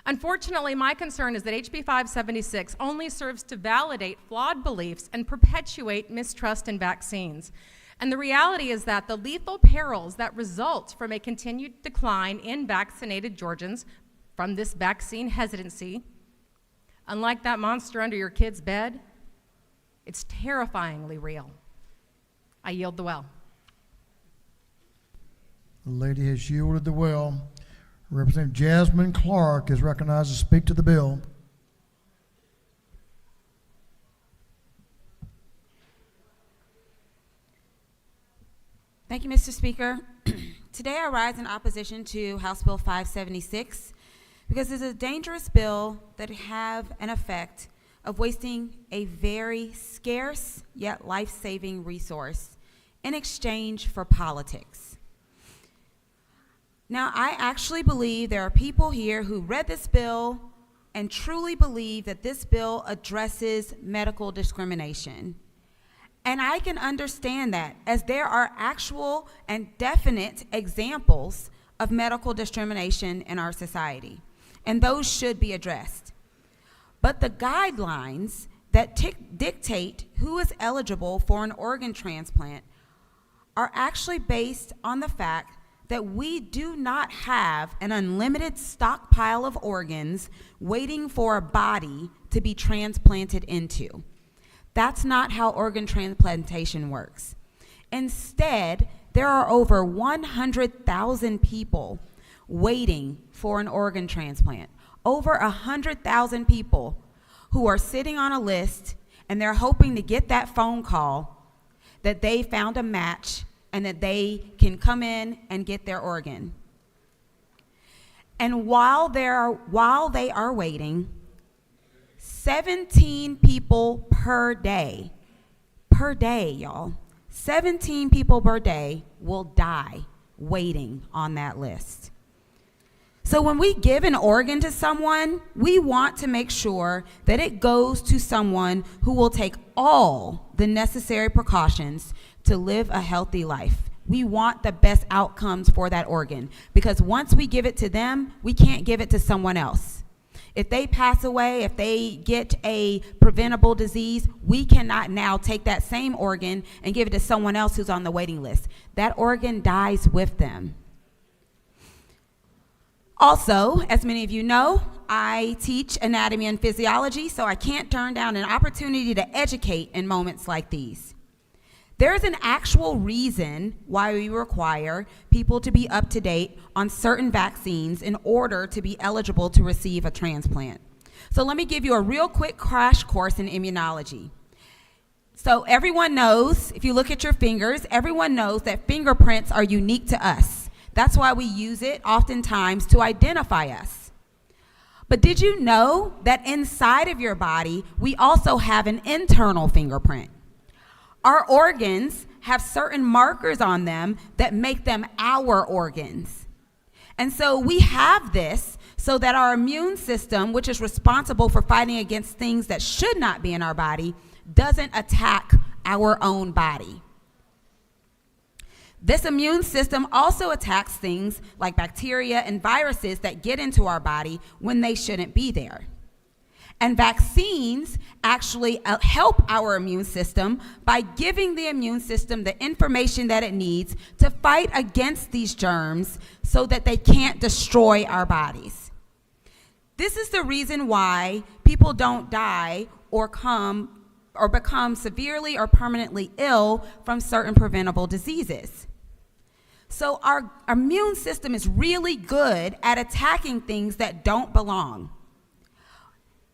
Unfortunately, my concern is that HB 576 only serves to validate flawed beliefs and perpetuate mistrust in vaccines. And the reality is that the lethal perils that result from a continued decline in vaccinated Georgians from this vaccine hesitancy, unlike that monster under your kid's bed, it's terrifyingly real. I yield the well. The lady has yielded the well. Representative Jasmine Clark is recognized to speak to the bill. Thank you, Mr. Speaker. Today I rise in opposition to House Bill 576 because it's a dangerous bill that have an effect of wasting a very scarce yet life-saving resource in exchange for politics. Now, I actually believe there are people here who read this bill and truly believe that this bill addresses medical discrimination. And I can understand that, as there are actual and definite examples of medical discrimination in our society, and those should be addressed. But the guidelines that dictate who is eligible for an organ transplant are actually based on the fact that we do not have an unlimited stockpile of organs waiting for a body to be transplanted into. That's not how organ transplantation works. Instead, there are over 100,000 people waiting for an organ transplant. Over 100,000 people who are sitting on a list and they're hoping to get that phone call that they found a match and that they can come in and get their organ. And while they are waiting, 17 people per day per day, y'all. 17 people per day will die waiting on that list. So when we give an organ to someone, we want to make sure that it goes to someone who will take all the necessary precautions to live a healthy life. We want the best outcomes for that organ, because once we give it to them, we can't give it to someone else. If they pass away, if they get a preventable disease, we cannot now take that same organ and give it to someone else who's on the waiting list. That organ dies with them. Also, as many of you know, I teach anatomy and physiology, so I can't turn down an opportunity to educate in moments like these. There is an actual reason why we require people to be up to date on certain vaccines in order to be eligible to receive a transplant. So let me give you a real quick crash course in immunology. So everyone knows, if you look at your fingers, everyone knows that fingerprints are unique to us. That's why we use it oftentimes to identify us. But did you know that inside of your body, we also have an internal fingerprint? Our organs have certain markers on them that make them our organs. And so we have this so that our immune system, which is responsible for fighting against things that should not be in our body, doesn't attack our own body. This immune system also attacks things like bacteria and viruses that get into our body when they shouldn't be there. And vaccines actually help our immune system by giving the immune system the information that it needs to fight against these germs so that they can't destroy our bodies. This is the reason why people don't die or become severely or permanently ill from certain preventable diseases. So our immune system is really good at attacking things that don't belong.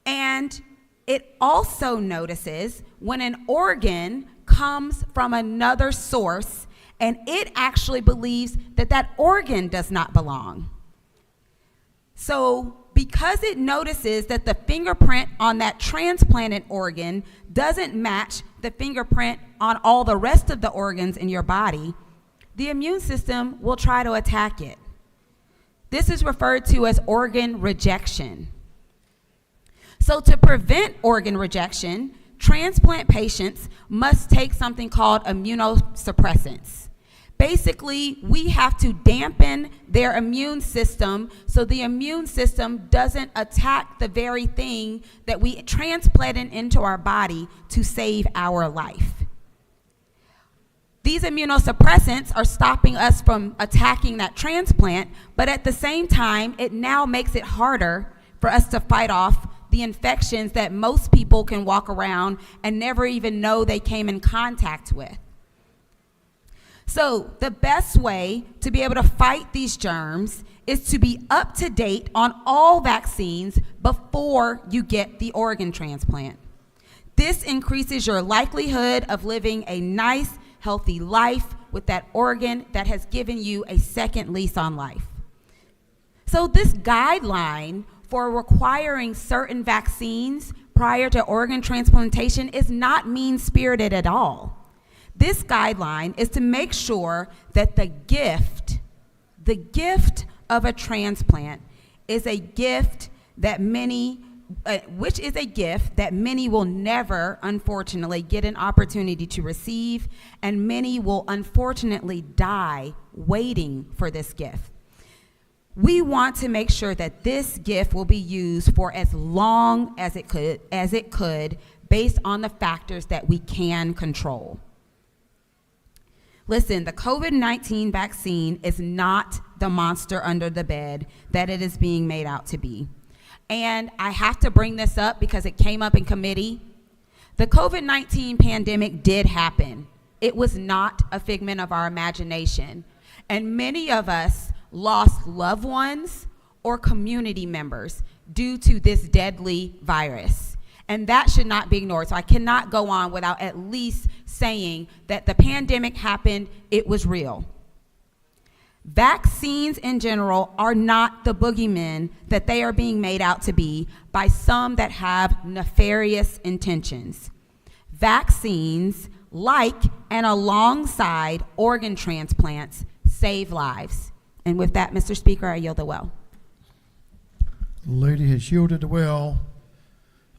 And it also notices when an organ comes from another source and it actually believes that that organ does not belong. So because it notices that the fingerprint on that transplanted organ doesn't match the fingerprint on all the rest of the organs in your body, the immune system will try to attack it. This is referred to as organ rejection. So to prevent organ rejection, transplant patients must take something called immunosuppressants. Basically, we have to dampen their immune system so the immune system doesn't attack the very thing that we transplanted into our body to save our life. These immunosuppressants are stopping us from attacking that transplant, but at the same time, it now makes it harder for us to fight off the infections that most people can walk around and never even know they came in contact with. So the best way to be able to fight these germs is to be up to date on all vaccines before you get the organ transplant. This increases your likelihood of living a nice, healthy life with that organ that has given you a second lease on life. So this guideline for requiring certain vaccines prior to organ transplantation is not mean-spirited at all. This guideline is to make sure that the gift of a transplant is a gift that many will never, unfortunately, get an opportunity to receive, and many will unfortunately die waiting for this gift. We want to make sure that this gift will be used for as long as it could, based on the factors that we can control. Listen, the COVID-19 vaccine is not the monster under the bed that it is being made out to be. And I have to bring this up because it came up in committee. The COVID-19 pandemic did happen. It was not a figment of our imagination. And many of us lost loved ones or community members due to this deadly virus. And that should not be ignored. So I cannot go on without at least saying that the pandemic happened, it was real. Vaccines in general are not the boogeymen that they are being made out to be by some that have nefarious intentions. Vaccines like and alongside organ transplants save lives. And with that, Mr. Speaker, I yield the well. The lady has yielded the well.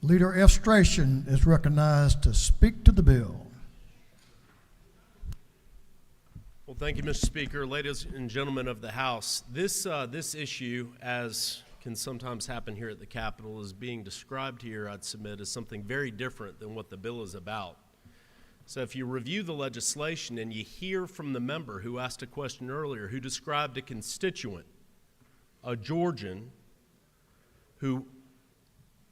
Leader F. Strachan is recognized to speak to the bill. Well, thank you, Mr. Speaker. Ladies and gentlemen of the House, this issue, as can sometimes happen here at the Capitol, is being described here, I'd submit, as something very different than what the bill is about. So if you review the legislation and you hear from the member who asked a question earlier, who described a constituent, a Georgian, who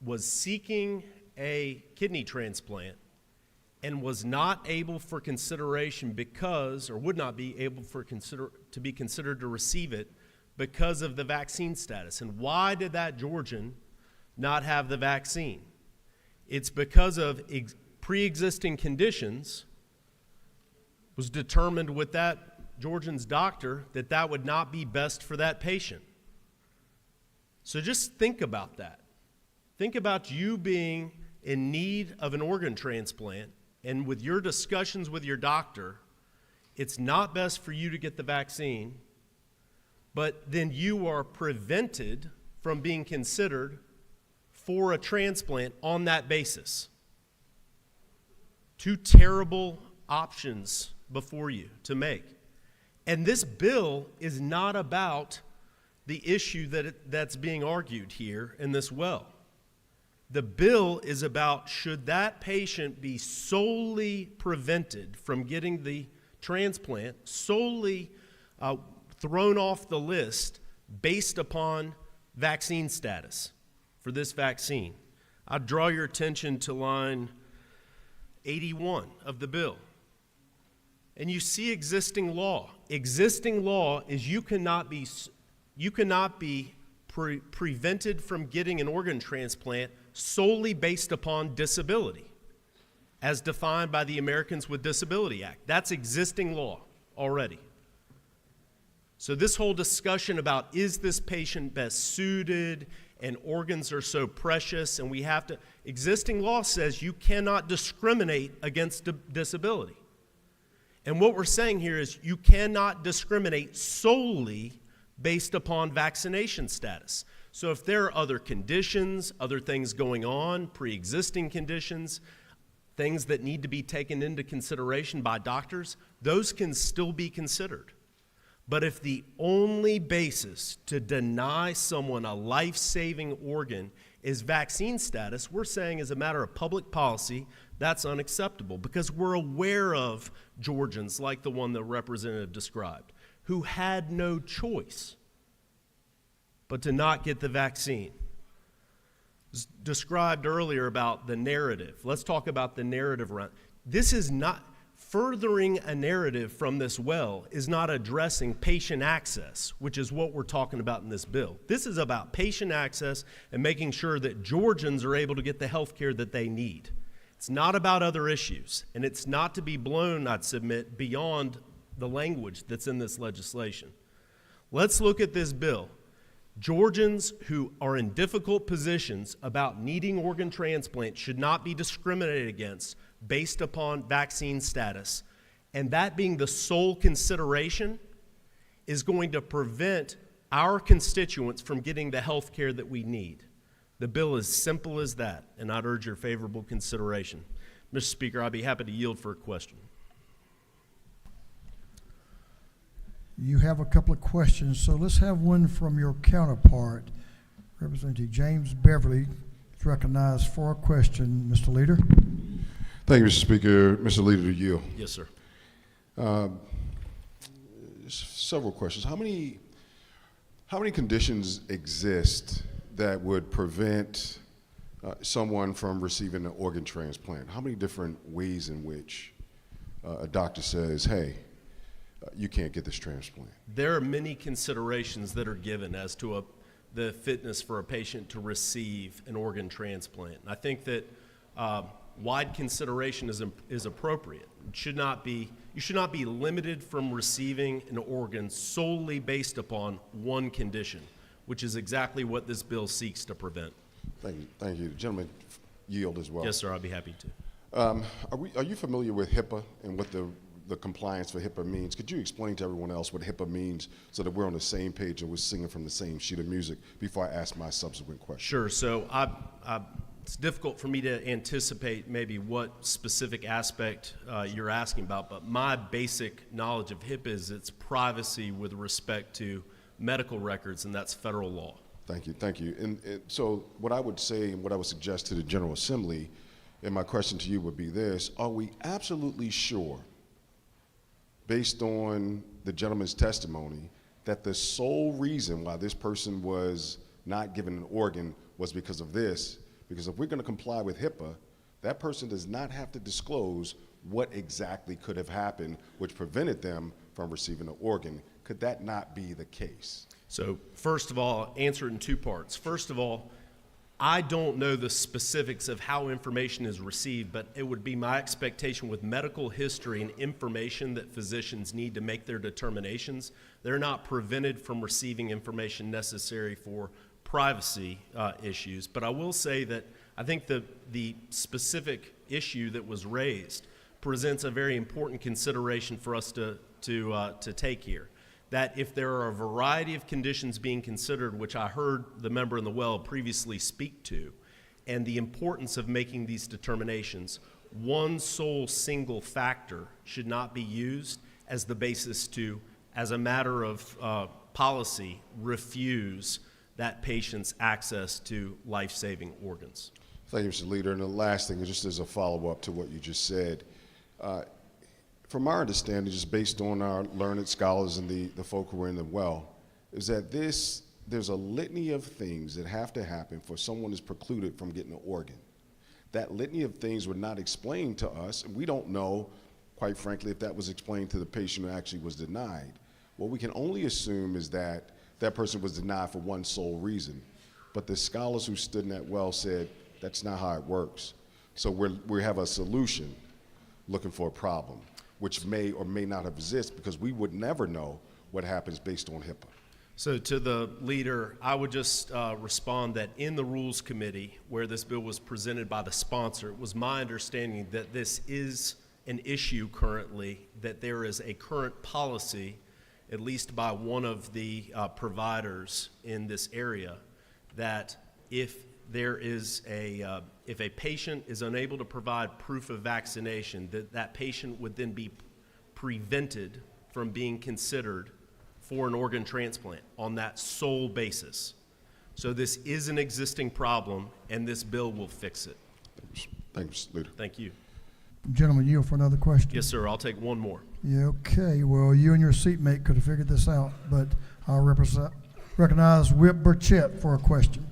was seeking a kidney transplant and was not able for consideration because, or would not be able to be considered to receive it because of the vaccine status. And why did that Georgian not have the vaccine? It's because of pre-existing conditions. Was determined with that Georgian's doctor that that would not be best for that patient. So just think about that. Think about you being in need of an organ transplant, and with your discussions with your doctor, it's not best for you to get the vaccine, but then you are prevented from being considered for a transplant on that basis. Two terrible options before you to make. And this bill is not about the issue that's being argued here in this well. The bill is about, should that patient be solely prevented from getting the transplant, solely thrown off the list based upon vaccine status for this vaccine? I'd draw your attention to line 81 of the bill. And you see existing law. Existing law is you cannot be prevented from getting an organ transplant solely based upon disability, as defined by the Americans with Disability Act. That's existing law already. So this whole discussion about, is this patient best suited, and organs are so precious, and we have to, existing law says you cannot discriminate against disability. And what we're saying here is you cannot discriminate solely based upon vaccination status. So if there are other conditions, other things going on, pre-existing conditions, things that need to be taken into consideration by doctors, those can still be considered. But if the only basis to deny someone a life-saving organ is vaccine status, we're saying as a matter of public policy, that's unacceptable, because we're aware of Georgians like the one the representative described, who had no choice but to not get the vaccine. It was described earlier about the narrative. Let's talk about the narrative around. This is not, furthering a narrative from this well is not addressing patient access, which is what we're talking about in this bill. This is about patient access and making sure that Georgians are able to get the health care that they need. It's not about other issues, and it's not to be blown, I'd submit, beyond the language that's in this legislation. Let's look at this bill. Georgians who are in difficult positions about needing organ transplant should not be discriminated against based upon vaccine status. And that being the sole consideration is going to prevent our constituents from getting the health care that we need. The bill is simple as that, and I'd urge your favorable consideration. Mr. Speaker, I'd be happy to yield for a question. You have a couple of questions, so let's have one from your counterpart. Representative James Beverly is recognized for a question. Mr. Leader. Thank you, Mr. Speaker. Mr. Leader, to you. Yes, sir. Several questions. How many conditions exist that would prevent someone from receiving an organ transplant? How many different ways in which a doctor says, hey, you can't get this transplant? There are many considerations that are given as to the fitness for a patient to receive an organ transplant. And I think that wide consideration is appropriate. You should not be limited from receiving an organ solely based upon one condition, which is exactly what this bill seeks to prevent. Thank you. The gentleman yield as well. Yes, sir, I'd be happy to. Are you familiar with HIPAA and what the compliance for HIPAA means? Could you explain to everyone else what HIPAA means so that we're on the same page and we're singing from the same sheet of music before I ask my subsequent question? Sure. So it's difficult for me to anticipate maybe what specific aspect you're asking about, but my basic knowledge of HIPAA is its privacy with respect to medical records, and that's federal law. Thank you, thank you. And so what I would say and what I would suggest to the General Assembly, and my question to you would be this: are we absolutely sure, based on the gentleman's testimony, that the sole reason why this person was not given an organ was because of this? Because if we're going to comply with HIPAA, that person does not have to disclose what exactly could have happened which prevented them from receiving an organ. Could that not be the case? So first of all, answer it in two parts. First of all, I don't know the specifics of how information is received, but it would be my expectation with medical history and information that physicians need to make their determinations, they're not prevented from receiving information necessary for privacy issues. But I will say that I think the specific issue that was raised presents a very important consideration for us to take here. That if there are a variety of conditions being considered, which I heard the member in the well previously speak to, and the importance of making these determinations, one sole single factor should not be used as the basis to, as a matter of policy, refuse that patient's access to life-saving organs. Thank you, Mr. Leader. And the last thing, just as a follow-up to what you just said, from our understanding, just based on our learned scholars and the folk who are in the well, is that there's a litany of things that have to happen for someone is precluded from getting an organ. That litany of things were not explained to us, and we don't know, quite frankly, if that was explained to the patient who actually was denied. What we can only assume is that that person was denied for one sole reason. But the scholars who stood in that well said, that's not how it works. So we have a solution looking for a problem, which may or may not have existed, because we would never know what happens based on HIPAA. So to the leader, I would just respond that in the Rules Committee, where this bill was presented by the sponsor, it was my understanding that this is an issue currently, that there is a current policy, at least by one of the providers in this area, that if a patient is unable to provide proof of vaccination, that patient would then be prevented from being considered for an organ transplant on that sole basis. So this is an existing problem, and this bill will fix it. Thanks, Leader. Thank you. Gentlemen, yield for another question. Yes, sir. I'll take one more. Yeah, okay. Well, you and your seatmate could have figured this out, but I'll recognize Whip Burchett for a question.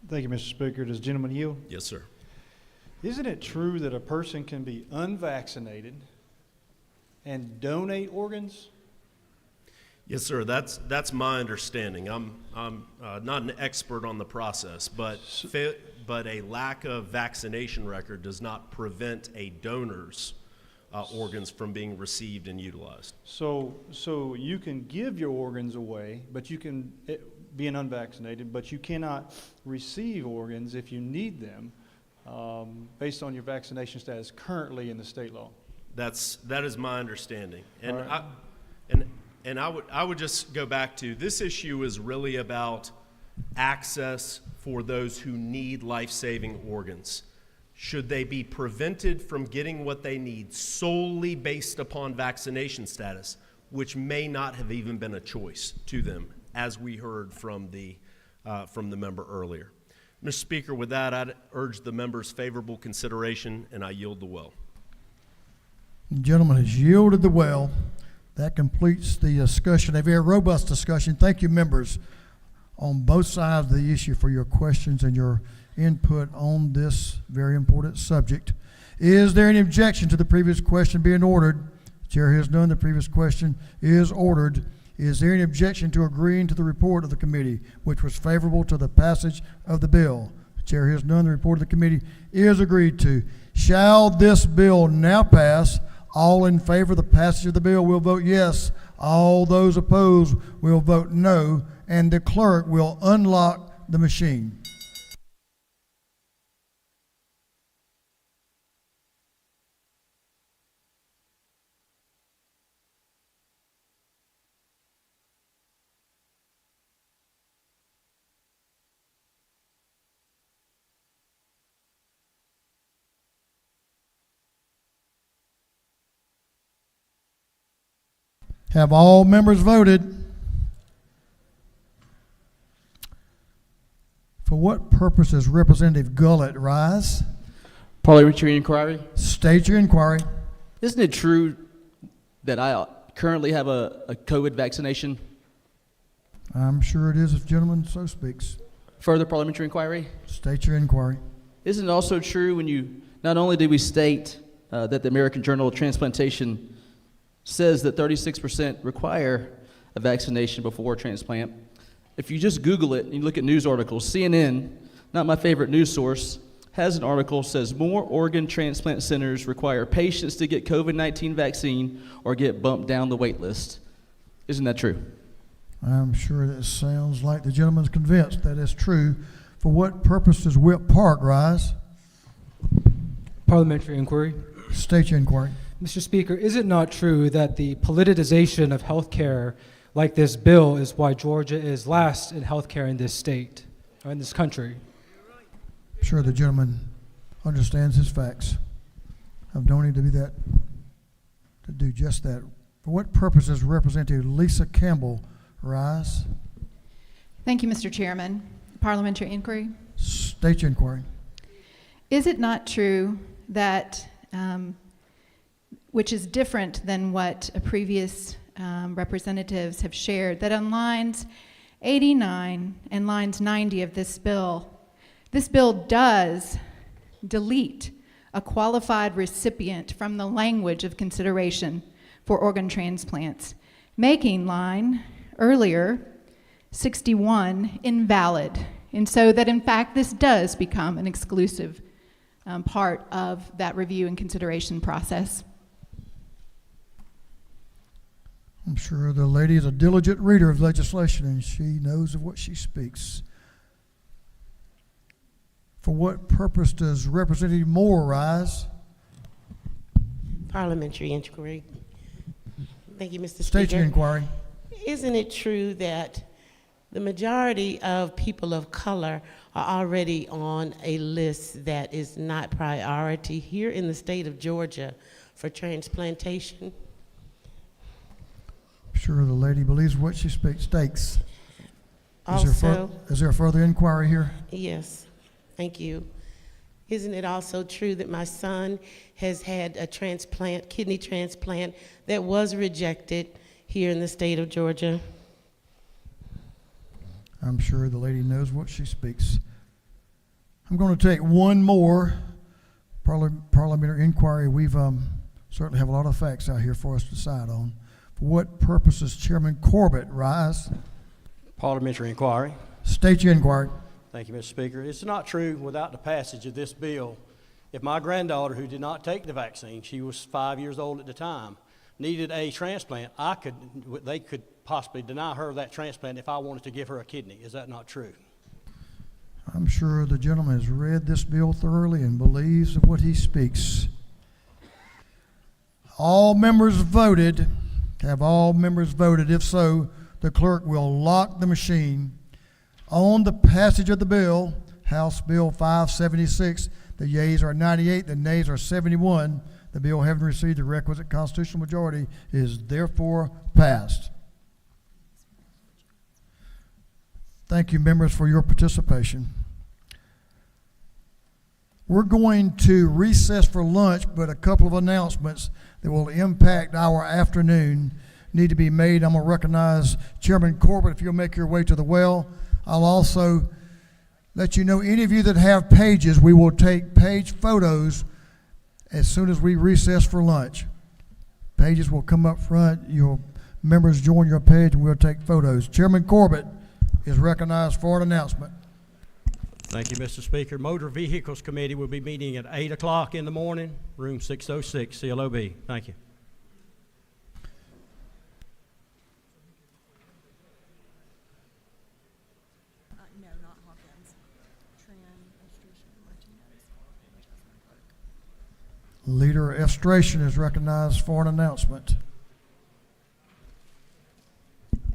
Thank you, Mr. Speaker. Does the gentleman yield? Yes, sir. Isn't it true that a person can be unvaccinated and donate organs? Yes, sir. That's my understanding. I'm not an expert on the process, but a lack of vaccination record does not prevent a donor's organs from being received and utilized. So you can give your organs away, but you can being unvaccinated, but you cannot receive organs if you need them based on your vaccination status currently in the state law. That is my understanding, and right. I would just go back to this issue is really about access for those who need life-saving organs. Should they be prevented from getting what they need solely based upon vaccination status, which may not have even been a choice to them, as we heard from the member earlier. Mr. Speaker, with that, I'd urge the members' favorable consideration, and I yield the well. The gentleman has yielded the well. That completes the discussion, a very robust discussion. Thank you, members, on both sides of the issue for your questions and your input on this very important subject. Is there any objection to the previous question being ordered? The chair has none. The previous question is ordered. Is there any objection to agreeing to the report of the committee, which was favorable to the passage of the bill? The chair has none. The report of the committee is agreed to. Shall this bill now pass? All in favor of the passage of the bill will vote yes. All those opposed will vote no. And the clerk will unlock the machine. Have all members voted? For what purpose does Representative Gullett rise? Parliamentary inquiry. State your inquiry. Isn't it true that I currently have a COVID vaccination? I'm sure it is if gentleman so speaks. Further parliamentary inquiry. State your inquiry. Isn't it also true when you, not only do we state that the American Journal of Transplantation says that 36% require a vaccination before transplant, if you just Google it and you look at news articles, CNN, not my favorite news source, has an article says more organ transplant centers require patients to get COVID-19 vaccine or get bumped down the wait list. Isn't that true? I'm sure that sounds like the gentleman's convinced that is true. For what purpose does Whip Park rise? Parliamentary inquiry. State your inquiry. Mr. Speaker, is it not true that the politicization of health care like this bill is why Georgia is last in health care in this state, or in this country? I'm sure the gentleman understands his facts. I've known him to do just that. For what purpose does Representative Lisa Campbell rise? Thank you, Mr. Chairman. Parliamentary inquiry. State your inquiry. Is it not true that, which is different than what previous representatives have shared, that on lines 89 and lines 90 of this bill does delete a qualified recipient from the language of consideration for organ transplants, making line earlier 61 invalid, and so that in fact this does become an exclusive part of that review and consideration process. I'm sure the lady is a diligent reader of legislation and she knows of what she speaks. For what purpose does Representative Moore rise? Parliamentary inquiry. Thank you, Mr. Speaker. State your inquiry. Isn't it true that the majority of people of color are already on a list that is not priority here in the state of Georgia for transplantation? I'm sure the lady believes what she states. Also, is there a further inquiry here? yes, thank you. Isn't it also true that my son has had a transplant, kidney transplant, that was rejected here in the state of Georgia? I'm sure the lady knows what she speaks. I'm going to take one more parliamentary inquiry. We've certainly have a lot of facts out here for us to decide on. For what purpose does Chairman Corbett rise? Parliamentary inquiry. State your inquiry. Thank you, Mr. Speaker. It's not true without the passage of this bill. If my granddaughter, who did not take the vaccine, she was 5 years old at the time, needed a transplant, they could possibly deny her that transplant if I wanted to give her a kidney. Is that not true? I'm sure the gentleman has read this bill thoroughly and believes of what he speaks. All members voted. Have all members voted? If so, the clerk will lock the machine. On the passage of the bill, House Bill 576, the yeas are 98, the nays are 71. The bill, having received the requisite constitutional majority, is therefore passed. Thank you, members, for your participation. We're going to recess for lunch, but a couple of announcements that will impact our afternoon need to be made. I'm going to recognize Chairman Corbett if you'll make your way to the well. I'll also let you know, any of you that have pages, we will take page photos as soon as we recess for lunch. Pages will come up front. Your members join your page and we'll take photos. Chairman Corbett is recognized for an announcement. Thank you, Mr. Speaker. Motor Vehicles Committee will be meeting at 8 o'clock in the morning, room 606, CLOB. Thank you. Leader Estration is recognized for an announcement.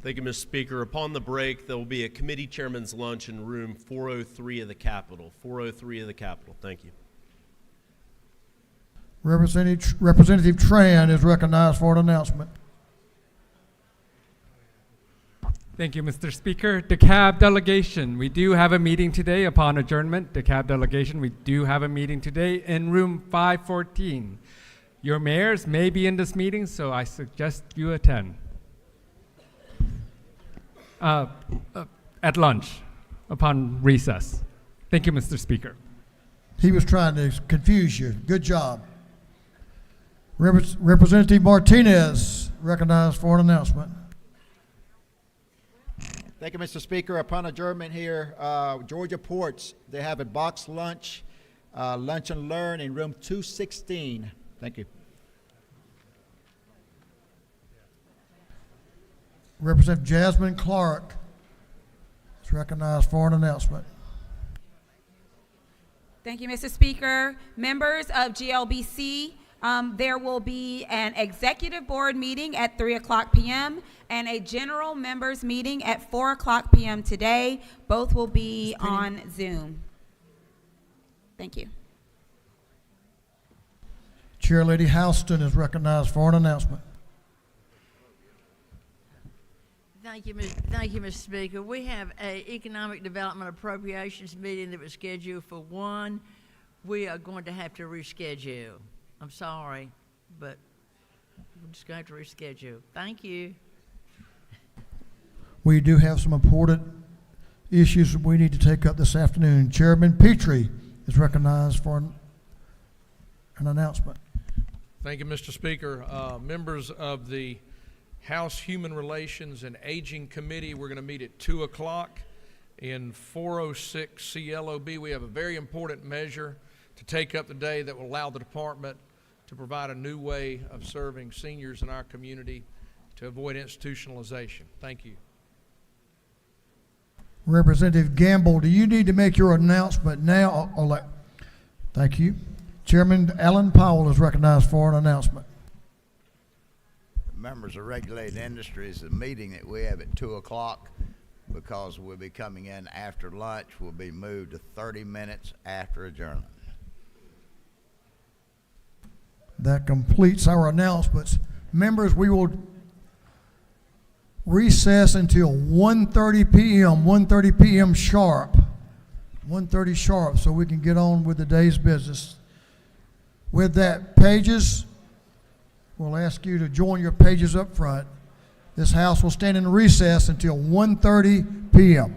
Thank you, Mr. Speaker. Upon the break, there will be a committee chairman's lunch in room 403 of the Capitol. 403 of the Capitol. Thank you. Representative Tran is recognized for an announcement. Thank you, Mr. Speaker. DeKalb delegation, we do have a meeting today upon adjournment. DeKalb delegation, we do have a meeting today in room 514. Your mayors may be in this meeting, so I suggest you attend. At lunch, upon recess. Thank you, Mr. Speaker. He was trying to confuse you. Good job. Representative Martinez, recognized for an announcement. Thank you, Mr. Speaker. Upon adjournment here, Georgia Ports, they have a box lunch, lunch and learn in room 216. Thank you. Representative Jasmine Clark is recognized for an announcement. Thank you, Mr. Speaker. Members of GLBC, there will be an executive board meeting at 3 o'clock p.m. and a general members meeting at 4 o'clock p.m. today. Both will be on Zoom. Thank you. Chair Lady Houston is recognized for an announcement. Thank you, Mr. Speaker. We have an Economic Development Appropriations meeting that was scheduled for 1. We are going to have to reschedule. I'm sorry, but we're just going to have to reschedule. Thank you. We do have some important issues that we need to take up this afternoon. Chairman Petrie is recognized for an announcement. Thank you, Mr. Speaker. Members of the House Human Relations and Aging Committee, we're going to meet at 2 o'clock in 406 CLOB. We have a very important measure to take up today that will allow the department to provide a new way of serving seniors in our community to avoid institutionalization. Thank you. Representative Gamble, do you need to make your announcement now? Thank you. Chairman Alan Powell is recognized for an announcement. Members of Regulated Industries, the meeting that we have at 2 o'clock, because we'll be coming in after lunch, will be moved to 30 minutes after adjournment. That completes our announcements. Members, we will recess until 1:30 p.m., 1:30 p.m. sharp, 1:30 sharp, so we can get on with the day's business. With that, pages, we'll ask you to join your pages up front. This House will stand in recess until 1:30 p.m.